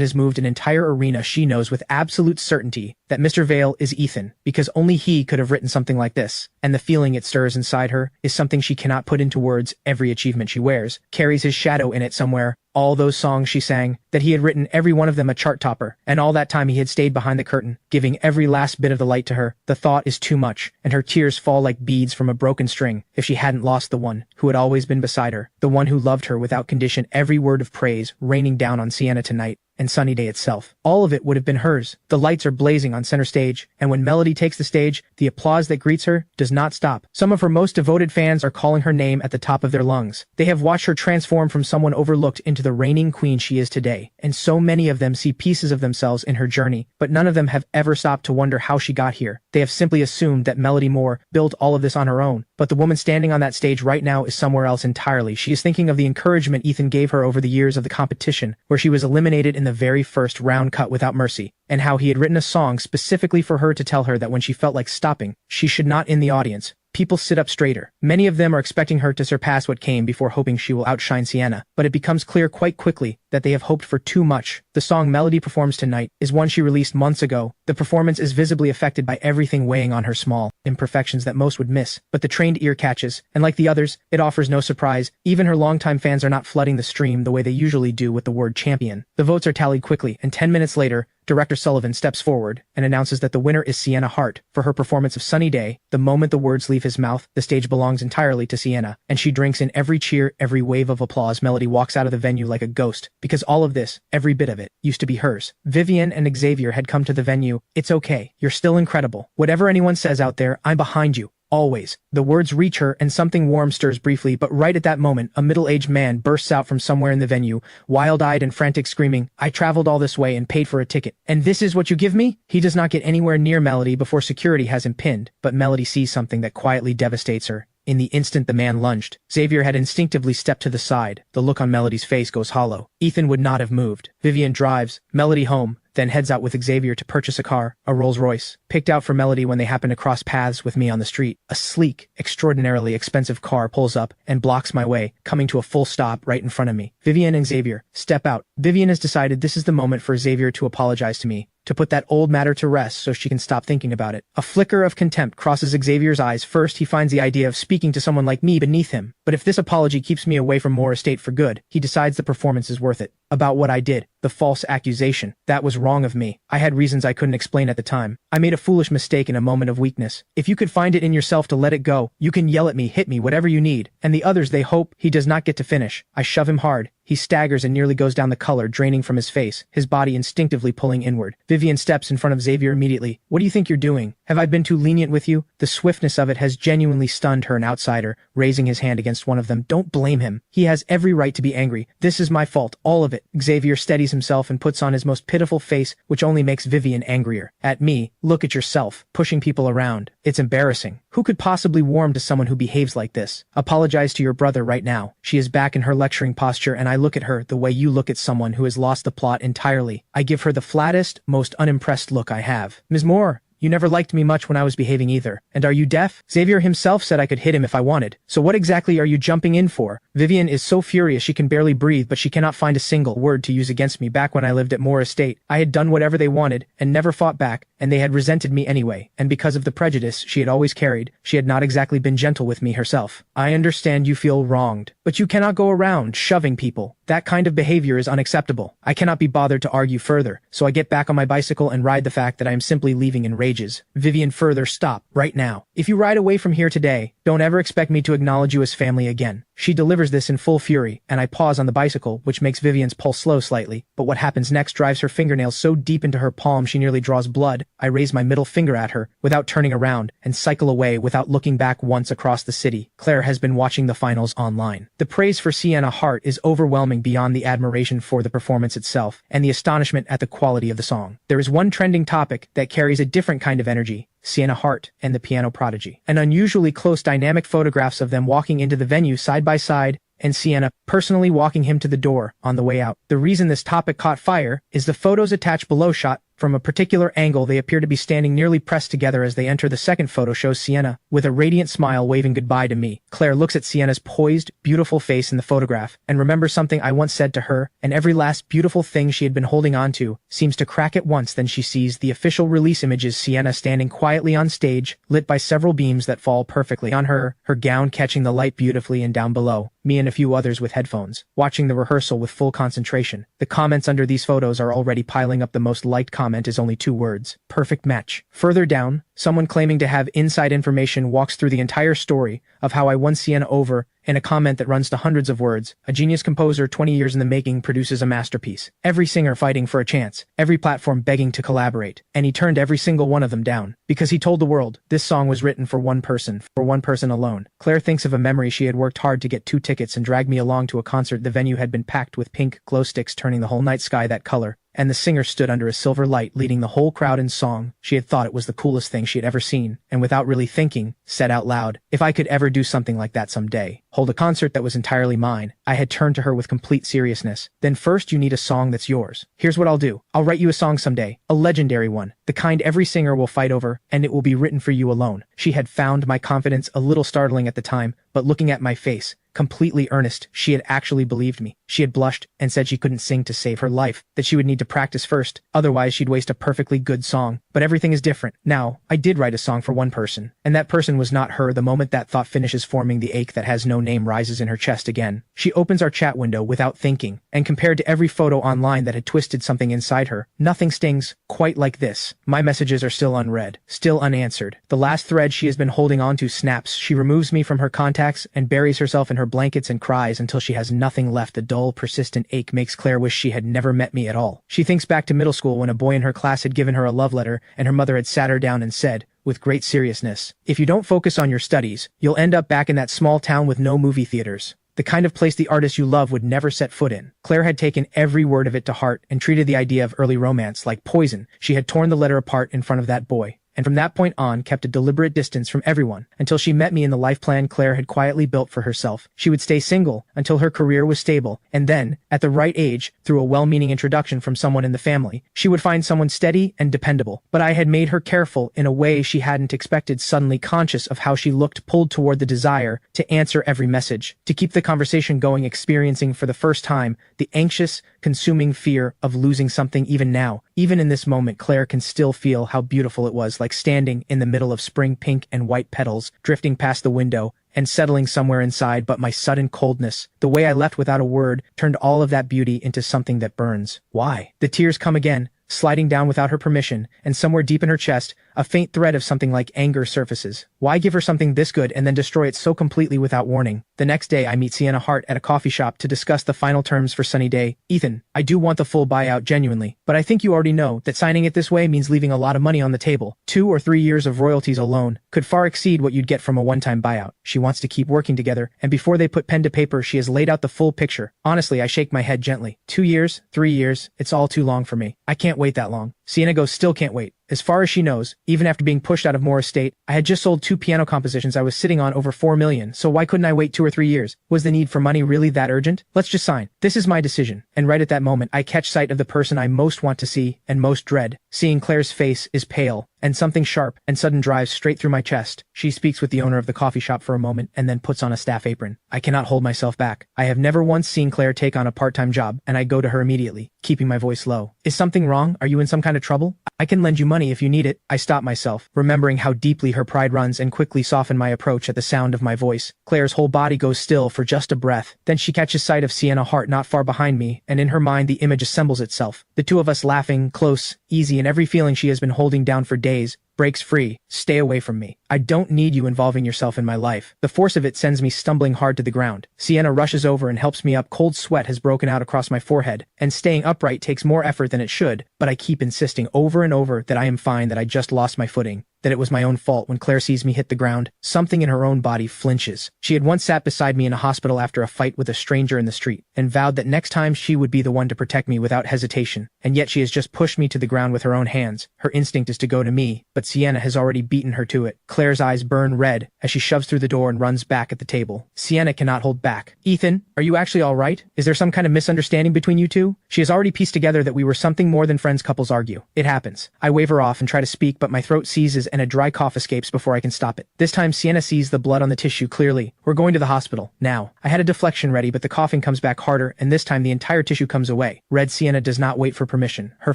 has moved an entire arena, she knows with absolute certainty that Mr. Vale is Ethan, because only he could have written something like this. And the feeling it stirs inside her is something she cannot put into words. Every achievement she wears carries his shadow in it somewhere. All those songs she sang, that he had written, every one of them a chart topper, and all that time he had stayed behind the curtain, giving every last bit of the light to her. The thought is too much, and her tears fall like beads from a broken string. If she hadn't lost the one who had always been beside her, the one who loved her without condition, every word of praise raining down on Sienna tonight, and Sunny Day itself, all of it would have been hers. The lights are blazing on center stage, and when Melody takes the stage, the applause that greets her does not stop. Some of her most devoted fans are calling her name at the top of their lungs. They have watched her transform from someone overlooked into the reigning queen she is today, and so many of them see pieces of themselves in her journey, but none of them have ever stopped to wonder how she got here. They have simply assumed that Melody Moore built all of this on her own, but the woman standing on that stage right now is somewhere else entirely. She is thinking of the encouragement Ethan gave her over the years of the competition, where she was eliminated in the very first round, cut without mercy, and how he had written a song specifically for her to tell her that when she felt like stopping, she should not. In the audience, people sit up straighter. Many of them are expecting her to surpass what came before, hoping she will outshine Sienna, but it becomes clear quite quickly that they have hoped for too much. The song Melody performs tonight is one she released months ago. The performance is visibly affected by everything weighing on her, small imperfections that most would miss, but the trained ear catches, and like the others, it offers no surprise. Even her longtime fans are not flooding the stream the way they usually do with the word champion. The votes are tallied quickly, and 10 minutes later, Director Sullivan steps forward and announces that the winner is Sienna Hart for her performance of Sunny Day. The moment the words leave his mouth, the stage belongs entirely to Sienna, and she drinks in every cheer, every wave of applause. Melody walks out of the venue like a ghost, because all of this, every bit of it, used to be hers. Vivian and Xavier had come to the venue. It's okay. You're still incredible. Whatever anyone says out there, I'm behind you. Always. The words reach her, and something warm stirs briefly, but right at that moment, a middle-aged man bursts out from somewhere in the venue, wild-eyed and frantic, screaming, I traveled all this way and paid for a ticket, and this is what you give me? He does not get anywhere near Melody before security has him pinned, but Melody sees something that quietly devastates her. In the instant the man lunged, Xavier had instinctively stepped to the side. The look on Melody's face goes hollow. Ethan would not have moved. Vivian drives Melody home, then heads out with Xavier to purchase a car, a Rolls-Royce, picked out for Melody when they happen to cross paths with me on the street. A sleek, extraordinarily expensive car pulls up and blocks my way, coming to a full stop right in front of me. Vivian and Xavier step out. Vivian has decided this is the moment for Xavier to apologize to me, to put that old matter to rest so she can stop thinking about it. A flicker of contempt crosses Xavier's eyes. First, he finds the idea of speaking to someone like me beneath him, but if this apology keeps me away from Moore Estate for good, he decides the performance is worth it. About what I did, the false accusation, that was wrong of me. I had reasons I couldn't explain at the time. I made a foolish mistake in a moment of weakness. If you could find it in yourself to let it go, you can yell at me, hit me, whatever you need. And the others, they hope. He does not get to finish. I shove him hard. He staggers and nearly goes down, the color draining from his face, his body instinctively pulling inward. Vivian steps in front of Xavier immediately. What do you think you're doing? Have I been too lenient with you? The swiftness of it has genuinely stunned her, an outsider, raising his hand against one of them. Don't blame him. He has every right to be angry. This is my fault, all of it. Xavier steadies himself and puts on his most pitiful face, which only makes Vivian angrier. At me, look at yourself, pushing people around. It's embarrassing. Who could possibly warm to someone who behaves like this? Apologize to your brother right now. She is back in her lecturing posture, and I look at her the way you look at someone who has lost the plot entirely. I give her the flattest, most unimpressed look I have. Ms. Moore, you never liked me much when I was behaving either. And are you deaf? Xavier himself said I could hit him if I wanted. So what exactly are you jumping in for? Vivian is so furious she can barely breathe, but she cannot find a single word to use against me. Back when I lived at Moore Estate, I had done whatever they wanted and never fought back, and they had resented me anyway. And because of the prejudice she had always carried, she had not exactly been gentle with me herself. I understand you feel wronged, but you cannot go around shoving people. That kind of behavior is unacceptable. I cannot be bothered to argue further, so I get back on my bicycle and ride the fact that I am simply leaving in rages. Vivian further, stop, right now. If you ride away from here today, don't ever expect me to acknowledge you as family again. She delivers this in full fury, and I pause on the bicycle, which makes Vivian's pulse slow slightly, but what happens next drives her fingernails so deep into her palm she nearly draws blood. I raise my middle finger at her, without turning around, and cycle away without looking back once across the city. Claire has been watching the finals online. The praise for Sienna Hart is overwhelming beyond the admiration for the performance itself, and the astonishment at the quality of the song. There is one trending topic that carries a different kind of energy: Sienna Hart and the piano prodigy. An unusually close dynamic photographs of them walking into the venue side by side, and Sienna personally walking him to the door on the way out. The reason this topic caught fire is the photos attached below shot from a particular angle. They appear to be standing nearly pressed together as they enter. The second photo shows Sienna with a radiant smile waving goodbye to me. Claire looks at Sienna's poised, beautiful face in the photograph and remembers something I once said to her, and every last beautiful thing she had been holding on to seems to crack at once. Then she sees the official release images: Sienna standing quietly on stage, lit by several beams that fall perfectly on her, her gown catching the light beautifully, and down below, me and a few others with headphones, watching the rehearsal with full concentration. The comments under these photos are already piling up. The most liked comment is only 2 words: perfect match. Further down, someone claiming to have inside information walks through the entire story of how I won Sienna over in a comment that runs to hundreds of words. A genius composer 20 years in the making produces a masterpiece. Every singer fighting for a chance, every platform begging to collaborate, and he turned every single one of them down, because he told the world this song was written for one person alone. Claire thinks of a memory. She had worked hard to get 2 tickets and dragged me along to a concert. The venue had been packed with pink glow sticks, turning the whole night sky that color, and the singer stood under a silver light leading the whole crowd in song. She had thought it was the coolest thing she had ever seen, and without really thinking, said out loud, if I could ever do something like that someday, hold a concert that was entirely mine. I had turned to her with complete seriousness. Then first you need a song that's yours. Here's what I'll do. I'll write you a song someday, a legendary one, the kind every singer will fight over, and it will be written for you alone. She had found my confidence a little startling at the time, but looking at my face, completely earnest, she had actually believed me. She had blushed and said she couldn't sing to save her life, that she would need to practice first, otherwise she'd waste a perfectly good song. But everything is different. Now, I did write a song for one person, and that person was not her. The moment that thought finishes forming, the ache that has no name rises in her chest again. She opens our chat window without thinking, and compared to every photo online that had twisted something inside her, nothing stings quite like this. My messages are still unread, still unanswered. The last thread she has been holding on to snaps. She removes me from her contacts and buries herself in her blankets and cries until she has nothing left. The dull, persistent ache makes Claire wish she had never met me at all. She thinks back to middle school when a boy in her class had given her a love letter and her mother had sat her down and said, with great seriousness, if you don't focus on your studies, you'll end up back in that small town with no movie theaters. The kind of place the artist you love would never set foot in. Claire had taken every word of it to heart and treated the idea of early romance like poison. She had torn the letter apart in front of that boy, and from that point on kept a deliberate distance from everyone until she met me in the life plan Claire had quietly built for herself. She would stay single until her career was stable, and then, at the right age, through a well-meaning introduction from someone in the family, she would find someone steady and dependable. But I had made her careful in a way she hadn't expected, suddenly conscious of how she looked, pulled toward the desire to answer every message, to keep the conversation going, experiencing for the first time the anxious, consuming fear of losing something. Even now, even in this moment, Claire can still feel how beautiful it was, like standing in the middle of spring, pink and white petals, drifting past the window and settling somewhere inside. But my sudden coldness, the way I left without a word, turned all of that beauty into something that burns. Why? The tears come again, sliding down without her permission, and somewhere deep in her chest, a faint thread of something like anger surfaces. Why give her something this good and then destroy it so completely without warning? The next day I meet Sienna Hart at a coffee shop to discuss the final terms for Sunny Day. Ethan, I do want the full buyout genuinely, but I think you already know that signing it this way means leaving a lot of money on the table. 2 or 3 years of royalties alone could far exceed what you'd get from a one-time buyout. She wants to keep working together, and before they put pen to paper she has laid out the full picture. Honestly, I shake my head gently. 2 years, 3 years, it's all too long for me. I can't wait that long. Sienna goes, still can't wait. As far as she knows, even after being pushed out of Moore Estate, I had just sold 2 piano compositions I was sitting on over $4 million, so why couldn't I wait 2 or 3 years? Was the need for money really that urgent? Let's just sign. This is my decision. And right at that moment, I catch sight of the person I most want to see and most dread. Seeing Claire's face is pale, and something sharp and sudden drives straight through my chest. She speaks with the owner of the coffee shop for a moment and then puts on a staff apron. I cannot hold myself back. I have never once seen Claire take on a part-time job, and I go to her immediately, keeping my voice low. Is something wrong? Are you in some kind of trouble? I can lend you money if you need it. I stop myself, remembering how deeply her pride runs, and quickly soften my approach at the sound of my voice. Claire's whole body goes still for just a breath. Then she catches sight of Sienna Hart not far behind me, and in her mind the image assembles itself. The two of us laughing, close, easy, and every feeling she has been holding down for days breaks free. Stay away from me. I don't need you involving yourself in my life. The force of it sends me stumbling hard to the ground. Sienna rushes over and helps me up. Cold sweat has broken out across my forehead, and staying upright takes more effort than it should, but I keep insisting over and over that I am fine, that I just lost my footing, that it was my own fault. When Claire sees me hit the ground, something in her own body flinches. She had once sat beside me in a hospital after a fight with a stranger in the street, and vowed that next time she would be the one to protect me without hesitation, and yet she has just pushed me to the ground with her own hands. Her instinct is to go to me, but Sienna has already beaten her to it. Claire's eyes burn red as she shoves through the door and runs back at the table. Sienna cannot hold back. Ethan, are you actually all right? Is there some kind of misunderstanding between you two? She has already pieced together that we were something more than friends couples argue. It happens. I wave her off and try to speak, but my throat seizes and a dry cough escapes before I can stop it. This time Sienna sees the blood on the tissue clearly. We're going to the hospital. Now. I had a deflection ready, but the coughing comes back harder, and this time the entire tissue comes away. Red Sienna does not wait for permission. Her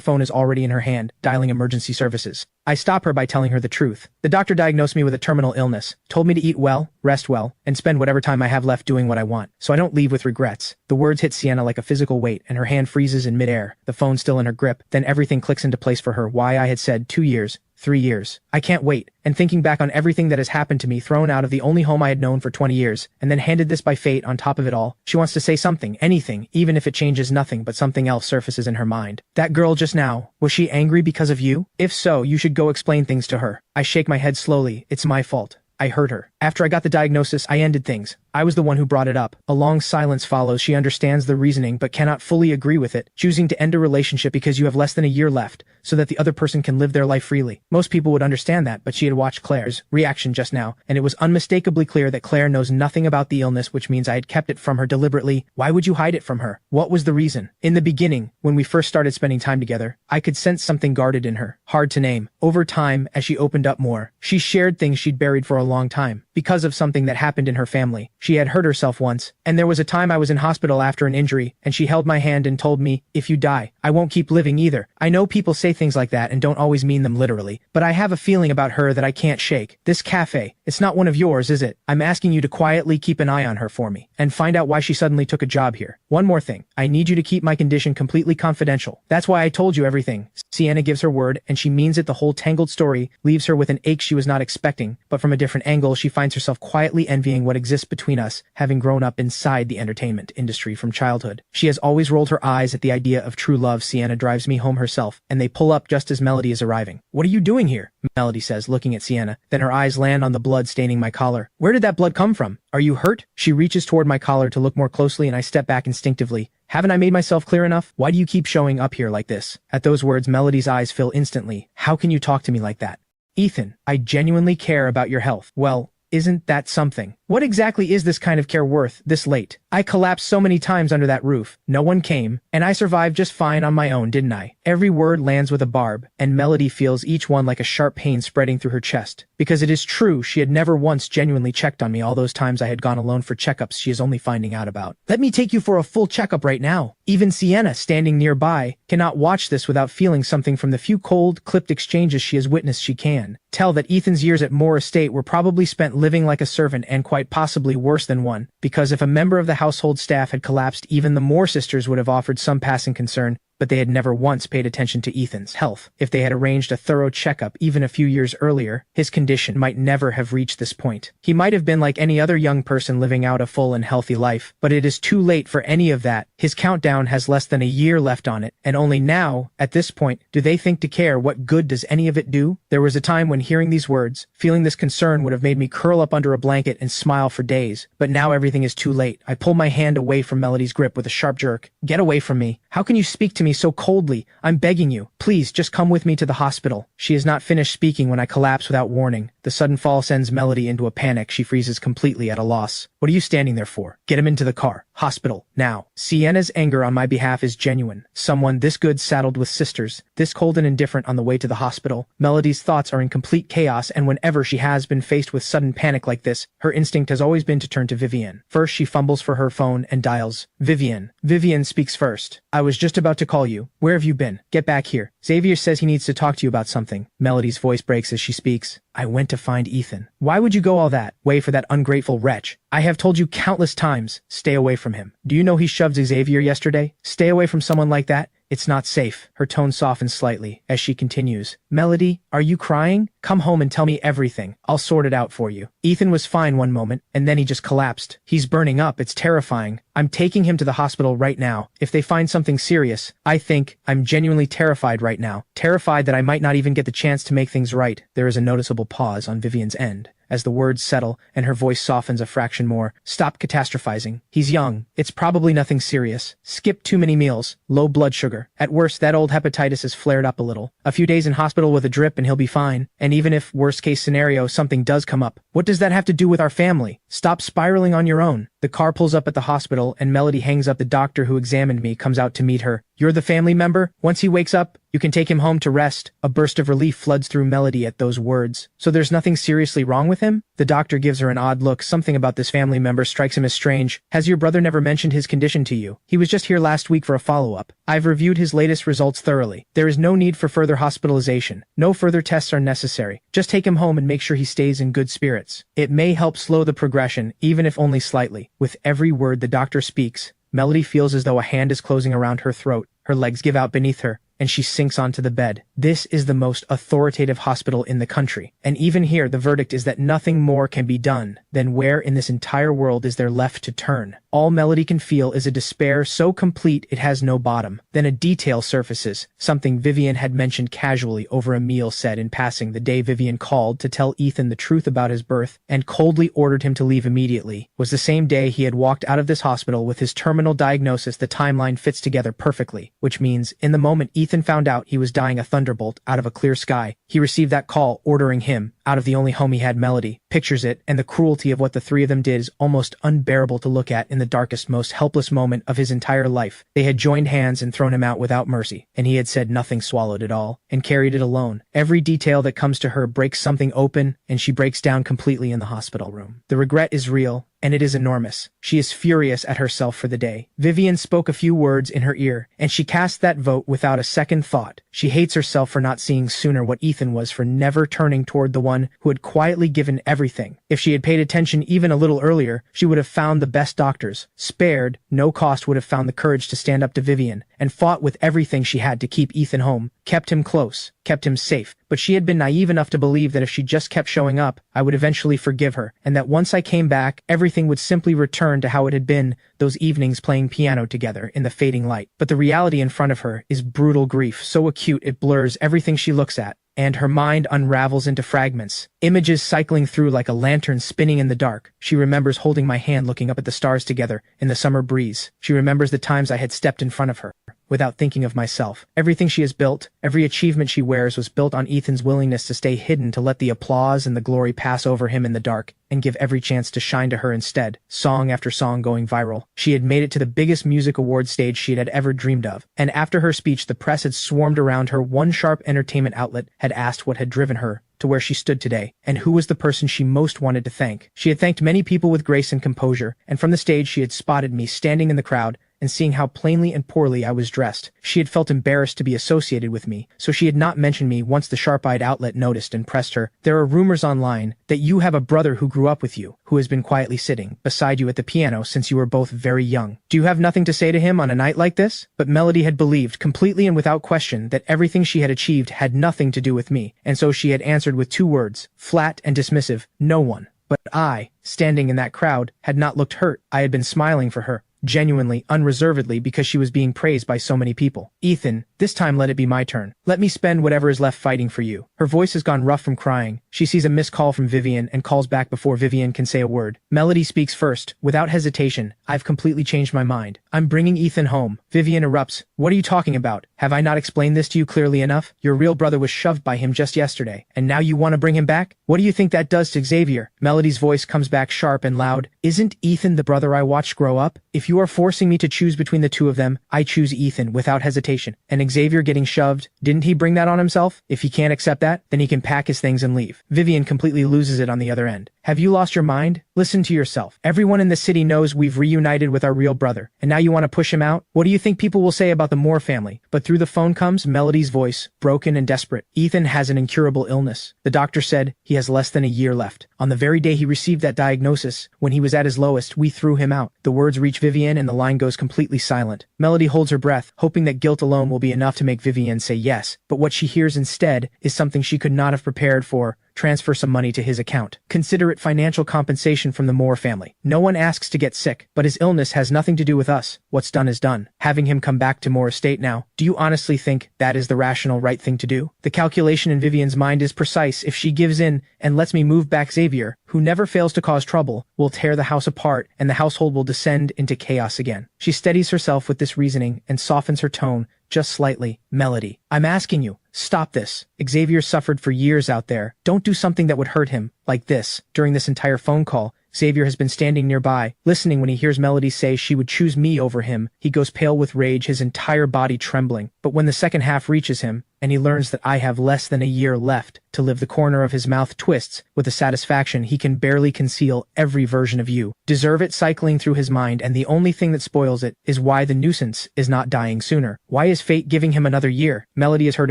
phone is already in her hand, dialing emergency services. I stop her by telling her the truth. The doctor diagnosed me with a terminal illness, told me to eat well, rest well, and spend whatever time I have left doing what I want, so I don't leave with regrets. The words hit Sienna like a physical weight, and her hand freezes in midair, the phone still in her grip. Then everything clicks into place for her. Why I had said 2 years, 3 years. I can't wait. And thinking back on everything that has happened to me, thrown out of the only home I had known for 20 years, and then handed this by fate on top of it all, she wants to say something, anything, even if it changes nothing, but something else surfaces in her mind. That girl just now, was she angry because of you? If so, you should go explain things to her. I shake my head slowly. It's my fault. I hurt her. After I got the diagnosis, I ended things. I was the one who brought it up. A long silence follows. She understands the reasoning but cannot fully agree with it, choosing to end a relationship because you have less than a year left, so that the other person can live their life freely. Most people would understand that, but she had watched Claire's reaction just now, and it was unmistakably clear that Claire knows nothing about the illness, which means I had kept it from her deliberately. Why would you hide it from her? What was the reason? In the beginning, when we first started spending time together, I could sense something guarded in her. Hard to name. Over time, as she opened up more, she shared things she'd buried for a long time. Because of something that happened in her family. She had hurt herself once, and there was a time I was in hospital after an injury, and she held my hand and told me, if you die, I won't keep living either. I know people say things like that and don't always mean them literally, but I have a feeling about her that I can't shake. This cafe, it's not one of yours, is it? I'm asking you to quietly keep an eye on her for me, and find out why she suddenly took a job here. One more thing, I need you to keep my condition completely confidential. That's why I told you everything. Sienna gives her word, and she means it. The whole tangled story leaves her with an ache she was not expecting, but from a different angle she finds herself quietly envying what exists between us, having grown up inside the entertainment industry from childhood. She has always rolled her eyes at the idea of true love. Sienna drives me home herself, and they pull up just as Melody is arriving. What are you doing here? Melody says, looking at Sienna. Then her eyes land on the blood staining my collar. Where did that blood come from? Are you hurt? She reaches toward my collar to look more closely, and I step back instinctively. Haven't I made myself clear enough? Why do you keep showing up here like this? At those words, Melody's eyes fill instantly. How can you talk to me like that? Ethan, I genuinely care about your health. Well, isn't that something? What exactly is this kind of care worth, this late? I collapsed so many times under that roof. No one came, and I survived just fine on my own, didn't I? Every word lands with a barb, and Melody feels each one like a sharp pain spreading through her chest. Because it is true, she had never once genuinely checked on me. All those times I had gone alone for checkups she is only finding out about. Let me take you for a full checkup right now. Even Sienna, standing nearby, cannot watch this without feeling something. From the few cold, clipped exchanges she has witnessed, she can tell that Ethan's years at Moore Estate were probably spent living like a servant, and quite possibly worse than one, because if a member of the household staff had collapsed, even the Moore sisters would have offered some passing concern, but they had never once paid attention to Ethan's health. If they had arranged a thorough checkup even a few years earlier, his condition might never have reached this point. He might have been like any other young person living out a full and healthy life, but it is too late for any of that. His countdown has less than a year left on it, and only now, at this point, do they think to care. What good does any of it do? There was a time when hearing these words, feeling this concern would have made me curl up under a blanket and smile for days, but now everything is too late. I pull my hand away from Melody's grip with a sharp jerk. Get away from me. How can you speak to me so coldly? I'm begging you. Please, just come with me to the hospital. She has not finished speaking when I collapse without warning. The sudden fall sends Melody into a panic. She freezes completely at a loss. What are you standing there for? Get him into the car. Hospital. Now. Sienna's anger on my behalf is genuine. Someone this good saddled with sisters, this cold and indifferent on the way to the hospital. Melody's thoughts are in complete chaos, and whenever she has been faced with sudden panic like this, her instinct has always been to turn to Vivian. First, she fumbles for her phone and dials Vivian. Vivian speaks first. I was just about to call you. Where have you been? Get back here. Xavier says he needs to talk to you about something. Melody's voice breaks as she speaks. I went to find Ethan. Why would you go all that way for that ungrateful wretch? I have told you countless times, stay away from him. Do you know he shoved Xavier yesterday? Stay away from someone like that. It's not safe. Her tone softens slightly as she continues. Melody, are you crying? Come home and tell me everything. I'll sort it out for you. Ethan was fine one moment, and then he just collapsed. He's burning up. It's terrifying. I'm taking him to the hospital right now. If they find something serious, I'm genuinely terrified right now. Terrified that I might not even get the chance to make things right. There is a noticeable pause on Vivian's end. As the words settle and her voice softens a fraction more. Stop catastrophizing. He's young. It's probably nothing serious. Skip too many meals. Low blood sugar. At worst, that old hepatitis has flared up a little. A few days in hospital with a drip and he'll be fine. And even if, worst case scenario, something does come up, what does that have to do with our family? Stop spiraling on your own. The car pulls up at the hospital and Melody hangs up. The doctor who examined me comes out to meet her. You're the family member? Once he wakes up, you can take him home to rest. A burst of relief floods through Melody at those words. So there's nothing seriously wrong with him? The doctor gives her an odd look. Something about this family member strikes him as strange. Has your brother never mentioned his condition to you? He was just here last week for a follow-up. I've reviewed his latest results thoroughly. There is no need for further hospitalization. No further tests are necessary. Just take him home and make sure he stays in good spirits. It may help slow the progression, even if only slightly. With every word the doctor speaks, Melody feels as though a hand is closing around her throat. Her legs give out beneath her, and she sinks onto the bed. This is the most authoritative hospital in the country. And even here, the verdict is that nothing more can be done. Then where in this entire world is there left to turn? All Melody can feel is a despair so complete it has no bottom. Then a detail surfaces, something Vivian had mentioned casually over a meal said in passing the day Vivian called to tell Ethan the truth about his birth and coldly ordered him to leave immediately. Was the same day he had walked out of this hospital with his terminal diagnosis. The timeline fits together perfectly, which means in the moment Ethan found out he was dying a thunderbolt out of a clear sky, he received that call ordering him out of the only home he had. Melody pictures it, and the cruelty of what the three of them did is almost unbearable to look at. In the darkest, most helpless moment of his entire life, they had joined hands and thrown him out without mercy, and he had said nothing, swallowed it all, and carried it alone. Every detail that comes to her breaks something open, and she breaks down completely in the hospital room. The regret is real, and it is enormous. She is furious at herself for the day. Vivian spoke a few words in her ear, and she cast that vote without a second thought. She hates herself for not seeing sooner what Ethan was, for never turning toward the one who had quietly given everything. If she had paid attention even a little earlier, she would have found the best doctors. Spared, no cost, would have found the courage to stand up to Vivian, and fought with everything she had to keep Ethan home, kept him close, kept him safe. But she had been naive enough to believe that if she just kept showing up, I would eventually forgive her, and that once I came back, everything would simply return to how it had been, those evenings playing piano together in the fading light. But the reality in front of her is brutal grief, so acute it blurs everything she looks at, and her mind unravels into fragments, images cycling through like a lantern spinning in the dark. She remembers holding my hand, looking up at the stars together in the summer breeze. She remembers the times I had stepped in front of her without thinking of myself. Everything she has built, every achievement she wears, was built on Ethan's willingness to stay hidden, to let the applause and the glory pass over him in the dark, and give every chance to shine to her instead. Song after song going viral. She had made it to the biggest music award stage she had ever dreamed of. And after her speech, the press had swarmed around her. One sharp entertainment outlet had asked what had driven her to where she stood today, and who was the person she most wanted to thank. She had thanked many people with grace and composure, and from the stage she had spotted me standing in the crowd, and seeing how plainly and poorly I was dressed, she had felt embarrassed to be associated with me, so she had not mentioned me once the sharp-eyed outlet noticed and pressed her. There are rumors online that you have a brother who grew up with you, who has been quietly sitting beside you at the piano since you were both very young. Do you have nothing to say to him on a night like this? But Melody had believed, completely and without question, that everything she had achieved had nothing to do with me, and so she had answered with 2 words, flat and dismissive, no one. But I, standing in that crowd, had not looked hurt. I had been smiling for her, genuinely, unreservedly, because she was being praised by so many people. Ethan, This time let it be my turn. Let me spend whatever is left fighting for you. Her voice has gone rough from crying. She sees a missed call from Vivian and calls back before Vivian can say a word. Melody speaks first. Without hesitation, I've completely changed my mind. I'm bringing Ethan home. Vivian erupts. What are you talking about? Have I not explained this to you clearly enough? Your real brother was shoved by him just yesterday, and now you want to bring him back? What do you think that does to Xavier? Melody's voice comes back sharp and loud. Isn't Ethan the brother I watched grow up? If you are forcing me to choose between the two of them, I choose Ethan without hesitation. And Xavier getting shoved, didn't he bring that on himself? If he can't accept that, then he can pack his things and leave. Vivian completely loses it on the other end. Have you lost your mind? Listen to yourself. Everyone in the city knows we've reunited with our real brother, and now you want to push him out? What do you think people will say about the Moore family? But through the phone comes Melody's voice, broken and desperate. Ethan has an incurable illness. The doctor said he has less than a year left. On the very day he received that diagnosis, when he was at his lowest, we threw him out. The words reach Vivian and the line goes completely silent. Melody holds her breath, hoping that guilt alone will be enough to make Vivian say yes, but what she hears instead is something she could not have prepared for. Transfer some money to his account. Consider it financial compensation from the Moore family. No one asks to get sick, but his illness has nothing to do with us. What's done is done. Having him come back to Moore Estate now, do you honestly think that is the rational right thing to do? The calculation in Vivian's mind is precise. If she gives in and lets me move back Xavier, who never fails to cause trouble, will tear the house apart and the household will descend into chaos again. She steadies herself with this reasoning and softens her tone just slightly. Melody, I'm asking you, stop this. Xavier suffered for years out there. Don't do something that would hurt him, like this. During this entire phone call, Xavier has been standing nearby, listening when he hears Melody say she would choose me over him. He goes pale with rage, his entire body trembling. But when the second half reaches him, and he learns that I have less than a year left to live, the corner of his mouth twists with a satisfaction he can barely conceal. Every version of you deserve it cycling through his mind, and the only thing that spoils it is why the nuisance is not dying sooner. Why is fate giving him another year? Melody has heard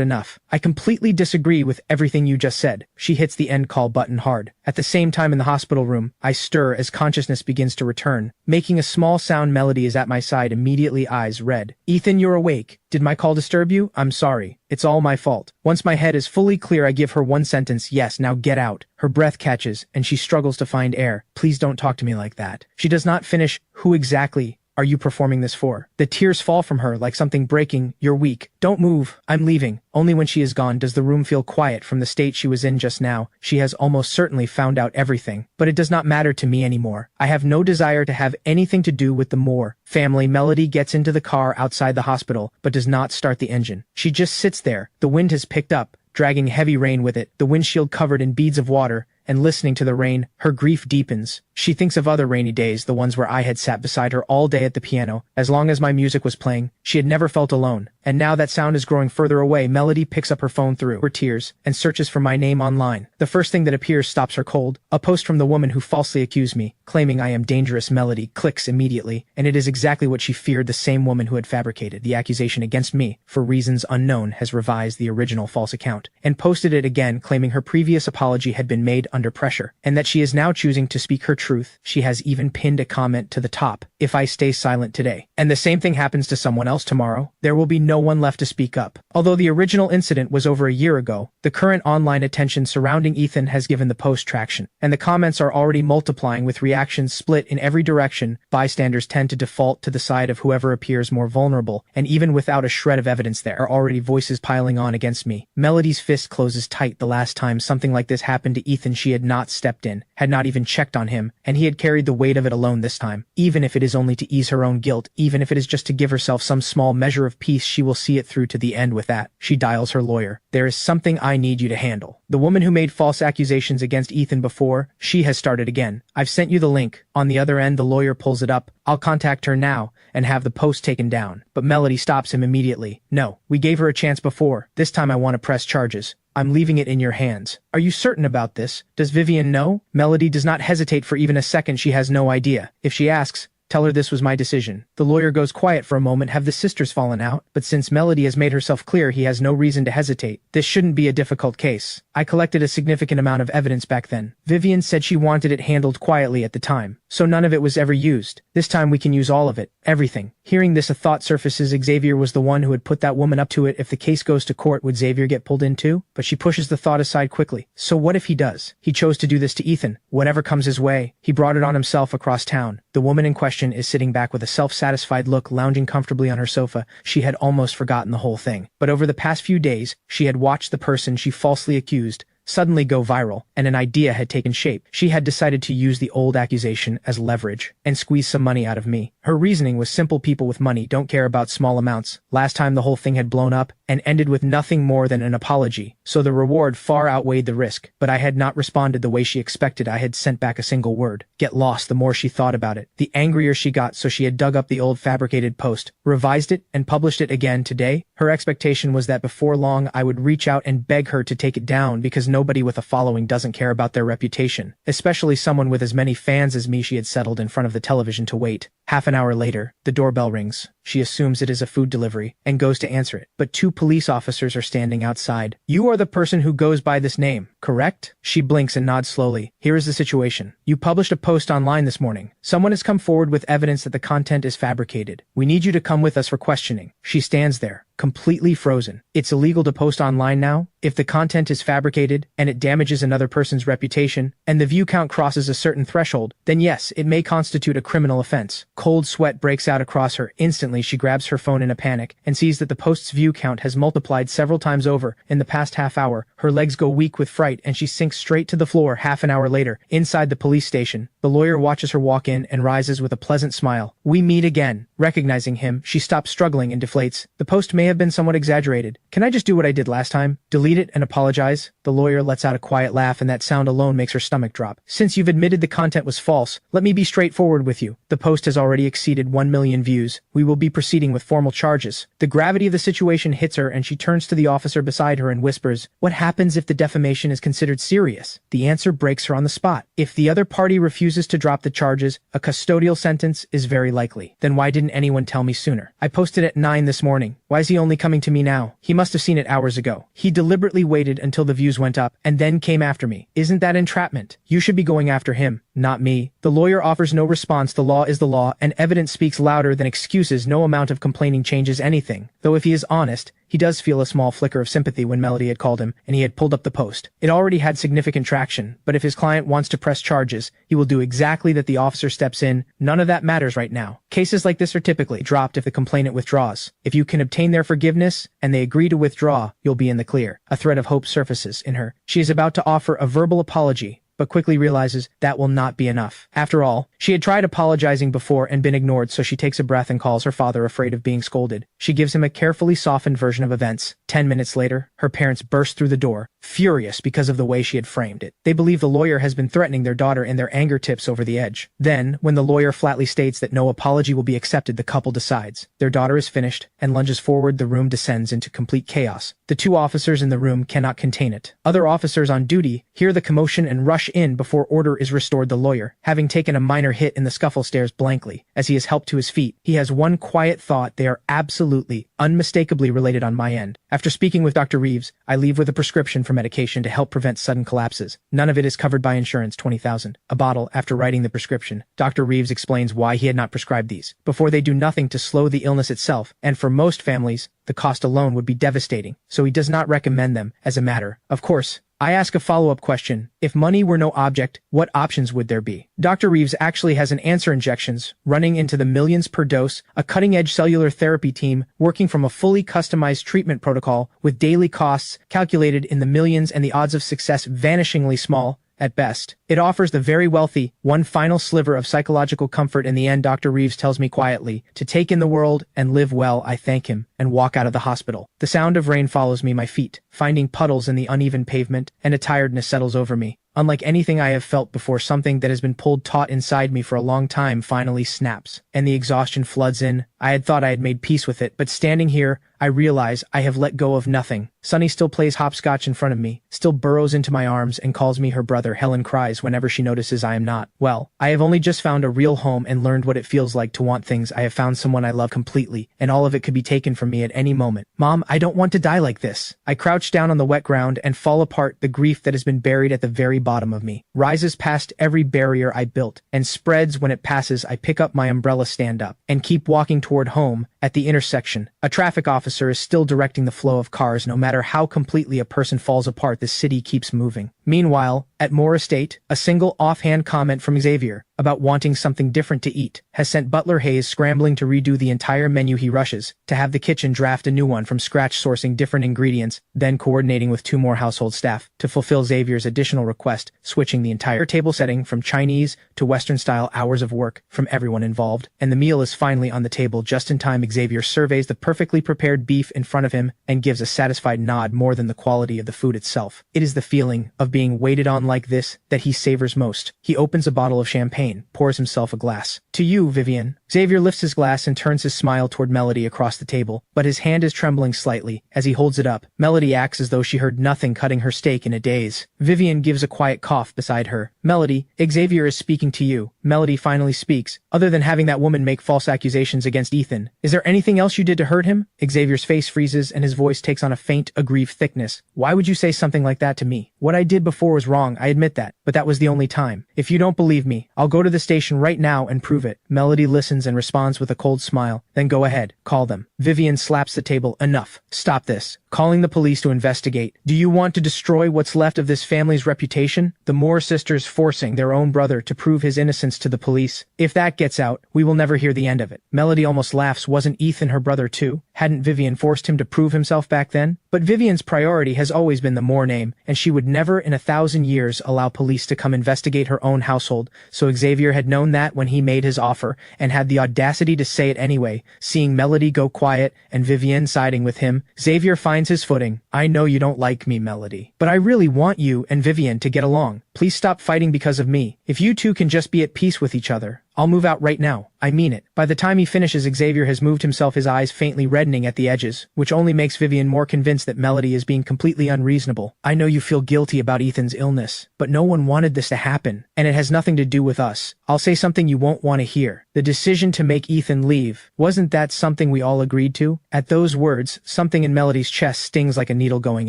enough. I completely disagree with everything you just said. She hits the end call button hard. At the same time in the hospital room, I stir as consciousness begins to return. Making a small sound, Melody is at my side, immediately eyes red. Ethan, you're awake. Did my call disturb you? I'm sorry. It's all my fault. Once my head is fully clear, I give her one sentence. Yes, now get out. Her breath catches, and she struggles to find air. Please don't talk to me like that. She does not finish. Who exactly are you performing this for? The tears fall from her like something breaking. You're weak. Don't move. I'm leaving. Only when she is gone does the room feel quiet from the state she was in just now. She has almost certainly found out everything. But it does not matter to me anymore. I have no desire to have anything to do with the Moore family. Melody gets into the car outside the hospital, but does not start the engine. She just sits there. The wind has picked up, dragging heavy rain with it, the windshield covered in beads of water, and listening to the rain, her grief deepens. She thinks of other rainy days, the ones where I had sat beside her all day at the piano. As long as my music was playing, she had never felt alone. And now that sound is growing further away. Melody picks up her phone through her tears and searches for my name online. The first thing that appears stops her cold. A post from the woman who falsely accused me, claiming I am dangerous. Melody clicks immediately, and it is exactly what she feared. The same woman who had fabricated the accusation against me, for reasons unknown, has revised the original false account and posted it again, claiming her previous apology had been made under pressure, and that she is now choosing to speak her truth. She has even pinned a comment to the top, if I stay silent today, and the same thing happens to someone else tomorrow, there will be no one left to speak up. Although the original incident was over a year ago, the current online attention surrounding Ethan has given the post traction, and the comments are already multiplying with reactions split in every direction. Bystanders tend to default to the side of whoever appears more vulnerable, and even without a shred of evidence, there are already voices piling on against me. Melody's fist closes tight. The last time something like this happened to Ethan, she had not stepped in, had not even checked on him, and he had carried the weight of it alone this time. Even if it is only to ease her own guilt, even if it is just to give herself some small measure of peace, she will see it through to the end. With that, she dials her lawyer. There is something I need you to handle. The woman who made false accusations against Ethan before, she has started again. I've sent you the link. On the other end, the lawyer pulls it up. I'll contact her now and have the post taken down. But Melody stops him immediately. No, we gave her a chance before. This time I want to press charges. I'm leaving it in your hands. Are you certain about this? Does Vivian know? Melody does not hesitate for even a second. She has no idea. If she asks, tell her this was my decision. The lawyer goes quiet for a moment. Have the sisters fallen out? But since Melody has made herself clear, he has no reason to hesitate. This shouldn't be a difficult case. I collected a significant amount of evidence back then. Vivian said she wanted it handled quietly at the time. so none of it was ever used. This time we can use all of it. Everything. Hearing this, a thought surfaces. Xavier was the one who had put that woman up to it. If the case goes to court, would Xavier get pulled in too? But she pushes the thought aside quickly. So what if he does? He chose to do this to Ethan. Whatever comes his way, he brought it on himself across town. The woman in question is sitting back with a self-satisfied look, lounging comfortably on her sofa. She had almost forgotten the whole thing. But over the past few days, she had watched the person she falsely accused suddenly go viral, and an idea had taken shape. She had decided to use the old accusation as leverage and squeeze some money out of me. Her reasoning was simple: people with money don't care about small amounts. Last time the whole thing had blown up and ended with nothing more than an apology, so the reward far outweighed the risk. But I had not responded the way she expected. I had sent back a single word: get lost. The more she thought about it, the angrier she got, so she had dug up the old fabricated post, revised it, and published it again today. Her expectation was that before long I would reach out and beg her to take it down, because nobody with a following doesn't care about their reputation, especially someone with as many fans as me. She had settled in front of the television to wait. Half an hour later, the doorbell rings. She assumes it is a food delivery and goes to answer it, but 2 police officers are standing outside. You are the person who goes by this name, correct? She blinks and nods slowly. Here is the situation. You published a post online this morning. Someone has come forward with evidence that the content is fabricated. We need you to come with us for questioning. She stands there, completely frozen. It's illegal to post online now? If the content is fabricated and it damages another person's reputation and the view count crosses a certain threshold, then yes, it may constitute a criminal offense. Cold sweat breaks out across her. Instantly, she grabs her phone in a panic and sees that the post's view count has multiplied several times over in the past half hour. Her legs go weak with fright and she sinks straight to the floor. Half an hour later, inside the police station, the lawyer watches her walk in and rises with a pleasant smile. We meet again. Recognizing him, she stops struggling and deflates. The post may have been somewhat exaggerated. Can I just do what I did last time? Delete it and apologize? The lawyer lets out a quiet laugh, and that sound alone makes her stomach drop. Since you've admitted the content was false, let me be straightforward with you. The post has already exceeded 1 million views. We will be proceeding with formal charges. The gravity of the situation hits her, and she turns to the officer beside her and whispers, what happens if the defamation is considered serious? The answer breaks her on the spot. If the other party refuses to drop the charges, a custodial sentence is very likely. Then why didn't anyone tell me sooner? I posted at 9 this morning. Why is he only coming to me now? He must have seen it hours ago. He deliberately waited until the views went up and then came after me. Isn't that entrapment? You should be going after him, not me. The lawyer offers no response. The law is the law, and evidence speaks louder than excuses. No amount of complaining changes anything. Though if he is honest, he does feel a small flicker of sympathy when Melody had called him and he had pulled up the post. It already had significant traction, but if his client wants to press charges, he will do exactly that. The officer steps in. None of that matters right now. Cases like this are typically dropped if the complainant withdraws. If you can obtain their forgiveness and they agree to withdraw, you'll be in the clear. A thread of hope surfaces in her. She is about to offer a verbal apology, but quickly realizes that will not be enough. After all, she had tried apologizing before and been ignored, so she takes a breath and calls her father, afraid of being scolded. She gives him a carefully softened version of events. 10 minutes later, her parents burst through the door, furious because of the way she had framed it. They believe the lawyer has been threatening their daughter, and their anger tips over the edge. Then, when the lawyer flatly states that no apology will be accepted, the couple decides. Their daughter is finished and lunges forward. The room descends into complete chaos. The 2 officers in the room cannot contain it. Other officers on duty hear the commotion and rush in before order is restored. The lawyer, having taken a minor hit in the scuffle, stares blankly as he is helped to his feet. He has one quiet thought: they are absolutely, unmistakably related on my end. After speaking with Dr. Reeves, I leave with a prescription for medication to help prevent sudden collapses. None of it is covered by insurance. $20,000 a bottle. After writing the prescription, Dr. Reeves explains why he had not prescribed these before. They do nothing to slow the illness itself, and for most families, the cost alone would be devastating, so he does not recommend them as a matter of course. I ask a follow-up question. If money were no object, what options would there be? Dr. Reeves actually has an answer: injections, running into the millions per dose, a cutting-edge cellular therapy team working from a fully customized treatment protocol with daily costs calculated in the millions and the odds of success vanishingly small. At best, it offers the very wealthy one final sliver of psychological comfort. In the end, Dr. Reeves tells me quietly to take in the world and live well. I thank him and walk out of the hospital. The sound of rain follows me, my feet finding puddles in the uneven pavement, and a tiredness settles over me. Unlike anything I have felt before, something that has been pulled taut inside me for a long time finally snaps, and the exhaustion floods in. I had thought I had made peace with it, but standing here, I realize I have let go of nothing. Sunny still plays hopscotch in front of me, still burrows into my arms and calls me her brother. Helen cries whenever she notices I am not. Well, I have only just found a real home and learned what it feels like to want things. I have found someone I love completely, and all of it could be taken from me at any moment. Mom, I don't want to die like this. I crouch down on the wet ground and fall apart. The grief that has been buried at the very bottom of me rises past every barrier I built and spreads when it passes. I pick up my umbrella, stand up, and keep walking toward home. At the intersection, a traffic officer is still directing the flow of cars. No matter how completely a person falls apart, the city keeps moving. Meanwhile, at Moore Estate, a single offhand comment from Xavier about wanting something different to eat has sent Butler Hayes scrambling to redo the entire menu. He rushes to have the kitchen draft a new one from scratch, sourcing different ingredients, then coordinating with 2 more household staff to fulfill Xavier's additional request, switching the entire table setting from Chinese to Western style. Hours of work from everyone involved, and the meal is finally on the table just in time. Xavier surveys the perfectly prepared beef in front of him and gives a satisfied nod. More than the quality of the food itself, it is the feeling of being waited on like this that he savors most. He opens a bottle of champagne, pours himself a glass. To you, Vivian. Xavier lifts his glass and turns his smile toward Melody across the table, but his hand is trembling slightly as he holds it up. Melody acts as though she heard nothing, cutting her steak in a daze. Vivian gives a quiet cough beside her. Melody, Xavier is speaking to you. Melody finally speaks. Other than having that woman make false accusations against Ethan, is there anything else you did to hurt him? Xavier's face freezes and his voice takes on a faint, aggrieved thickness. Why would you say something like that to me? What I did before was wrong, I admit that, but that was the only time. If you don't believe me, I'll go to the station right now and prove it. Melody listens and responds with a cold smile. Then go ahead, call them. Vivian slaps the table. Enough. Stop this. Calling the police to investigate. Do you want to destroy what's left of this family's reputation? The Moore sisters forcing their own brother to prove his innocence to the police. If that gets out, we will never hear the end of it. Melody almost laughs. Wasn't Ethan her brother too? Hadn't Vivian forced him to prove himself back then? But Vivian's priority has always been the Moore name, and she would never in 1,000 years allow police to come investigate her own household. So Xavier had known that when he made his offer, and had the audacity to say it anyway. Seeing Melody go quiet and Vivian siding with him, Xavier finds his footing. I know you don't like me, Melody, but I really want you and Vivian to get along. Please stop fighting because of me. If you two can just be at peace with each other, I'll move out right now. I mean it. By the time he finishes, Xavier has moved himself, his eyes faintly reddening at the edges, which only makes Vivian more convinced that Melody is being completely unreasonable. I know you feel guilty about Ethan's illness, but no one wanted this to happen, and it has nothing to do with us. I'll say something you won't want to hear. The decision to make Ethan leave, wasn't that something we all agreed to? At those words, something in Melody's chest stings like a needle going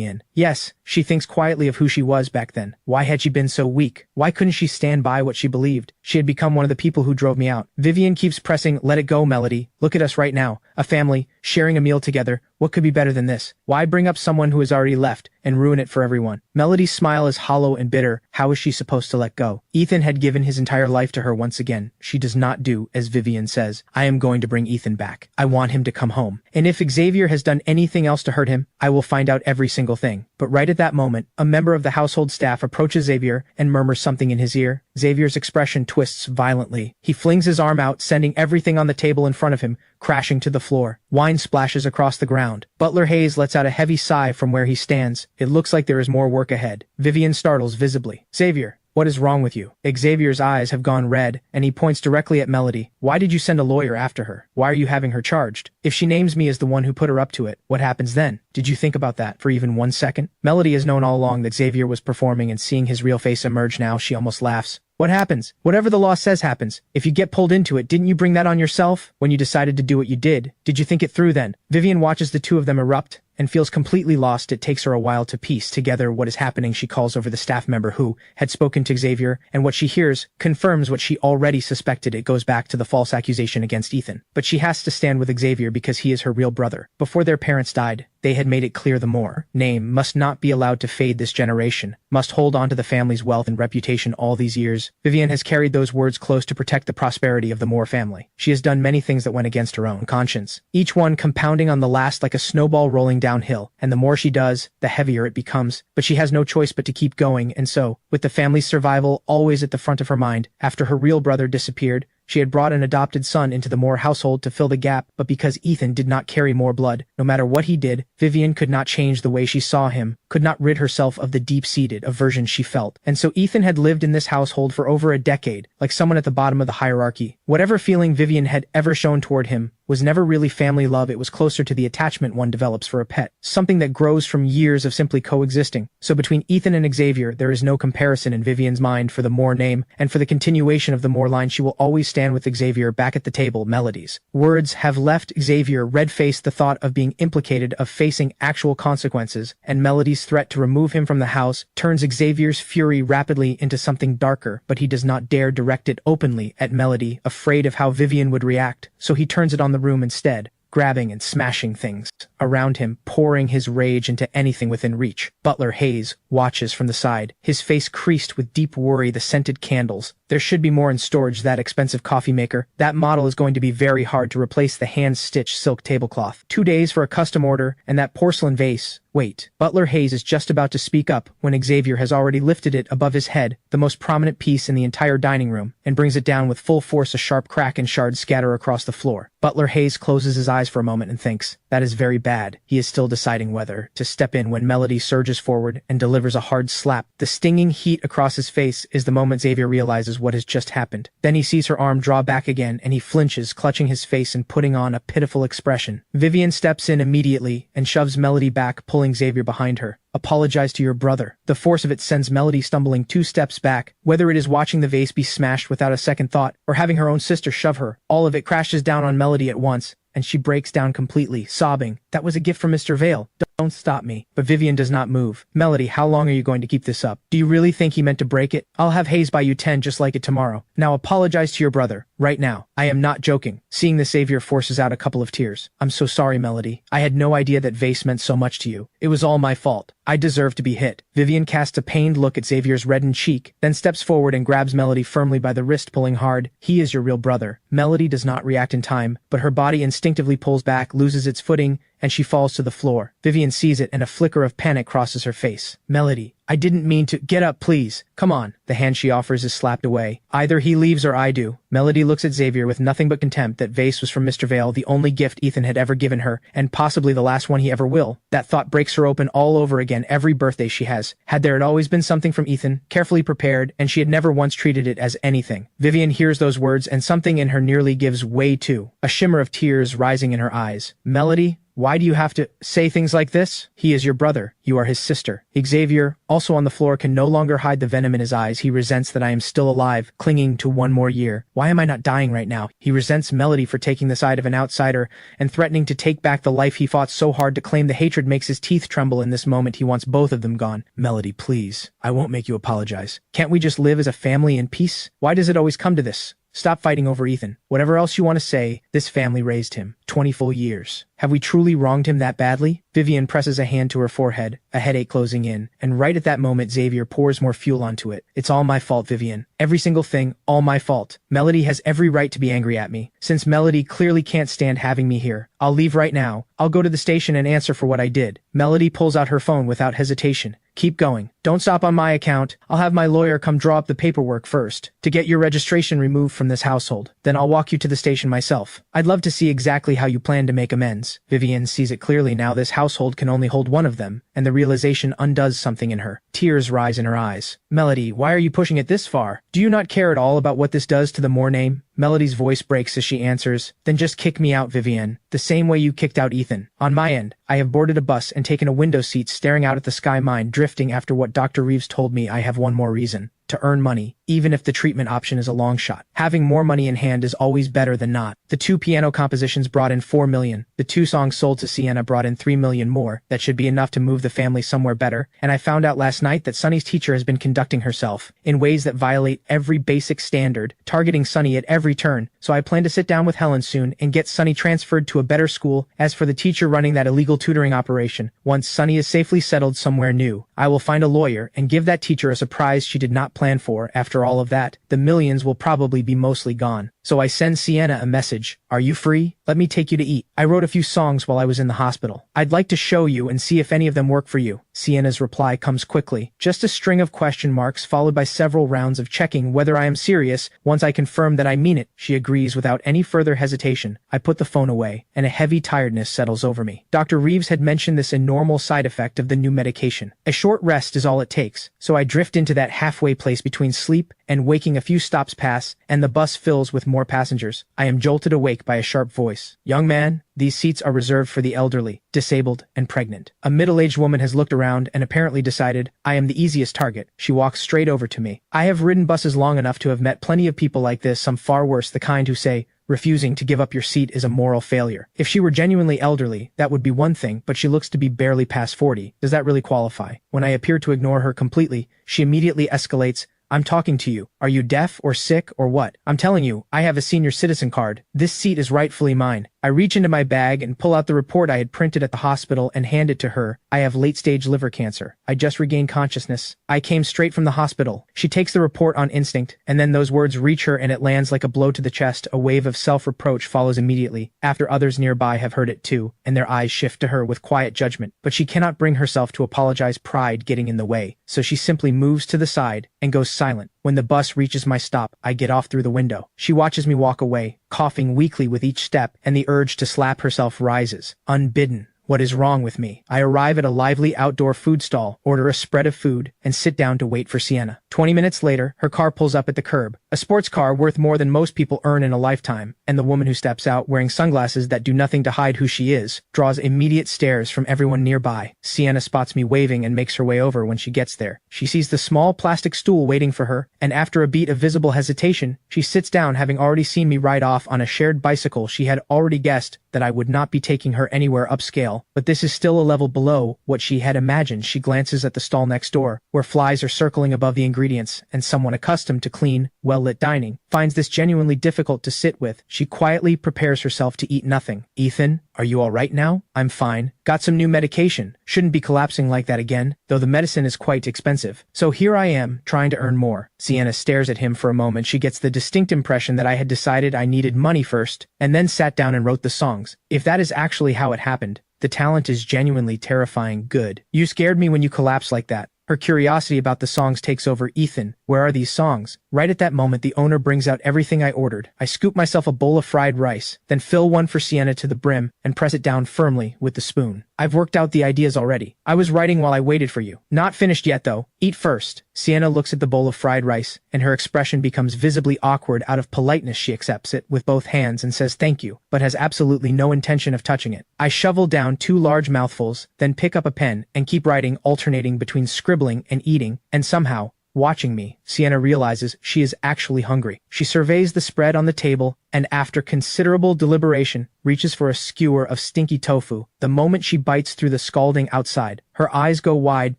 in. Yes, she thinks quietly of who she was back then. Why had she been so weak? Why couldn't she stand by what she believed? She had become one of the people who drove me out. Vivian keeps pressing, let it go, Melody. Look at us right now. A family, sharing a meal together. What could be better than this? Why bring up someone who has already left and ruin it for everyone? Melody's smile is hollow and bitter. How is she supposed to let go? Ethan had given his entire life to her once again. She does not do as Vivian says. I am going to bring Ethan back. I want him to come home. And if Xavier has done anything else to hurt him, I will find out every single thing. But right at that moment, a member of the household staff approaches Xavier and murmurs something in his ear. Xavier's expression twists violently. He flings his arm out, sending everything on the table in front of him crashing to the floor. Wine splashes across the ground. Butler Hayes lets out a heavy sigh from where he stands. It looks like there is more work ahead. Vivian startles visibly. Xavier, what is wrong with you? Xavier's eyes have gone red, and he points directly at Melody. Why did you send a lawyer after her? Why are you having her charged? If she names me as the one who put her up to it, what happens then? Did you think about that for even 1 second? Melody has known all along that Xavier was performing, and seeing his real face emerge now, she almost laughs. What happens? Whatever the law says happens. If you get pulled into it, didn't you bring that on yourself? When you decided to do what you did, did you think it through then? Vivian watches the two of them erupt and feels completely lost. It takes her a while to piece together what is happening. She calls over the staff member who had spoken to Xavier, and what she hears confirms what she already suspected. It goes back to the false accusation against Ethan. But she has to stand with Xavier because he is her real brother. Before their parents died, they had made it clear the Moore name must not be allowed to fade this generation, must hold on to the family's wealth and reputation all these years. Vivian has carried those words close to protect the prosperity of the Moore family. She has done many things that went against her own conscience, each one compounding on the last like a snowball rolling downhill, and the more she does, the heavier it becomes. But she has no choice but to keep going, and so, with the family's survival always at the front of her mind, after her real brother disappeared, she had brought an adopted son into the Moore household to fill the gap, but because Ethan did not carry Moore blood, no matter what he did, Vivian could not change the way she saw him. could not rid herself of the deep-seated aversion she felt. And so Ethan had lived in this household for over a decade, like someone at the bottom of the hierarchy. Whatever feeling Vivian had ever shown toward him was never really family love. It was closer to the attachment one develops for a pet, something that grows from years of simply coexisting. So between Ethan and Xavier, there is no comparison in Vivian's mind for the Moore name, and for the continuation of the Moore line, she will always stand with Xavier back at the table. Melody's words have left Xavier red-faced. The thought of being implicated, of facing actual consequences, and Melody's threat to remove him from the house turns Xavier's fury rapidly into something darker, but he does not dare direct it openly at Melody, afraid of how Vivian would react, so he turns it on the room instead, grabbing and smashing things around him, pouring his rage into anything within reach. Butler Hayes watches from the side, his face creased with deep worry. The scented candles. There should be more in storage. That expensive coffee maker. That model is going to be very hard to replace. The hand-stitched silk tablecloth. 2 days for a custom order, and that porcelain vase. Wait. Butler Hayes is just about to speak up when Xavier has already lifted it above his head, the most prominent piece in the entire dining room, and brings it down with full force. A sharp crack and shards scatter across the floor. Butler Hayes closes his eyes for a moment and thinks, that is very bad. He is still deciding whether to step in when Melody surges forward and delivers a hard slap. The stinging heat across his face is the moment Xavier realizes what has just happened. Then he sees her arm draw back again, and he flinches, clutching his face and putting on a pitiful expression. Vivian steps in immediately and shoves Melody back, pulling Xavier behind her. Apologize to your brother. The force of it sends Melody stumbling 2 steps back. Whether it is watching the vase be smashed without a second thought, or having her own sister shove her, all of it crashes down on Melody at once, and she breaks down completely, sobbing, "That was a gift from Mr. Vale. Don't stop me." But Vivian does not move. "Melody, how long are you going to keep this up? Do you really think he meant to break it? I'll have Hayes buy you 10 just like it tomorrow. Now apologize to your brother. Right now. I am not joking." Seeing the Xavier forces out a couple of tears. "I'm so sorry, Melody. I had no idea that vase meant so much to you. It was all my fault. I deserve to be hit." Vivian casts a pained look at Xavier's reddened cheek, then steps forward and grabs Melody firmly by the wrist, pulling hard. "He is your real brother." Melody does not react in time, but her body instinctively pulls back, loses its footing, and she falls to the floor. Vivian sees it, and a flicker of panic crosses her face. "Melody, I didn't mean to. Get up, please. Come on." The hand she offers is slapped away. "Either he leaves or I do." Melody looks at Xavier with nothing but contempt. That vase was from Mr. Vale, the only gift Ethan had ever given her, and possibly the last one he ever will. That thought breaks her open all over again. Every birthday she has had, there had always been something from Ethan, carefully prepared, and she had never once treated it as anything. Vivian hears those words, and something in her nearly gives way too, a shimmer of tears rising in her eyes. "Melody, why do you have to say things like this? He is your brother. You are his sister." Xavier, also on the floor, can no longer hide the venom in his eyes. He resents that I am still alive, clinging to one more year. Why am I not dying right now? He resents Melody for taking the side of an outsider and threatening to take back the life he fought so hard to claim. The hatred makes his teeth tremble in this moment. He wants both of them gone. "Melody, please. I won't make you apologize. Can't we just live as a family in peace? Why does it always come to this? Stop fighting over Ethan. Whatever else you want to say, this family raised him. 20 full years. Have we truly wronged him that badly?" Vivian presses a hand to her forehead, a headache closing in, and right at that moment Xavier pours more fuel onto it. "It's all my fault, Vivian. Every single thing, all my fault. Melody has every right to be angry at me. Since Melody clearly can't stand having me here, I'll leave right now. I'll go to the station and answer for what I did." Melody pulls out her phone without hesitation. "Keep going. Don't stop on my account. I'll have my lawyer come draw up the paperwork first, to get your registration removed from this household. Then I'll walk you to the station myself. I'd love to see exactly how you plan to make amends." Vivian sees it clearly now. This household can only hold one of them, and the realization undoes something in her. Tears rise in her eyes. "Melody, why are you pushing it this far? Do you not care at all about what this does to the Moore name?" Melody's voice breaks as she answers, "Then just kick me out, Vivian. The same way you kicked out Ethan. On my end, I have boarded a bus and taken a window seat, staring out at the sky, mind drifting after what Dr. Reeves told me. I have one more reason. To earn money, even if the treatment option is a long shot. Having more money in hand is always better than not. The 2 piano compositions brought in $4 million. The 2 songs sold to Sienna brought in $3 million more. That should be enough to move the family somewhere better. And I found out last night that Sunny's teacher has been conducting herself in ways that violate every basic standard, targeting Sunny at every turn. So I plan to sit down with Helen soon and get Sunny transferred to a better school. As for the teacher running that illegal tutoring operation, once Sunny is safely settled somewhere new, I will find a lawyer and give that teacher a surprise she did not plan for. After all of that, the millions will probably be mostly gone. So I send Sienna a message. Are you free? Let me take you to eat. I wrote a few songs while I was in the hospital. I'd like to show you and see if any of them work for you. Sienna's reply comes quickly. Just a string of question marks followed by several rounds of checking whether I am serious. Once I confirm that I mean it, she agrees without any further hesitation. I put the phone away, and a heavy tiredness settles over me. Dr. Reeves had mentioned this enormous side effect of the new medication. A short rest is all it takes, so I drift into that halfway place between sleep and waking. A few stops pass, and the bus fills with more passengers. I am jolted awake by a sharp voice. Young man, these seats are reserved for the elderly, disabled, and pregnant. A middle-aged woman has looked around and apparently decided I am the easiest target. She walks straight over to me. I have ridden buses long enough to have met plenty of people like this, some far worse, the kind who say, refusing to give up your seat is a moral failure. If she were genuinely elderly, that would be one thing, but she looks to be barely past 40. Does that really qualify? When I appear to ignore her completely, she immediately escalates. I'm talking to you. Are you deaf or sick or what? I'm telling you, I have a senior citizen card. This seat is rightfully mine. I reach into my bag and pull out the report I had printed at the hospital and hand it to her. I have late-stage liver cancer. I just regained consciousness. I came straight from the hospital. She takes the report on instinct, and then those words reach her and it lands like a blow to the chest. A wave of self-reproach follows immediately, after others nearby have heard it too, and their eyes shift to her with quiet judgment. But she cannot bring herself to apologize, pride getting in the way, so she simply moves to the side and goes silent. When the bus reaches my stop, I get off through the window. She watches me walk away, coughing weakly with each step, and the urge to slap herself rises. Unbidden. What is wrong with me? I arrive at a lively outdoor food stall, order a spread of food, and sit down to wait for Sienna. 20 minutes later, her car pulls up at the curb. A sports car worth more than most people earn in a lifetime, and the woman who steps out, wearing sunglasses that do nothing to hide who she is, draws immediate stares from everyone nearby. Sienna spots me waving and makes her way over. When she gets there, she sees the small plastic stool waiting for her, and after a beat of visible hesitation, she sits down, having already seen me ride off on a shared bicycle. She had already guessed that I would not be taking her anywhere upscale, but this is still a level below what she had imagined. She glances at the stall next door, where flies are circling above the ingredients, and someone accustomed to clean, well-lit dining finds this genuinely difficult to sit with. She quietly prepares herself to eat nothing. Ethan, are you all right now? I'm fine. Got some new medication. Shouldn't be collapsing like that again, though the medicine is quite expensive. So here I am, trying to earn more. Sienna stares at him for a moment. She gets the distinct impression that I had decided I needed money first, and then sat down and wrote the songs. If that is actually how it happened, the talent is genuinely terrifying good. You scared me when you collapsed like that. Her curiosity about the songs takes over. Ethan, where are these songs? Right at that moment, the owner brings out everything I ordered. I scoop myself a bowl of fried rice, then fill one for Sienna to the brim and press it down firmly with the spoon. I've worked out the ideas already. I was writing while I waited for you. Not finished yet, though. Eat first. Sienna looks at the bowl of fried rice, and her expression becomes visibly awkward. Out of politeness, she accepts it with both hands and says thank you, but has absolutely no intention of touching it. I shovel down 2 large mouthfuls, then pick up a pen and keep writing, alternating between scribbling and eating, and somehow, watching me, Sienna realizes she is actually hungry. She surveys the spread on the table, and after considerable deliberation, reaches for a skewer of stinky tofu. The moment she bites through the scalding outside, her eyes go wide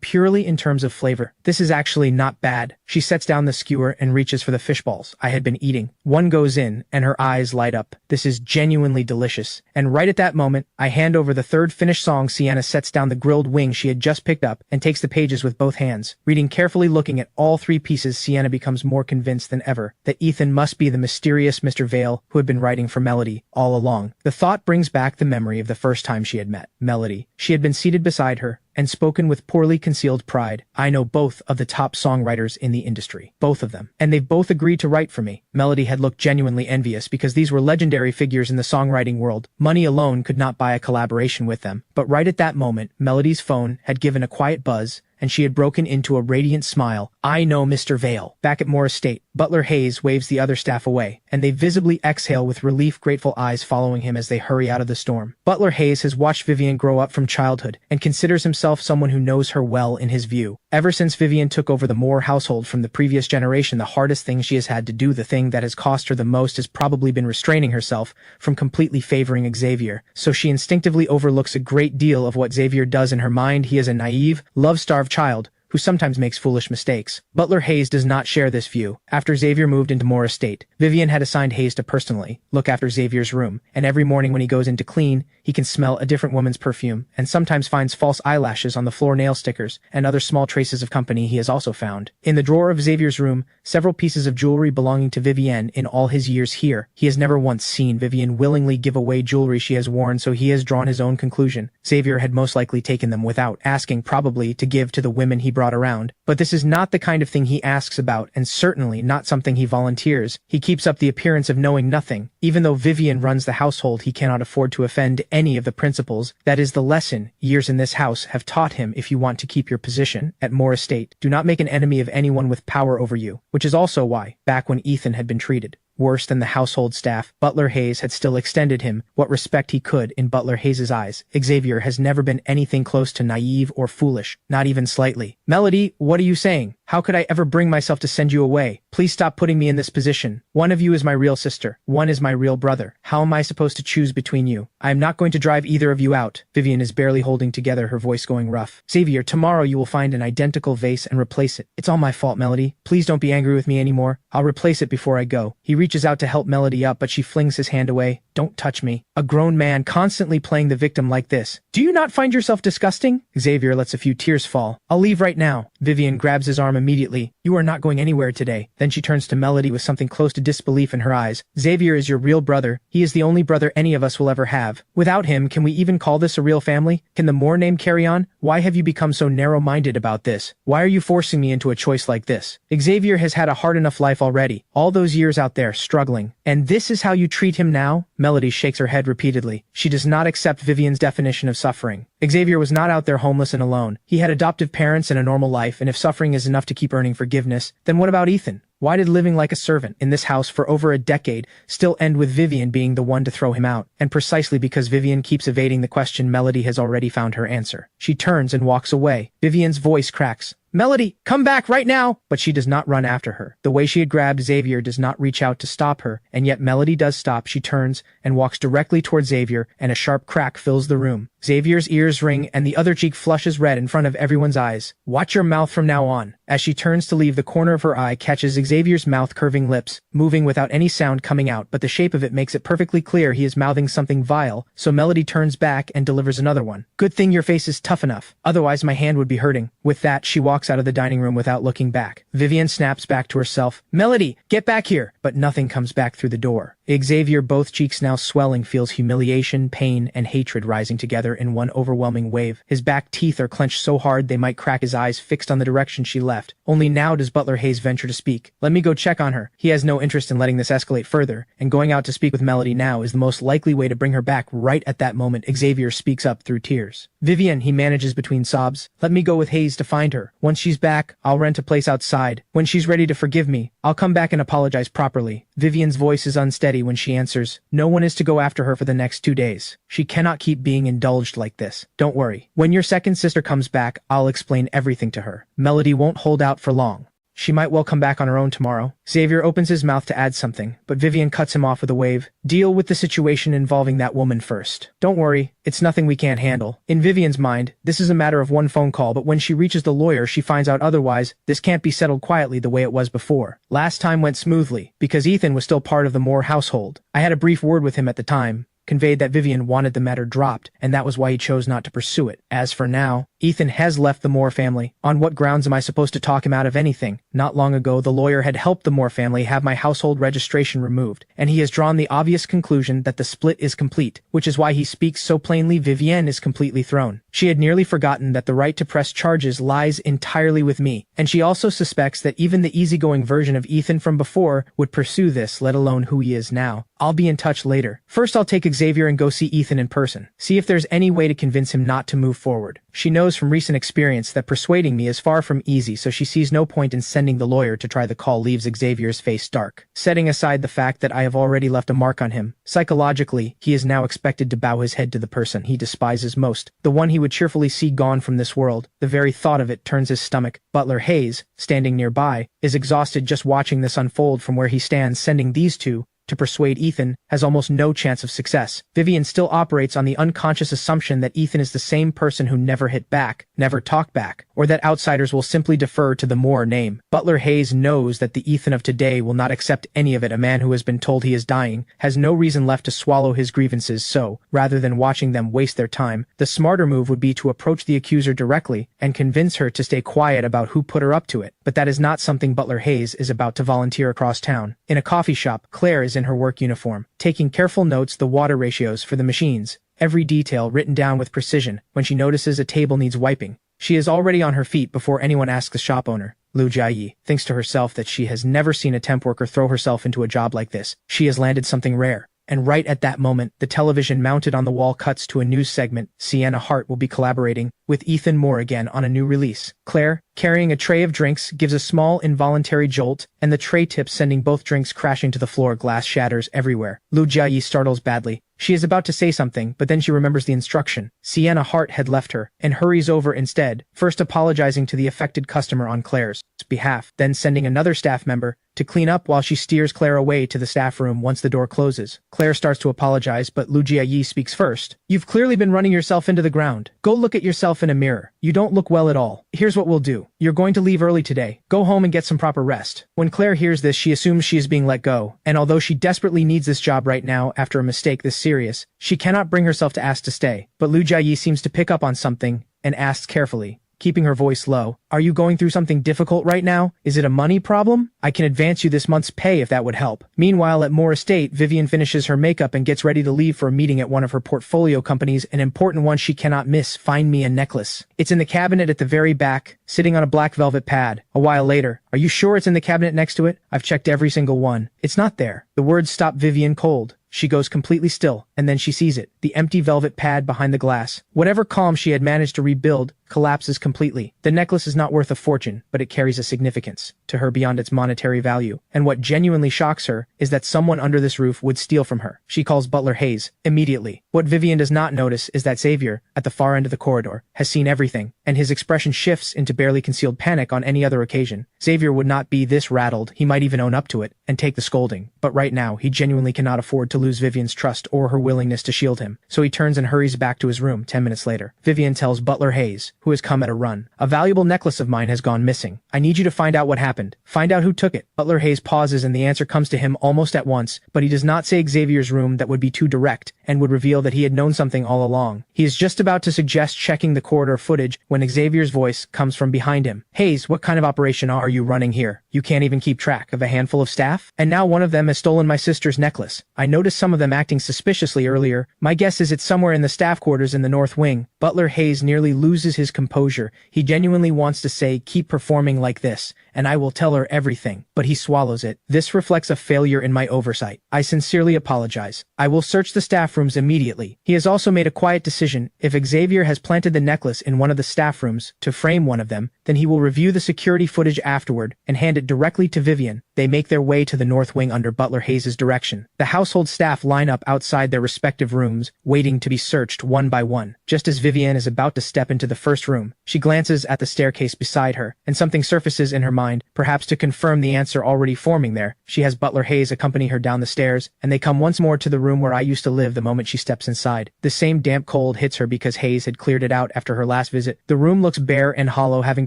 purely in terms of flavor. This is actually not bad. She sets down the skewer and reaches for the fish balls I had been eating. One goes in, and her eyes light up. This is genuinely delicious. And right at that moment, I hand over the third finished song. Sienna sets down the grilled wing she had just picked up and takes the pages with both hands. Reading carefully, looking at all 3 pieces, Sienna becomes more convinced than ever that Ethan must be the mysterious Mr. Vale who had been writing for Melody all along. The thought brings back the memory of the first time she had met Melody. She had been seated beside her and spoken with poorly concealed pride. I know both of the top songwriters in the industry. Both of them. And they've both agreed to write for me. Melody had looked genuinely envious because these were legendary figures in the songwriting world. Money alone could not buy a collaboration with them. But right at that moment, Melody's phone had given a quiet buzz, and she had broken into a radiant smile. I know Mr. Vale. Back at Moore Estate, Butler Hayes waves the other staff away, and they visibly exhale with relief, grateful eyes following him as they hurry out of the storm. Butler Hayes has watched Vivian grow up from childhood and considers himself someone who knows her well in his view. Ever since Vivian took over the Moore household from the previous generation, the hardest thing she has had to do, the thing that has cost her the most, has probably been restraining herself from completely favoring Xavier. So she instinctively overlooks a great deal of what Xavier does in her mind. He is a naive, love-starved child who sometimes makes foolish mistakes. Butler Hayes does not share this view. After Xavier moved into Moore Estate, Vivian had assigned Hayes to personally look after Xavier's room, and every morning when he goes in to clean, he can smell a different woman's perfume, and sometimes finds false eyelashes on the floor nail stickers, and other small traces of company he has also found. In the drawer of Xavier's room, several pieces of jewelry belonging to Vivienne. In all his years here, he has never once seen Vivian willingly give away jewelry she has worn, so he has drawn his own conclusion. Xavier had most likely taken them without asking, probably to give to the women he brought around. But this is not the kind of thing he asks about, and certainly not something he volunteers. He keeps up the appearance of knowing nothing. Even though Vivian runs the household, he cannot afford to offend any of the principals. That is the lesson years in this house have taught him. If you want to keep your position at Moore Estate, do not make an enemy of anyone with power over you, which is also why, back when Ethan had been treated worse than the household staff, Butler Hayes had still extended him what respect he could. In Butler Hayes's eyes, Xavier has never been anything close to naive or foolish, not even slightly. Melody, what are you saying? How could I ever bring myself to send you away? Please stop putting me in this position. One of you is my real sister. One is my real brother. How am I supposed to choose between you? I am not going to drive either of you out. Vivian is barely holding together, her voice going rough. Xavier, tomorrow you will find an identical vase and replace it. It's all my fault, Melody. Please don't be angry with me anymore. I'll replace it before I go. He reaches out to help Melody up, but she flings his hand away. Don't touch me. A grown man constantly playing the victim like this. Do you not find yourself disgusting? Xavier lets a few tears fall. I'll leave right now. Vivian grabs his arm immediately. You are not going anywhere today. Then she turns to Melody with something close to disbelief in her eyes. Xavier is your real brother. He is the only brother any of us will ever have. Without him, can we even call this a real family? Can the Moore name carry on? Why have you become so narrow-minded about this? Why are you forcing me into a choice like this? Xavier has had a hard enough life already. All those years out there, struggling. And this is how you treat him now? Melody shakes her head repeatedly. She does not accept Vivian's definition of suffering. Xavier was not out there homeless and alone. He had adoptive parents and a normal life, and if suffering is enough to keep earning forgiveness, then what about Ethan? Why did living like a servant in this house for over a decade still end with Vivian being the one to throw him out? And precisely because Vivian keeps evading the question, Melody has already found her answer. She turns and walks away. Vivian's voice cracks. Melody, come back right now! But she does not run after her. The way she had grabbed Xavier does not reach out to stop her, and yet Melody does stop. She turns and walks directly towards Xavier, and a sharp crack fills the room. Xavier's ears ring, and the other cheek flushes red in front of everyone's eyes. Watch your mouth from now on. As she turns to leave, the corner of her eye catches Xavier's mouth curving lips, moving without any sound coming out, but the shape of it makes it perfectly clear he is mouthing something vile, so Melody turns back and delivers another one. Good thing your face is tough enough, otherwise my hand would be hurting. With that, she walks out of the dining room without looking back. Vivian snaps back to herself. Melody, get back here! But nothing comes back through the door. Xavier, both cheeks now swelling, feels humiliation, pain, and hatred rising together in one overwhelming wave. His back teeth are clenched so hard they might crack, his eyes fixed on the direction she left. Only now does Butler Hayes venture to speak. Let me go check on her. He has no interest in letting this escalate further, and going out to speak with Melody now is the most likely way to bring her back. Right at that moment, Xavier speaks up through tears. Vivian, he manages between sobs. Let me go with Hayes to find her. Once she's back, I'll rent a place outside. When she's ready to forgive me, I'll come back and apologize properly. Vivian's voice is unsteady when she answers. No one is to go after her for the next 2 days. She cannot keep being indulged like this. Don't worry. When your second sister comes back, I'll explain everything to her. Melody won't hold out for long. She might well come back on her own tomorrow. Xavier opens his mouth to add something, but Vivian cuts him off with a wave. Deal with the situation involving that woman first. Don't worry, it's nothing we can't handle. In Vivian's mind, this is a matter of one phone call, but when she reaches the lawyer, she finds out otherwise. This can't be settled quietly the way it was before. Last time went smoothly, because Ethan was still part of the Moore household. I had a brief word with him at the time, conveyed that Vivian wanted the matter dropped, and that was why he chose not to pursue it. As for now, Ethan has left the Moore family. On what grounds am I supposed to talk him out of anything? Not long ago, the lawyer had helped the Moore family have my household registration removed, and he has drawn the obvious conclusion that the split is complete, which is why he speaks so plainly. Vivienne is completely thrown. She had nearly forgotten that the right to press charges lies entirely with me, and she also suspects that even the easygoing version of Ethan from before would pursue this, let alone who he is now. I'll be in touch later. First, I'll take Xavier and go see Ethan in person. See if there's any way to convince him not to move forward. She knows from recent experience that persuading me is far from easy, so she sees no point in sending the lawyer to try the call. Leaves Xavier's face dark. Setting aside the fact that I have already left a mark on him, psychologically, he is now expected to bow his head to the person he despises most, the one he would cheerfully see gone from this world. The very thought of it turns his stomach. Butler Hayes, standing nearby, is exhausted just watching this unfold from where he stands, sending these two to persuade Ethan has almost no chance of success. Vivian still operates on the unconscious assumption that Ethan is the same person who never hit back, never talked back, or that outsiders will simply defer to the Moore name. Butler Hayes knows that the Ethan of today will not accept any of it. A man who has been told he is dying has no reason left to swallow his grievances, so, rather than watching them waste their time, the smarter move would be to approach the accuser directly and convince her to stay quiet about who put her up to it. But that is not something Butler Hayes is about to volunteer across town. In a coffee shop, Claire is in her work uniform, taking careful notes the water ratios for the machines, every detail written down with precision. When she notices a table needs wiping, she is already on her feet before anyone asks the shop owner. Lu Jiayi thinks to herself that she has never seen a temp worker throw herself into a job like this. She has landed something rare. And right at that moment, the television mounted on the wall cuts to a news segment. Sienna Hart will be collaborating with Ethan Moore again on a new release. Claire, carrying a tray of drinks, gives a small involuntary jolt, and the tray tips, sending both drinks crashing to the floor. Glass shatters everywhere. Lu Jiayi startles badly. She is about to say something, but then she remembers the instruction. Sienna Hart had left her, and hurries over instead, first apologizing to the affected customer on Claire's behalf, then sending another staff member to clean up while she steers Claire away to the staff room once the door closes. Claire starts to apologize, but Lu Jiayi speaks first. You've clearly been running yourself into the ground. Go look at yourself in a mirror. You don't look well at all. Here's what we'll do. You're going to leave early today. Go home and get some proper rest. When Claire hears this, she assumes she is being let go, and although she desperately needs this job right now after a mistake this serious, she cannot bring herself to ask to stay. But Lu Jiayi seems to pick up on something and asks carefully, keeping her voice low, "Are you going through something difficult right now? Is it a money problem? I can advance you this month's pay if that would help." Meanwhile, at Moore Estate, Vivian finishes her makeup and gets ready to leave for a meeting at one of her portfolio companies, an important one she cannot miss. Find me a necklace. It's in the cabinet at the very back, sitting on a black velvet pad. A while later, "Are you sure it's in the cabinet next to it? I've checked every single one. It's not there." The words stop Vivian cold. She goes completely still, and then she sees it, the empty velvet pad behind the glass. Whatever calm she had managed to rebuild collapses completely. The necklace is not worth a fortune, but it carries a significance to her beyond its monetary value. And what genuinely shocks her is that someone under this roof would steal from her. She calls Butler Hayes immediately. What Vivian does not notice is that Xavier, at the far end of the corridor, has seen everything, and his expression shifts into barely concealed panic. On any other occasion, Xavier would not be this rattled. He might even own up to it and take the scolding. But right now, he genuinely cannot afford to lose Vivian's trust or her willingness to shield him. So he turns and hurries back to his room. 10 minutes later, Vivian tells Butler Hayes, who has come at a run, "A valuable necklace of mine has gone missing. I need you to find out what happened. Find out who took it." Butler Hayes pauses and the answer comes to him almost at once, but he does not say Xavier's room. That would be too direct and would reveal that he had known something all along. He is just about to suggest checking the corridor footage when Xavier's voice comes from behind him. "Hayes, what kind of operation are you running here? You can't even keep track of a handful of staff? And now one of them has stolen my sister's necklace. I noticed some of them acting suspiciously earlier. My guess is it's somewhere in the staff quarters in the north wing." Butler Hayes nearly loses his composure. He genuinely wants to say, "Keep performing like this, and I will tell her everything," but he swallows it. "This reflects a failure in my oversight. I sincerely apologize. I will search the staff rooms immediately." He has also made a quiet decision. If Xavier has planted the necklace in one of the staff rooms to frame one of them, then he will review the security footage afterward and hand it directly to Vivian. They make their way to the north wing under Butler Hayes' direction. The household staff line up outside their respective rooms, waiting to be searched one by one. Just as Vivian is about to step into the first room, she glances at the staircase beside her, and something surfaces in her mind, perhaps to confirm the answer already forming there. She has Butler Hayes accompany her down the stairs, and they come once more to the room where I used to live. The moment she steps inside, the same damp cold hits her because Hayes had cleared it out after her last visit. The room looks bare and hollow, having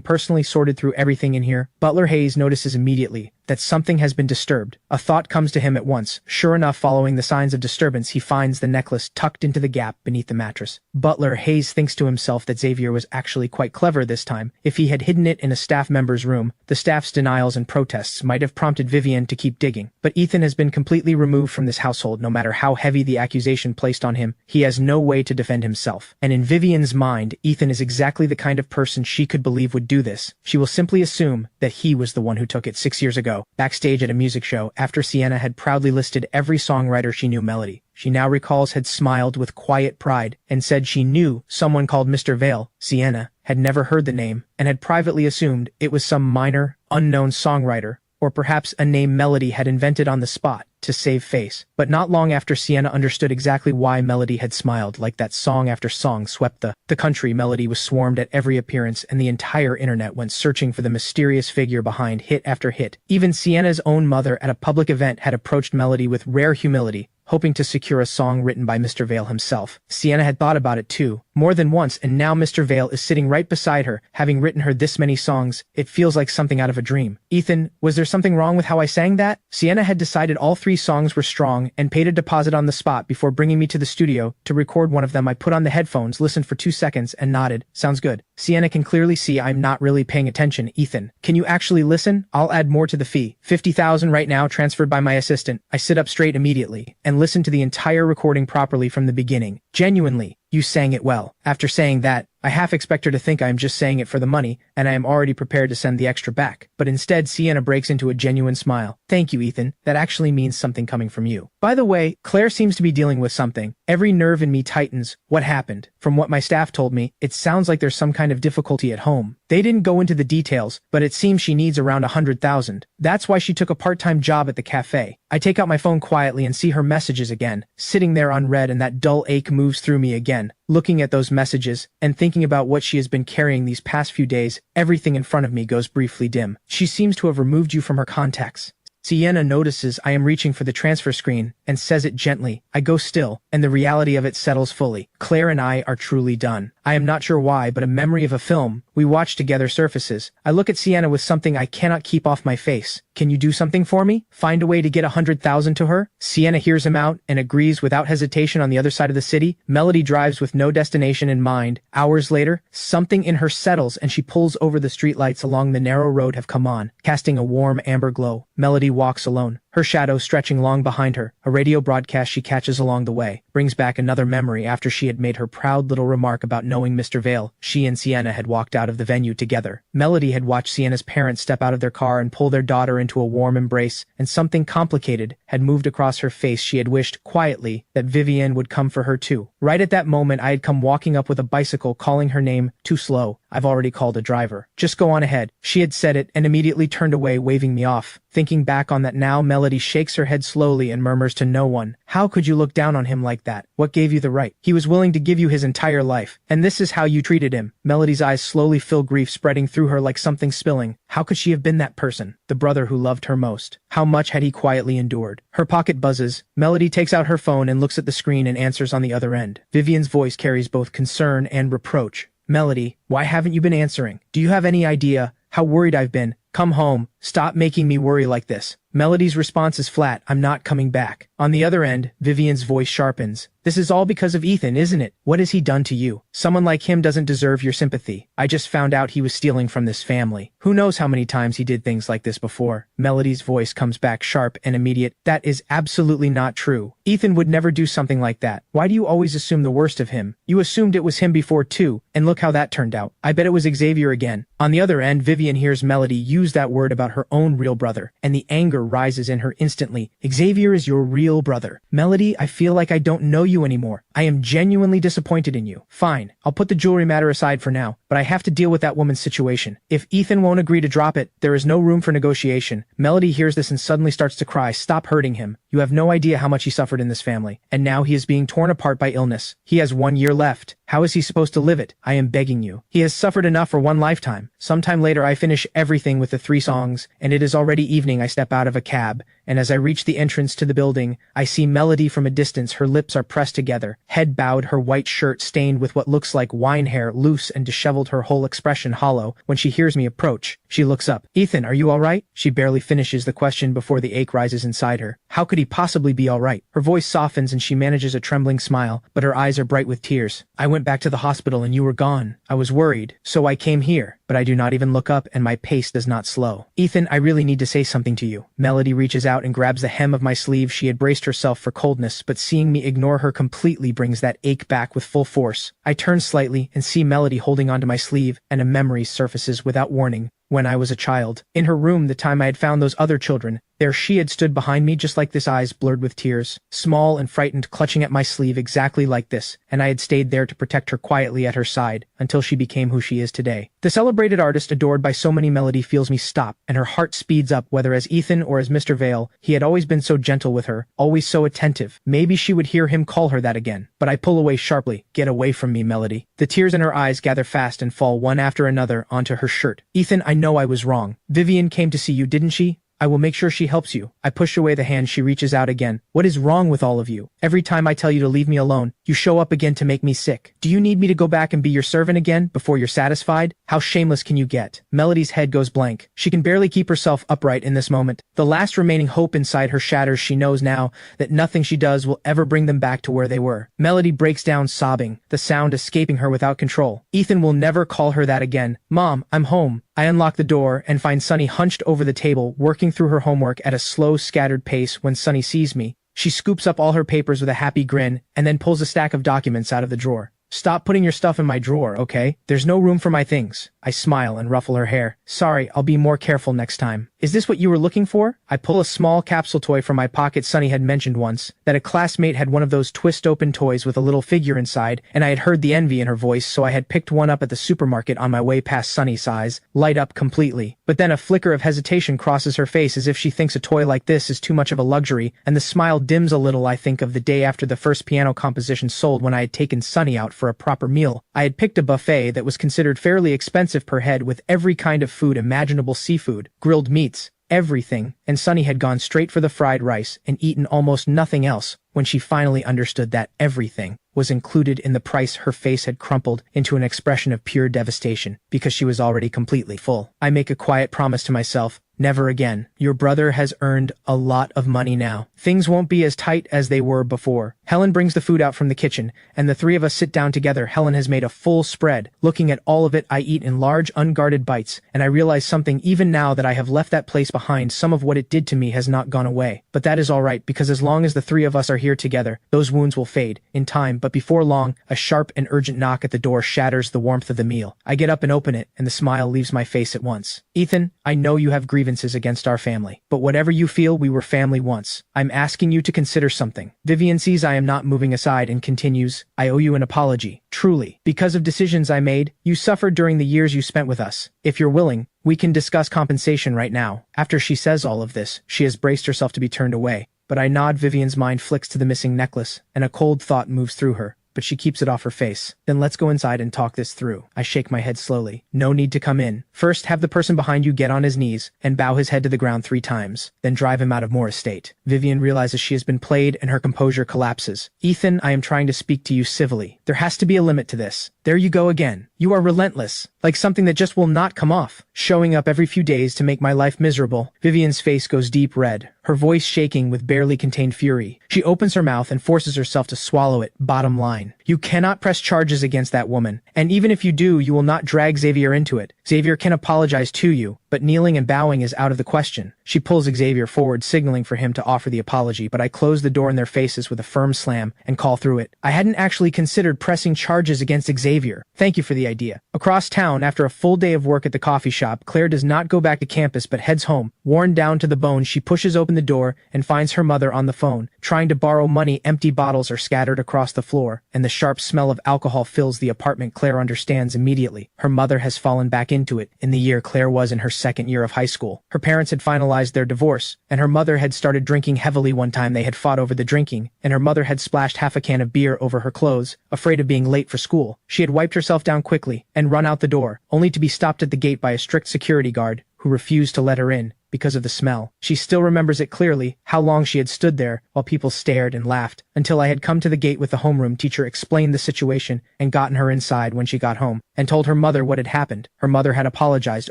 personally sorted through everything in here. Butler Hayes notices immediately that something has been disturbed. A thought comes to him at once. Sure enough, following the signs of disturbance, he finds the necklace tucked into the gap beneath the mattress. Butler Hayes thinks to himself that Xavier was actually quite clever this time. If he had hidden it in a staff member's room, the staff's denials and protests might have prompted Vivian to keep digging. But Ethan has been completely removed from this household. No matter how heavy the accusation placed on him, he has no way to defend himself. And in Vivian's mind, Ethan is exactly the kind of person she could believe would do this. She will simply assume that he was the one who took it 6 years ago. Backstage at a music show, after Sienna had proudly listed every songwriter she knew melody, she now recalls had smiled with quiet pride and said she knew someone called Mr. Vale. Sienna had never heard the name and had privately assumed it was some minor, unknown songwriter or perhaps a name Melody had invented on the spot to save face. But not long after Sienna understood exactly why Melody had smiled like that, song after song swept the country. Melody was swarmed at every appearance, and the entire internet went searching for the mysterious figure behind hit after hit. Even Sienna's own mother at a public event had approached Melody with rare humility, hoping to secure a song written by Mr. Vale himself. Sienna had thought about it too, more than once, and now Mr. Vale is sitting right beside her, having written her this many songs. It feels like something out of a dream. Ethan, was there something wrong with how I sang that? Sienna had decided all 3 songs were strong and paid a deposit on the spot before bringing me to the studio to record one of them. I put on the headphones, listened for 2 seconds, and nodded. Sounds good. Sienna can clearly see I'm not really paying attention. Ethan, can you actually listen? I'll add more to the fee. 50,000 right now, transferred by my assistant. I sit up straight immediately and listen to the entire recording properly from the beginning. Genuinely, you sang it well. After saying that, I half expect her to think I am just saying it for the money, and I am already prepared to send the extra back. But instead, Sienna breaks into a genuine smile. Thank you, Ethan. That actually means something coming from you. By the way, Claire seems to be dealing with something. Every nerve in me tightens. What happened? From what my staff told me, it sounds like there's some kind of difficulty at home. They didn't go into the details, but it seems she needs around 100,000. That's why she took a part-time job at the cafe. I take out my phone quietly and see her messages again, sitting there unread, and that dull ache moves through me again. Looking at those messages and thinking about what she has been carrying these past few days, everything in front of me goes briefly dim. She seems to have removed you from her contacts. Sienna notices I am reaching for the transfer screen and says it gently. I go still, and the reality of it settles fully. Claire and I are truly done. I am not sure why, but a memory of a film we watched together surfaces. I look at Sienna with something I cannot keep off my face. Can you do something for me? Find a way to get 100,000 to her? Sienna hears him out and agrees without hesitation. On the other side of the city, Melody drives with no destination in mind. Hours later, something in her settles and she pulls over. The streetlights along the narrow road have come on, casting a warm amber glow. Melody walks alone, her shadow stretching long behind her. A radio broadcast she catches along the way brings back another memory. After she had made her proud little remark about knowing Mr. Vale, she and Sienna had walked out of the venue together. Melody had watched Sienna's parents step out of their car and pull their daughter into a warm embrace, and something complicated had moved across her face. She had wished, quietly, that Vivian would come for her too. Right at that moment, I had come walking up with a bicycle, calling her name. Too slow. I've already called a driver. Just go on ahead. She had said it and immediately turned away, waving me off. Thinking back on that now, Melody shakes her head slowly and murmurs to no one, "How could you look down on him like that? What gave you the right? He was willing to give you his entire life, and this is how you treated him." Melody's eyes slowly fill, grief spreading through her like something spilling. How could she have been that person? The brother who loved her most. How much had he quietly endured? Her pocket buzzes. Melody takes out her phone and looks at the screen and answers on the other end. Vivian's voice carries both concern and reproach. "Melody, why haven't you been answering? Do you have any idea how worried I've been? Come home. Stop making me worry like this." Melody's response is flat. "I'm not coming back." On the other end, Vivian's voice sharpens. "This is all because of Ethan, isn't it? What has he done to you? Someone like him doesn't deserve your sympathy. I just found out he was stealing from this family. Who knows how many times he did things like this before?" Melody's voice comes back sharp and immediate. "That is absolutely not true. Ethan would never do something like that. Why do you always assume the worst of him? You assumed it was him before too, and look how that turned out. I bet it was Xavier again." On the other end, Vivian hears Melody use that word about her own real brother, and the anger rises in her instantly. "Xavier is your real brother. Melody, I feel like I don't know you anymore. I am genuinely disappointed in you. Fine, I'll put the jewelry matter aside for now, but I have to deal with that woman's situation. If Ethan won't agree to drop it, there is no room for negotiation." Melody hears this and suddenly starts to cry. "Stop hurting him. You have no idea how much he suffered in this family, and now he is being torn apart by illness. He has 1 year left. How is he supposed to live it? I am begging you. He has suffered enough for one lifetime." Sometime later, I finish everything with the 3 songs, and it is already evening. I step out of a cab, and as I reach the entrance to the building, I see Melody from a distance. Her lips are pressed together, head bowed, her white shirt stained with what looks like wine hair, loose and disheveled, her whole expression hollow. When she hears me approach, she looks up. "Ethan, are you all right?" She barely finishes the question before the ache rises inside her. How could he possibly be all right? Her voice softens and she manages a trembling smile, but her eyes are bright with tears. "I went back to the hospital and you were gone. I was worried, so I came here." But I do not even look up, and my pace does not slow. "Ethan, I really need to say something to you." Melody reaches out and grabs the hem of my sleeve. She had braced herself for coldness, but seeing me ignore her completely brings that ache back with full force. I turn slightly and see Melody holding onto my sleeve, and a memory surfaces without warning. When I was a child, in her room, the time I had found those other children, There she had stood behind me just like this, eyes blurred with tears, small and frightened, clutching at my sleeve exactly like this, and I had stayed there to protect her quietly at her side until she became who she is today. The celebrated artist adored by so many, Melody feels me stop, and her heart speeds up. Whether as Ethan or as Mr. Vale, he had always been so gentle with her, always so attentive. Maybe she would hear him call her that again. But I pull away sharply. Get away from me, Melody. The tears in her eyes gather fast and fall one after another onto her shirt. Ethan, I know I was wrong. Vivian came to see you, didn't she? I will make sure she helps you. I push away the hand she reaches out again. What is wrong with all of you? Every time I tell you to leave me alone, you show up again to make me sick. Do you need me to go back and be your servant again before you're satisfied? How shameless can you get? Melody's head goes blank. She can barely keep herself upright in this moment. The last remaining hope inside her shatters. She knows now that nothing she does will ever bring them back to where they were. Melody breaks down sobbing, the sound escaping her without control. Ethan will never call her that again. Mom, I'm home. I unlock the door and find Sunny hunched over the table, working through her homework at a slow, scattered pace. When Sunny sees me, she scoops up all her papers with a happy grin and then pulls a stack of documents out of the drawer. Stop putting your stuff in my drawer, okay? There's no room for my things. I smile and ruffle her hair. Sorry, I'll be more careful next time. Is this what you were looking for? I pull a small capsule toy from my pocket. Sunny had mentioned once that a classmate had one of those twist-open toys with a little figure inside, and I had heard the envy in her voice, so I had picked one up at the supermarket on my way past Sunny's eyes light up completely. But then a flicker of hesitation crosses her face as if she thinks a toy like this is too much of a luxury, and the smile dims a little. I think of the day after the first piano composition sold when I had taken Sunny out for a proper meal. I had picked a buffet that was considered fairly expensive per head with every kind of food imaginable, seafood, grilled meats, everything, and Sunny had gone straight for the fried rice and eaten almost nothing else. When she finally understood that everything was included in the price, her face had crumpled into an expression of pure devastation because she was already completely full. I make a quiet promise to myself. Never again. Your brother has earned a lot of money now. Things won't be as tight as they were before. Helen brings the food out from the kitchen, and the three of us sit down together. Helen has made a full spread. Looking at all of it, I eat in large, unguarded bites, and I realize something. Even now that I have left that place behind, some of what it did to me has not gone away. But that is all right, because as long as the three of us are here together, those wounds will fade in time. But before long, a sharp and urgent knock at the door shatters the warmth of the meal. I get up and open it, and the smile leaves my face at once. Ethan, I know you have grievances against our family, but whatever you feel, we were family once. I'm asking you to consider something. Vivian sees I am not moving aside and continues, I owe you an apology, truly. Because of decisions I made, you suffered during the years you spent with us. If you're willing, we can discuss compensation right now. After she says all of this, she has braced herself to be turned away, but I nod. Vivian's mind flicks to the missing necklace, and a cold thought moves through her, but she keeps it off her face. Then let's go inside and talk this through. I shake my head slowly. No need to come in. First, have the person behind you get on his knees and bow his head to the ground 3 times. Then drive him out of Moore Estate. Vivian realizes she has been played and her composure collapses. Ethan, I am trying to speak to you civilly. There has to be a limit to this. There you go again. You are relentless, like something that just will not come off, showing up every few days to make my life miserable. Vivian's face goes deep red, her voice shaking with barely contained fury. She opens her mouth and forces herself to swallow it. Bottom line, you cannot press charges against that woman, and even if you do, you will not drag Xavier into it. Xavier can apologize to you, but kneeling and bowing is out of the question. She pulls Xavier forward, signaling for him to offer the apology, but I close the door in their faces with a firm slam and call through it. I hadn't actually considered pressing charges against Xavier. Thank you for the idea. Across town, after a full day of work at the coffee shop, Claire does not go back to campus but heads home. Worn down to the bone, she pushes open the door and finds her mother on the phone, trying to borrow money. Empty bottles are scattered across the floor, and the sharp smell of alcohol fills the apartment. Claire understands immediately. Her mother has fallen back into it. In the year Claire was in her second year of high school, her parents had finalized their divorce, and her mother had started drinking heavily. One time they had fought over the drinking, and her mother had splashed half a can of beer over her clothes, afraid of being late for school. She had wiped herself down quickly and run out the door, only to be stopped at the gate by a strict security guard who refused to let her in because of the smell. She still remembers it clearly, how long she had stood there while people stared and laughed, until I had come to the gate with the homeroom teacher, explained the situation, and gotten her inside when she got home, and told her mother what had happened. Her mother had apologized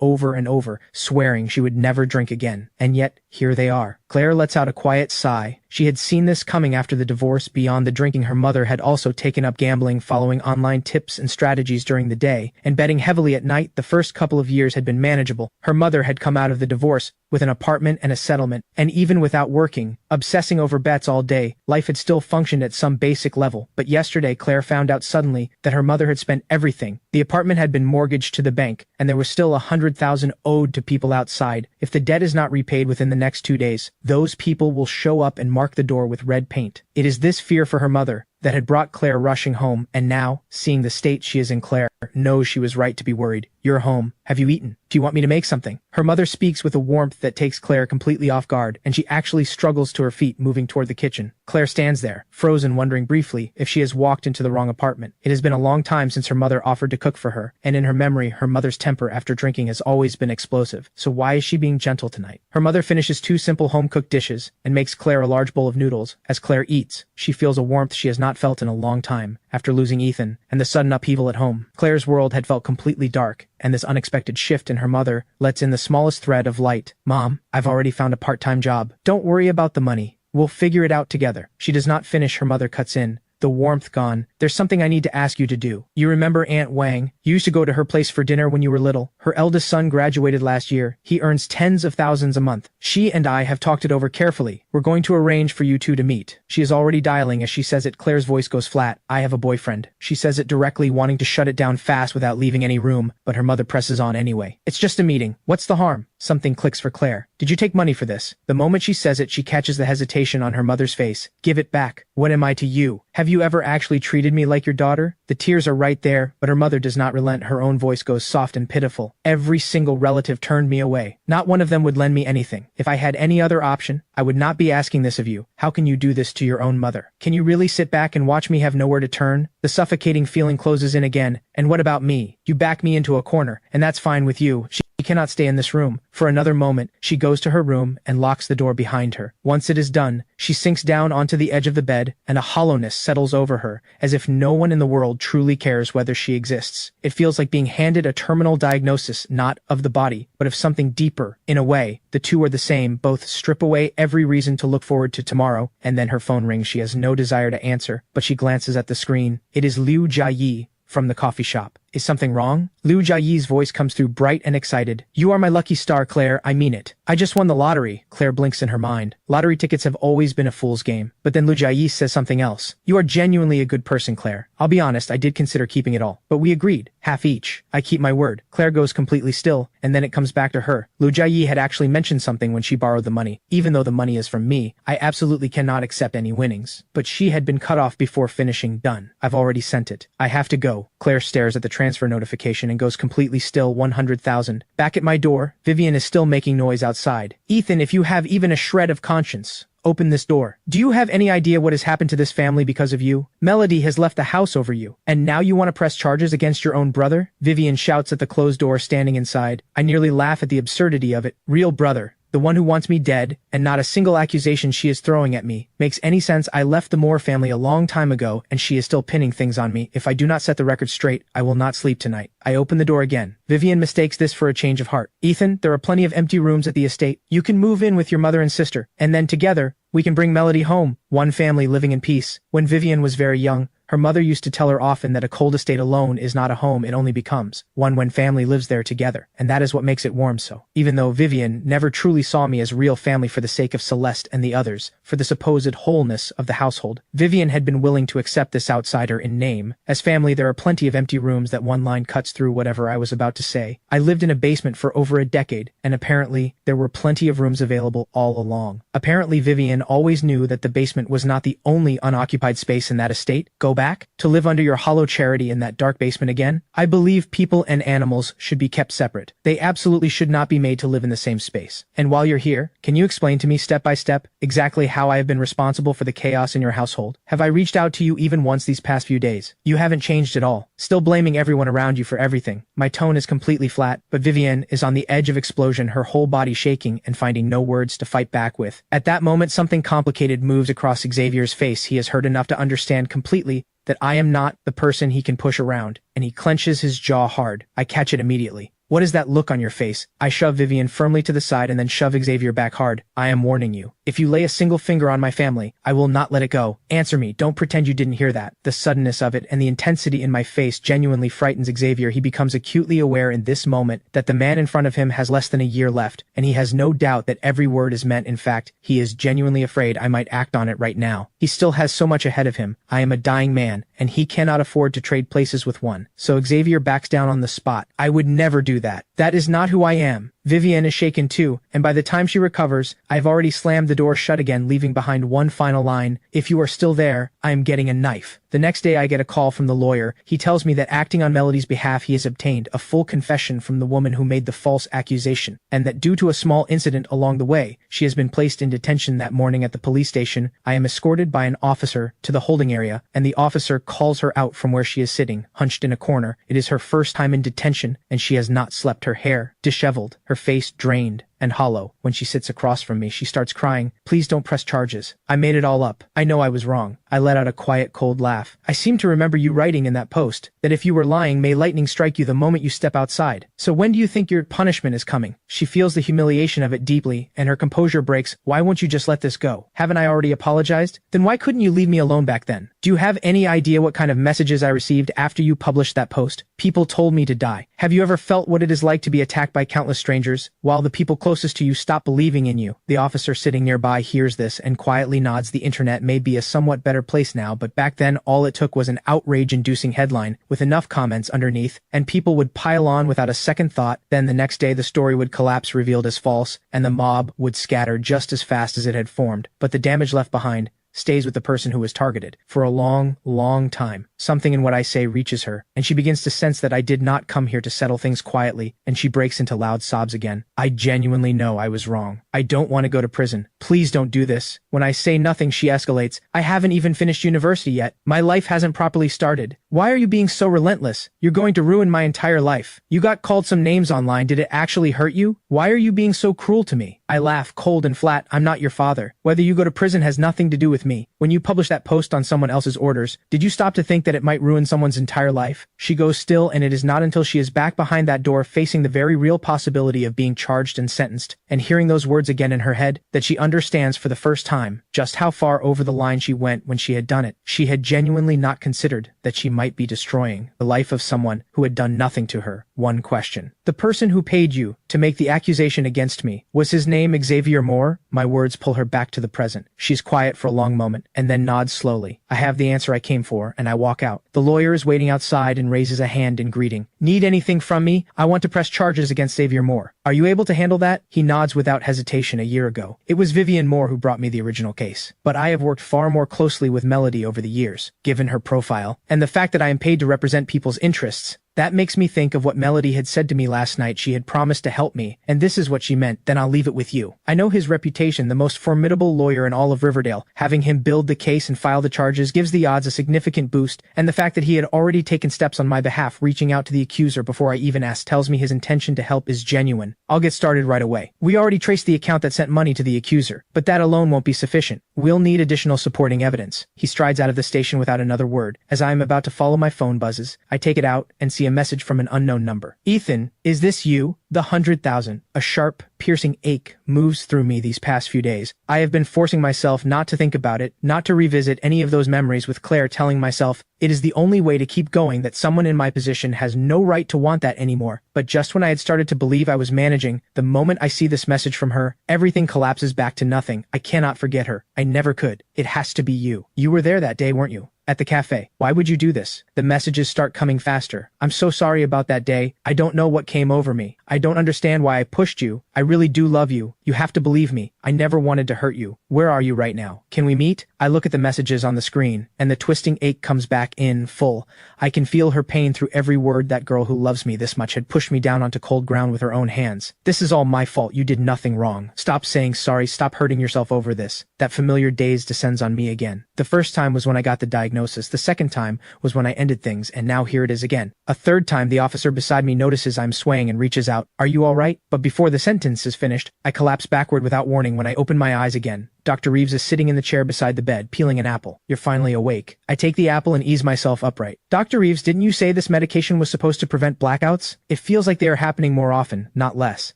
over and over, swearing she would never drink again. And yet, here they are. Claire lets out a quiet sigh. She had seen this coming after the divorce. Beyond the drinking, her mother had also taken up gambling, following online tips and strategies during the day, and betting heavily at night. The first couple of years had been manageable. Her mother had come out of the divorce with an apartment and a settlement, and even without working, obsessing over bets all day, life had still functioned at some basic level. But yesterday, Claire found out suddenly that her mother had spent everything. The apartment had been mortgaged to the bank, and there was still 100,000 owed to people outside. If the debt is not repaid within the next 2 days, those people will show up and mark the door with red paint. It is this fear for her mother that had brought Claire rushing home, and now, seeing the state she is in, Claire knows she was right to be worried. You're home. Have you eaten? Do you want me to make something? Her mother speaks with a warmth that takes Claire completely off guard, and she actually struggles to her feet, moving toward the kitchen. Claire stands there, frozen, wondering briefly if she has walked into the wrong apartment. It has been a long time since her mother offered to cook for her, and in her memory, her mother's temper after drinking has always been explosive. So why is she being gentle tonight? Her mother finishes 2 simple home-cooked dishes and makes Claire a large bowl of noodles. As Claire eats, she feels a warmth she has not felt in a long time after losing Ethan and the sudden upheaval at home. Claire's world had felt completely dark, and this unexpected shift in her mother lets in the smallest thread of light. Mom, I've already found a part-time job. Don't worry about the money. We'll figure it out together. She does not finish. Her mother cuts in, the warmth gone. There's something I need to ask you to do. You remember Aunt Wang? You used to go to her place for dinner when you were little. Her eldest son graduated last year. He earns tens of thousands a month. She and I have talked it over carefully. We're going to arrange for you two to meet. She is already dialing. As she says it, Claire's voice goes flat. I have a boyfriend. She says it directly, wanting to shut it down fast without leaving any room, but her mother presses on anyway. It's just a meeting. What's the harm? Something clicks for Claire. Did you take money for this? The moment she says it, she catches the hesitation on her mother's face. Give it back. What am I to you? Have you ever actually treated me like your daughter? The tears are right there, but her mother does not relent. Her own voice goes soft and pitiful. Every single relative turned me away. Not one of them would lend me anything. If I had any other option, I would not be asking this of you. How can you do this to your own mother? Can you really sit back and watch me have nowhere to turn? The suffocating feeling closes in again. And what about me? You back me into a corner, and that's fine with you. She cannot stay in this room. For another moment, she goes to her room and locks the door behind her. Once it is done, she sinks down onto the edge of the bed, and a hollowness settles over her, as if no one in the world truly cares whether she exists. It feels like being handed a terminal diagnosis, not of the body, but of something deeper. In a way, the two are the same. Both strip away every reason to look forward to tomorrow. And then her phone rings. She has no desire to answer, but she glances at the screen. It is Liu Jiayi from the coffee shop. Is something wrong? Liu Jiayi's voice comes through bright and excited. You are my lucky star, Claire. I mean it. I just won the lottery. Claire blinks in her mind. Lottery tickets have always been a fool's game. But then Liu Jiayi says something else. You are genuinely a good person, Claire. I'll be honest, I did consider keeping it all. But we agreed. Half each. I keep my word. Claire goes completely still, and then it comes back to her. Liu Jiayi had actually mentioned something when she borrowed the money. Even though the money is from me, I absolutely cannot accept any winnings. But she had been cut off before finishing. Done. I've already sent it. I have to go. Claire stares at the transfer notification and goes completely still. 100,000. Back at my door, Vivian is still making noise outside. Ethan, if you have even a shred of conscience, open this door. Do you have any idea what has happened to this family because of you? Melody has left the house over you, and now you want to press charges against your own brother? Vivian shouts at the closed door standing inside. I nearly laugh at the absurdity of it. Real brother. The one who wants me dead, and not a single accusation she is throwing at me makes any sense. I left the Moore family a long time ago, and she is still pinning things on me. If I do not set the record straight, I will not sleep tonight. I open the door again. Vivian mistakes this for a change of heart. Ethan, there are plenty of empty rooms at the estate. You can move in with your mother and sister, and then together, we can bring Melody home. One family living in peace. When Vivian was very young, her mother used to tell her often that a cold estate alone is not a home. It only becomes one when family lives there together. And that is what makes it warm. So, even though Vivian never truly saw me as real family for the sake of Celeste and the others, for the supposed wholeness of the household, Vivian had been willing to accept this outsider in name. As family, there are plenty of empty rooms. That one line cuts through whatever I was about to say. I lived in a basement for over a decade, and apparently, there were plenty of rooms available all along. Apparently, Vivian always knew that the basement was not the only unoccupied space in that estate. Go back to live under your hollow charity in that dark basement again? I believe people and animals should be kept separate. They absolutely should not be made to live in the same space. And while you're here, can you explain to me step by step exactly how I have been responsible for the chaos in your household? Have I reached out to you even once these past few days? You haven't changed at all. Still blaming everyone around you for everything. My tone is completely flat, but Vivian is on the edge of explosion, her whole body shaking and finding no words to fight back with. At that moment, something complicated moves across Xavier's face. He has heard enough to understand completely that I am not the person he can push around, and he clenches his jaw hard. I catch it immediately. What is that look on your face? I shove Vivian firmly to the side and then shove Xavier back hard. I am warning you. If you lay a single finger on my family, I will not let it go. Answer me, don't pretend you didn't hear that. The suddenness of it and the intensity in my face genuinely frightens Xavier. He becomes acutely aware in this moment that the man in front of him has less than a year left, and he has no doubt that every word is meant. In fact, he is genuinely afraid I might act on it right now. He still has so much ahead of him. I am a dying man, and he cannot afford to trade places with one. So Xavier backs down on the spot. I would never do that. That is not who I am. Vivienne is shaken too, and by the time she recovers, I've already slammed the door shut again, leaving behind one final line: if you are still there, I am getting a knife. The next day I get a call from the lawyer. He tells me that acting on Melody's behalf he has obtained a full confession from the woman who made the false accusation, and that due to a small incident along the way, she has been placed in detention that morning at the police station. I am escorted by an officer to the holding area, and the officer calls her out from where she is sitting, hunched in a corner. It is her first time in detention, and she has not slept. Her hair disheveled, her face drained and hollow. When she sits across from me, she starts crying. Please don't press charges. I made it all up. I know I was wrong. I let out a quiet, cold laugh. I seem to remember you writing in that post that if you were lying, may lightning strike you the moment you step outside. So when do you think your punishment is coming? She feels the humiliation of it deeply, and her composure breaks. Why won't you just let this go? Haven't I already apologized? Then why couldn't you leave me alone back then? Do you have any idea what kind of messages I received after you published that post? People told me to die. Have you ever felt what it is like to be attacked by countless strangers, while the people closest to you stop believing in you? The officer sitting nearby hears this and quietly nods. The internet may be a somewhat better place now, but back then all it took was an outrage-inducing headline with enough comments underneath, and people would pile on without a second thought. Then the next day the story would collapse, revealed as false, and the mob would scatter just as fast as it had formed. But the damage left behind stays with the person who was targeted. For a long, long time, something in what I say reaches her, and she begins to sense that I did not come here to settle things quietly, and she breaks into loud sobs again. I genuinely know I was wrong. I don't want to go to prison. Please don't do this. When I say nothing, she escalates. I haven't even finished university yet. My life hasn't properly started. Why are you being so relentless? You're going to ruin my entire life. You got called some names online. Did it actually hurt you? Why are you being so cruel to me? I laugh, cold and flat. I'm not your father. Whether you go to prison has nothing to do with me. When you published that post on someone else's orders, did you stop to think that it might ruin someone's entire life? She goes still, and it is not until she is back behind that door facing the very real possibility of being charged and sentenced, and hearing those words again in her head, that she understands for the first time just how far over the line she went when she had done it. She had genuinely not considered that she might be destroying the life of someone who had done nothing to her. One question. The person who paid you to make the accusation against me, was his name Xavier Moore? My words pull her back to the present. She's quiet for a long moment, and then nods slowly. I have the answer I came for, and I walk out. The lawyer is waiting outside and raises a hand in greeting. Need anything from me? I want to press charges against Xavier Moore. Are you able to handle that? He nods without hesitation. A year ago, it was Vivienne Moore who brought me the original case. But I have worked far more closely with Melody over the years, given her profile, and the fact that I am paid to represent people's interests. That makes me think of what Melody had said to me last night. She had promised to help me, and this is what she meant. Then I'll leave it with you. I know his reputation, the most formidable lawyer in all of Riverdale. Having him build the case and file the charges gives the odds a significant boost, and the fact that he had already taken steps on my behalf, reaching out to the accuser before I even asked, tells me his intention to help is genuine. I'll get started right away. We already traced the account that sent money to the accuser, but that alone won't be sufficient. We'll need additional supporting evidence. He strides out of the station without another word. As I am about to follow, my phone buzzes. I take it out and see a message from an unknown number. Ethan, is this you? The 100,000. A sharp, piercing ache moves through me these past few days. I have been forcing myself not to think about it, not to revisit any of those memories, with Claire telling myself it is the only way to keep going, that someone in my position has no right to want that anymore. But just when I had started to believe I was managing, the moment I see this message from her, everything collapses back to nothing. I cannot forget her. I never could. It has to be you. You were there that day, weren't you? At the cafe. Why would you do this? The messages start coming faster. I'm so sorry about that day. I don't know what came over me. I don't understand why I pushed you. I really do love you. You have to believe me. I never wanted to hurt you. Where are you right now? Can we meet? I look at the messages on the screen, and the twisting ache comes back in full. I can feel her pain through every word. That girl who loves me this much had pushed me down onto cold ground with her own hands. This is all my fault. You did nothing wrong. Stop saying sorry. Stop hurting yourself over this. That familiar daze descends on me again. The first time was when I got the diagnosis. The second time was when I ended things, and now here it is again. A third time, the officer beside me notices I'm swaying and reaches out. Are you all right? But before the sentence is finished, I collapse collapse backward without warning when I open my eyes again. Dr. Reeves is sitting in the chair beside the bed, peeling an apple. You're finally awake. I take the apple and ease myself upright. Dr. Reeves, didn't you say this medication was supposed to prevent blackouts? It feels like they are happening more often, not less.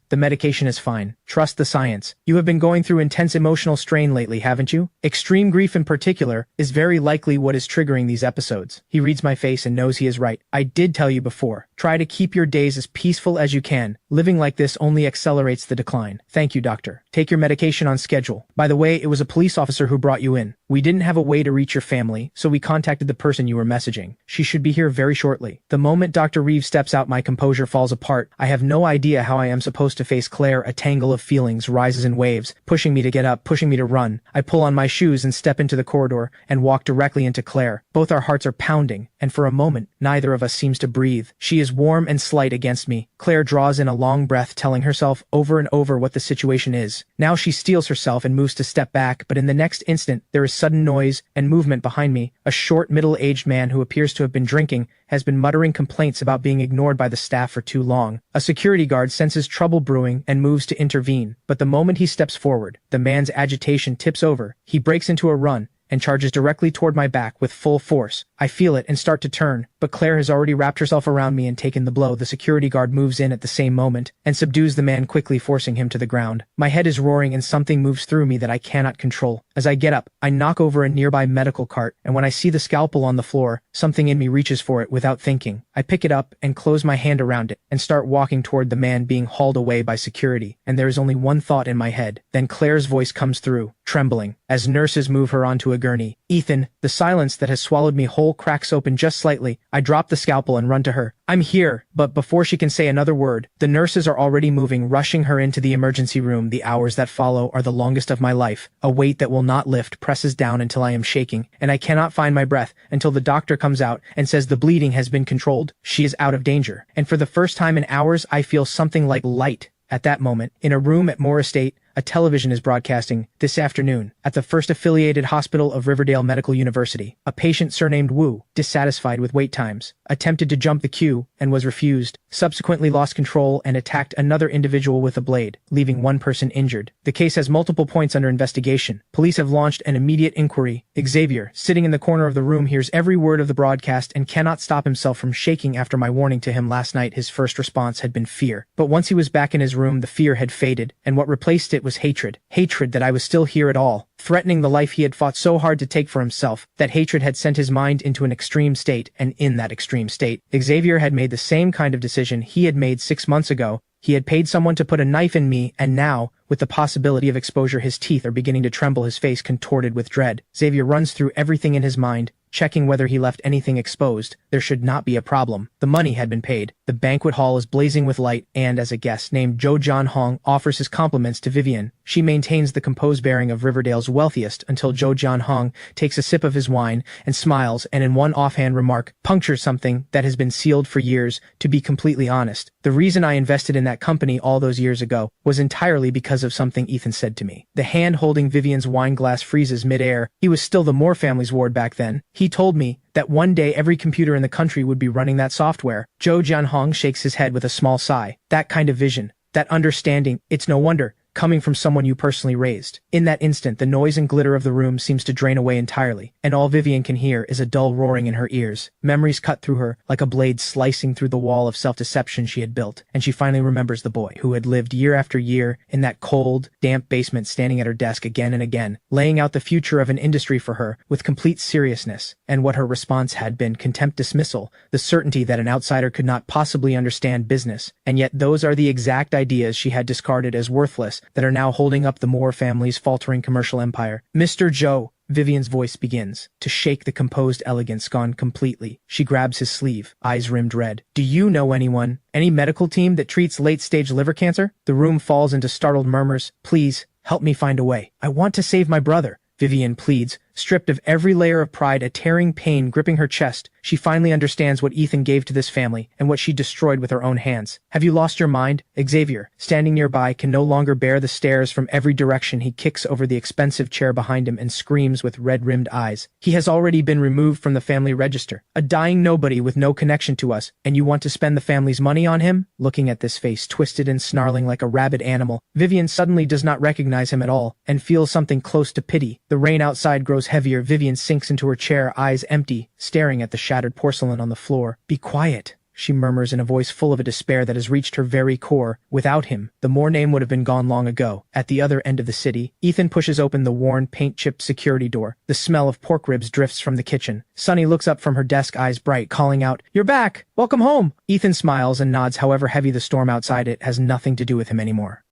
The medication is fine. Trust the science. You have been going through intense emotional strain lately, haven't you? Extreme grief in particular is very likely what is triggering these episodes. He reads my face and knows he is right. I did tell you before. Try to keep your days as peaceful as you can. Living like this only accelerates the decline. Thank you, doctor. Take your medication on schedule. By the way, it was a police officer who brought you in. We didn't have a way to reach your family, so we contacted the person you were messaging. She should be here very shortly. The moment Dr. Reeves steps out, my composure falls apart. I have no idea how I am supposed to face Claire. A tangle of feelings rises in waves, pushing me to get up, pushing me to run. I pull on my shoes and step into the corridor and walk directly into Claire. Both our hearts are pounding, and for a moment, neither of us seems to breathe. She is warm and slight against me. Claire draws in a long breath, telling herself over and over what the situation is. Now she steels herself and moves to step back, but in the next instant, there is sudden noise and movement behind me. A short, middle-aged man who appears to have been drinking has been muttering complaints about being ignored by the staff for too long. A security guard senses trouble brewing and moves to intervene, but the moment he steps forward, the man's agitation tips over. He breaks into a run and charges directly toward my back with full force. I feel it and start to turn, but Claire has already wrapped herself around me and taken the blow. The security guard moves in at the same moment and subdues the man, quickly forcing him to the ground. My head is roaring and something moves through me that I cannot control. As I get up, I knock over a nearby medical cart, and when I see the scalpel on the floor, something in me reaches for it without thinking. I pick it up and close my hand around it and start walking toward the man being hauled away by security, and there is only one thought in my head. Then Claire's voice comes through, trembling, as nurses move her onto a gurney. Ethan, the silence that has swallowed me whole cracks open just slightly. I drop the scalpel and run to her. I'm here, but before she can say another word, the nurses are already moving, rushing her into the emergency room. The hours that follow are the longest of my life. A weight that will not lift presses down until I am shaking, and I cannot find my breath until the doctor comes out and says the bleeding has been controlled. She is out of danger, and for the first time in hours, I feel something like light. At that moment, in a room at Moore Estate, a television is broadcasting, "This afternoon, at the First Affiliated Hospital of Riverdale Medical University, a patient surnamed Wu, dissatisfied with wait times, attempted to jump the queue and was refused, subsequently lost control and attacked another individual with a blade, leaving one person injured. The case has multiple points under investigation. Police have launched an immediate inquiry." Xavier, sitting in the corner of the room, hears every word of the broadcast and cannot stop himself from shaking. After my warning to him last night, his first response had been fear. But once he was back in his room, the fear had faded, and what replaced it was hatred. Hatred that I was still here at all, threatening the life he had fought so hard to take for himself. That hatred had sent his mind into an extreme state, and in that extreme state, Xavier had made the same kind of decision he had made 6 months ago. He had paid someone to put a knife in me, and now, with the possibility of exposure, his teeth are beginning to tremble, his face contorted with dread. Xavier runs through everything in his mind, checking whether he left anything exposed. There should not be a problem. The money had been paid. The banquet hall is blazing with light, and as a guest named Jo John Hong offers his compliments to Vivian, she maintains the composed bearing of Riverdale's wealthiest until Jo John Hong takes a sip of his wine and smiles, and in one offhand remark, punctures something that has been sealed for years. To be completely honest, the reason I invested in that company all those years ago was entirely because of something Ethan said to me. The hand holding Vivian's wine glass freezes mid-air. He was still the Moore family's ward back then. He told me that one day every computer in the country would be running that software. Jo John Hong shakes his head with a small sigh. That kind of vision, that understanding, it's no wonder, coming from someone you personally raised. In that instant, the noise and glitter of the room seems to drain away entirely, and all Vivian can hear is a dull roaring in her ears. Memories cut through her like a blade slicing through the wall of self-deception she had built, and she finally remembers the boy who had lived year after year in that cold, damp basement, standing at her desk again and again, laying out the future of an industry for her with complete seriousness, and what her response had been: contempt, dismissal, the certainty that an outsider could not possibly understand business, and yet those are the exact ideas she had discarded as worthless that are now holding up the Moore family's faltering commercial empire. "Mr. Joe," Vivian's voice begins to shake, the composed elegance gone completely. She grabs his sleeve, eyes rimmed red. "Do you know anyone, any medical team that treats late-stage liver cancer?" The room falls into startled murmurs. "Please, help me find a way. I want to save my brother," Vivian pleads, stripped of every layer of pride, a tearing pain gripping her chest. She finally understands what Ethan gave to this family and what she destroyed with her own hands. Have you lost your mind? Xavier, standing nearby, can no longer bear the stares from every direction. He kicks over the expensive chair behind him and screams with red-rimmed eyes. He has already been removed from the family register, a dying nobody with no connection to us, and you want to spend the family's money on him? Looking at this face twisted and snarling like a rabid animal, Vivian suddenly does not recognize him at all and feels something close to pity. The rain outside grows heavier. Vivian sinks into her chair, eyes empty, staring at the shattered porcelain on the floor. Be quiet, she murmurs in a voice full of a despair that has reached her very core. Without him, the Moore name would have been gone long ago. At the other end of the city, Ethan pushes open the worn, paint-chipped security door. The smell of pork ribs drifts from the kitchen. Sunny looks up from her desk, eyes bright, calling out, "You're back! Welcome home!" Ethan smiles and nods, however heavy the storm outside it has nothing to do with him anymore.